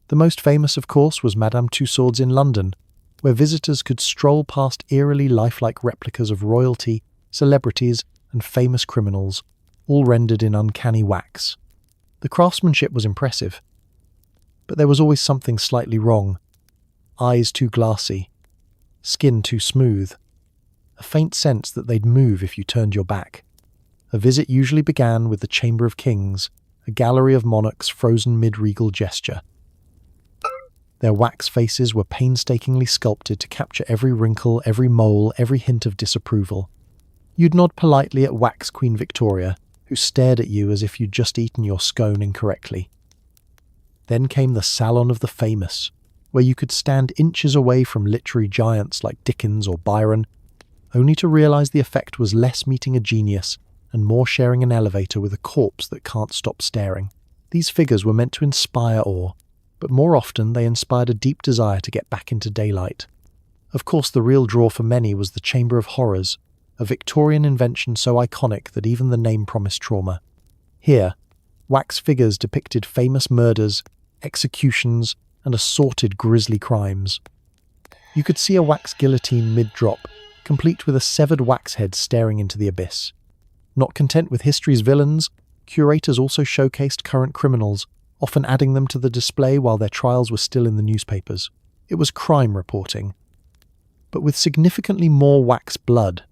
The most famous, of course, was Madame Tussauds in London, where visitors could stroll past eerily lifelike replicas of royalty, celebrities, and famous criminals, all rendered in uncanny wax. The craftsmanship was impressive, but there was always something slightly wrong. Eyes too glassy, skin too smooth, a faint sense that they'd move if you turned your back. A visit usually began with the Chamber of Kings, a gallery of monarchs frozen mid-regal gesture. Their wax faces were painstakingly sculpted to capture every wrinkle, every mole, every hint of disapproval. You'd nod politely at Wax Queen Victoria, who stared at you as if you'd just eaten your scone incorrectly. Then came the Salon of the Famous, where you could stand inches away from literary giants like Dickens or Byron, only to realize the effect was less meeting a genius and more sharing an elevator with a corpse that can't stop staring. These figures were meant to inspire awe, but more often they inspired a deep desire to get back into daylight. Of course, the real draw for many was the Chamber of Horrors, a Victorian invention so iconic that even the name promised trauma. Here, wax figures depicted famous murders, executions, and assorted grisly crimes. You could see a wax guillotine mid-drop, complete with a severed wax head staring into the abyss. Not content with history's villains, curators also showcased current criminals, often adding them to the display while their trials were still in the newspapers. It was crime reporting, but with significantly more wax blood.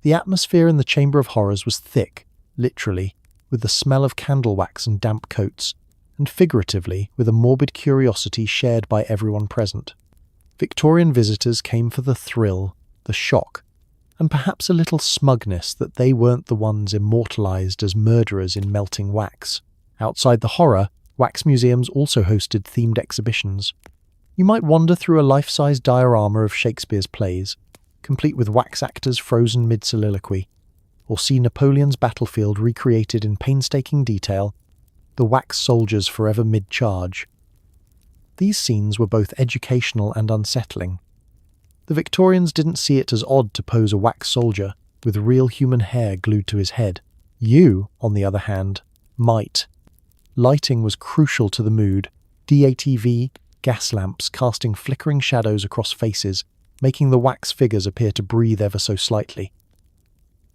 The atmosphere in the Chamber of Horrors was thick, literally, with the smell of candle wax and damp coats, and figuratively, with a morbid curiosity shared by everyone present. Victorian visitors came for the thrill, the shock, and perhaps a little smugness that they weren't the ones immortalized as murderers in melting wax. Outside the horror, wax museums also hosted themed exhibitions. You might wander through a life-size diorama of Shakespeare's plays, complete with wax actors frozen mid-soliloquy, or see Napoleon's battlefield recreated in painstaking detail, the wax soldiers forever mid-charge. These scenes were both educational and unsettling. The Victorians didn't see it as odd to pose a wax soldier with real human hair glued to his head. You, on the other hand, might. Lighting was crucial to the mood. DATV, gas lamps casting flickering shadows across faces, making the wax figures appear to breathe ever so slightly.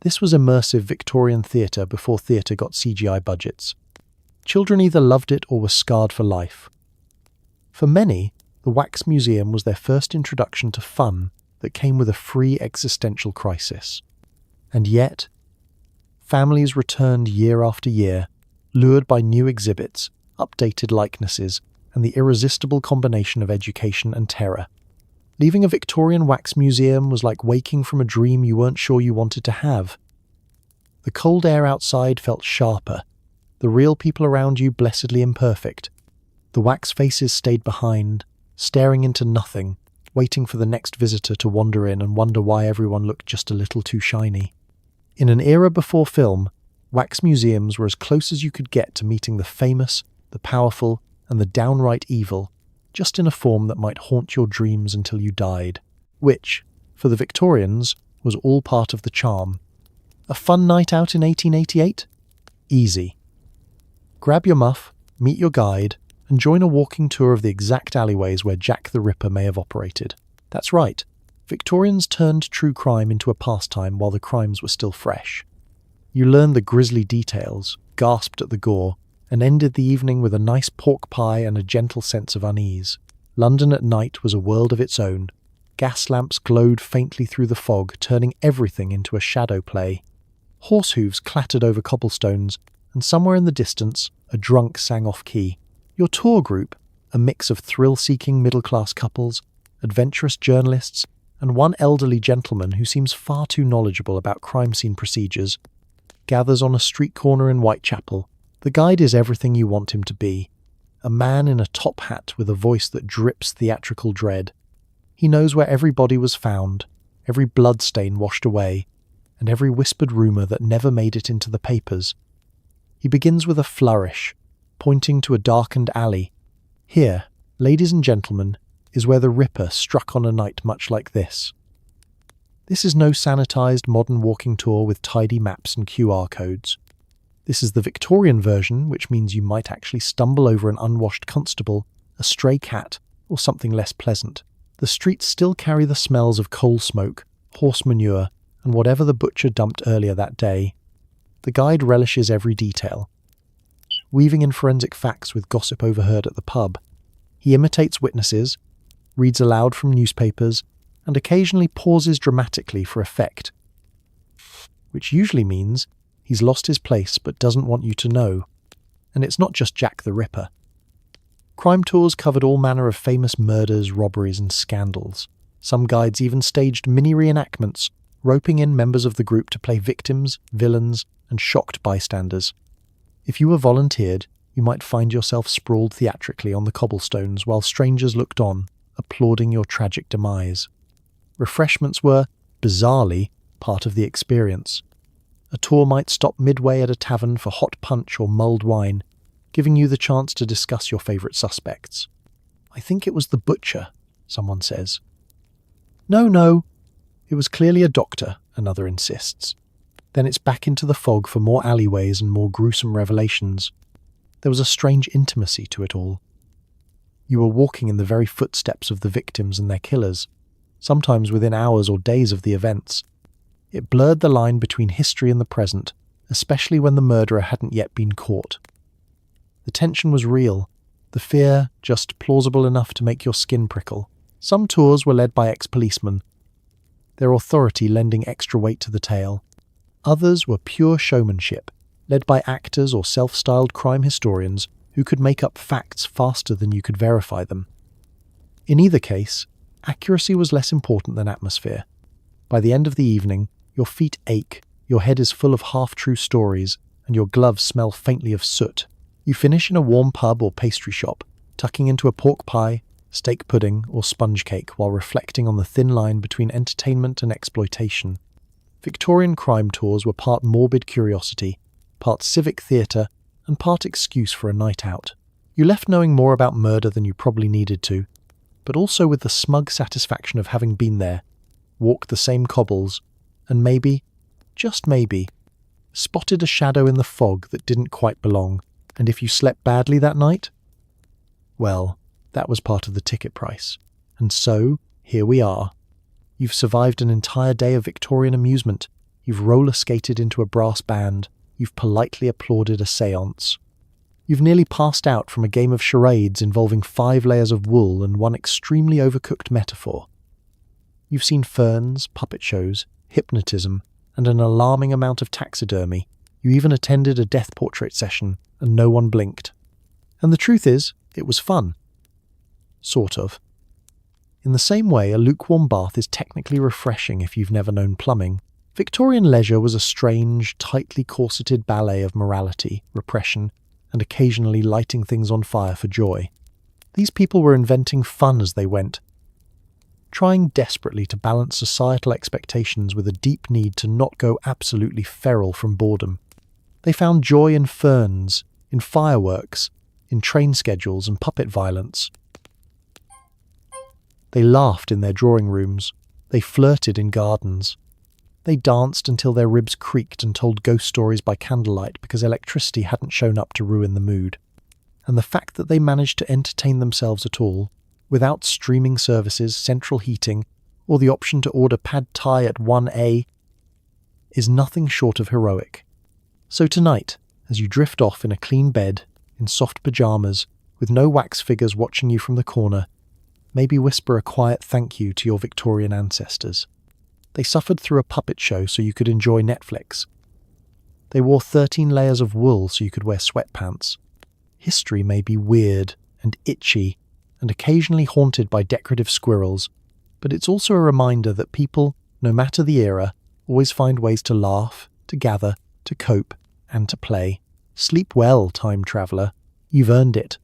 This was immersive Victorian theatre before theatre got CGI budgets. Children either loved it or were scarred for life. For many, the Wax Museum was their first introduction to fun that came with a free existential crisis. And yet, families returned year after year, lured by new exhibits, updated likenesses, and the irresistible combination of education and terror. Leaving a Victorian wax museum was like waking from a dream you weren't sure you wanted to have. The cold air outside felt sharper, the real people around you blessedly imperfect. The wax faces stayed behind, staring into nothing, waiting for the next visitor to wander in and wonder why everyone looked just a little too shiny. In an era before film, wax museums were as close as you could get to meeting the famous, the powerful, and the downright evil, just in a form that might haunt your dreams until you died, which, for the Victorians, was all part of the charm. A fun night out in 1888? Easy. Grab your muff, meet your guide, and join a walking tour of the exact alleyways where Jack the Ripper may have operated. That's right, Victorians turned true crime into a pastime while the crimes were still fresh. You learned the grisly details, gasped at the gore, and ended the evening with a nice pork pie and a gentle sense of unease. London at night was a world of its own. Gas lamps glowed faintly through the fog, turning everything into a shadow play. Horse hooves clattered over cobblestones, and somewhere in the distance, a drunk sang off-key. Your tour group, a mix of thrill-seeking middle-class couples, adventurous journalists, and one elderly gentleman who seems far too knowledgeable about crime scene procedures, gathers on a street corner in Whitechapel. The guide is everything you want him to be. A man in a top hat with a voice that drips theatrical dread. He knows where every body was found, every blood stain washed away, and every whispered rumour that never made it into the papers. He begins with a flourish, pointing to a darkened alley. Here, ladies and gentlemen, is where the Ripper struck on a night much like this. This is no sanitized modern walking tour with tidy maps and QR codes. This is the Victorian version, which means you might actually stumble over an unwashed constable, a stray cat, or something less pleasant. The streets still carry the smells of coal smoke, horse manure, and whatever the butcher dumped earlier that day. The guide relishes every detail, weaving in forensic facts with gossip overheard at the pub. He imitates witnesses, reads aloud from newspapers, and occasionally pauses dramatically for effect, which usually means he's lost his place but doesn't want you to know. And it's not just Jack the Ripper. Crime tours covered all manner of famous murders, robberies, and scandals. Some guides even staged mini reenactments, roping in members of the group to play victims, villains, and shocked bystanders. If you were volunteered, you might find yourself sprawled theatrically on the cobblestones while strangers looked on, applauding your tragic demise. Refreshments were, bizarrely, part of the experience. A tour might stop midway at a tavern for hot punch or mulled wine, giving you the chance to discuss your favourite suspects. "I think it was the butcher," someone says. No, it was clearly a doctor," another insists. Then it's back into the fog for more alleyways and more gruesome revelations. There was a strange intimacy to it all. You were walking in the very footsteps of the victims and their killers, sometimes within hours or days of the events. It blurred the line between history and the present, especially when the murderer hadn't yet been caught. The tension was real, the fear just plausible enough to make your skin prickle. Some tours were led by ex-policemen, their authority lending extra weight to the tale. Others were pure showmanship, led by actors or self-styled crime historians who could make up facts faster than you could verify them. In either case, accuracy was less important than atmosphere. By the end of the evening, your feet ache, your head is full of half-true stories, and your gloves smell faintly of soot. You finish in a warm pub or pastry shop, tucking into a pork pie, steak pudding, or sponge cake while reflecting on the thin line between entertainment and exploitation. Victorian crime tours were part morbid curiosity, part civic theatre, and part excuse for a night out. You left knowing more about murder than you probably needed to, but also with the smug satisfaction of having been there, walked the same cobbles, and maybe, just maybe, spotted a shadow in the fog that didn't quite belong. And if you slept badly that night, well, that was part of the ticket price. And so, here we are. You've survived an entire day of Victorian amusement. You've roller skated into a brass band. You've politely applauded a séance. You've nearly passed out from a game of charades involving 5 layers of wool and one extremely overcooked metaphor. You've seen ferns, puppet shows, hypnotism, and an alarming amount of taxidermy. You even attended a death portrait session, and no one blinked. And the truth is, it was fun. Sort of. In the same way, a lukewarm bath is technically refreshing if you've never known plumbing. Victorian leisure was a strange, tightly corseted ballet of morality, repression, and occasionally lighting things on fire for joy. These people were inventing fun as they went, trying desperately to balance societal expectations with a deep need to not go absolutely feral from boredom. They found joy in ferns, in fireworks, in train schedules and puppet violence. They laughed in their drawing rooms. They flirted in gardens. They danced until their ribs creaked and told ghost stories by candlelight because electricity hadn't shown up to ruin the mood. And the fact that they managed to entertain themselves at all, without streaming services, central heating, or the option to order pad thai at 1A, is nothing short of heroic. So tonight, as you drift off in a clean bed, in soft pyjamas, with no wax figures watching you from the corner, maybe whisper a quiet thank you to your Victorian ancestors. They suffered through a puppet show so you could enjoy Netflix. They wore 13 layers of wool so you could wear sweatpants. History may be weird and itchy and occasionally haunted by decorative squirrels, but it's also a reminder that people, no matter the era, always find ways to laugh, to gather, to cope, and to play. Sleep well, time traveller. You've earned it.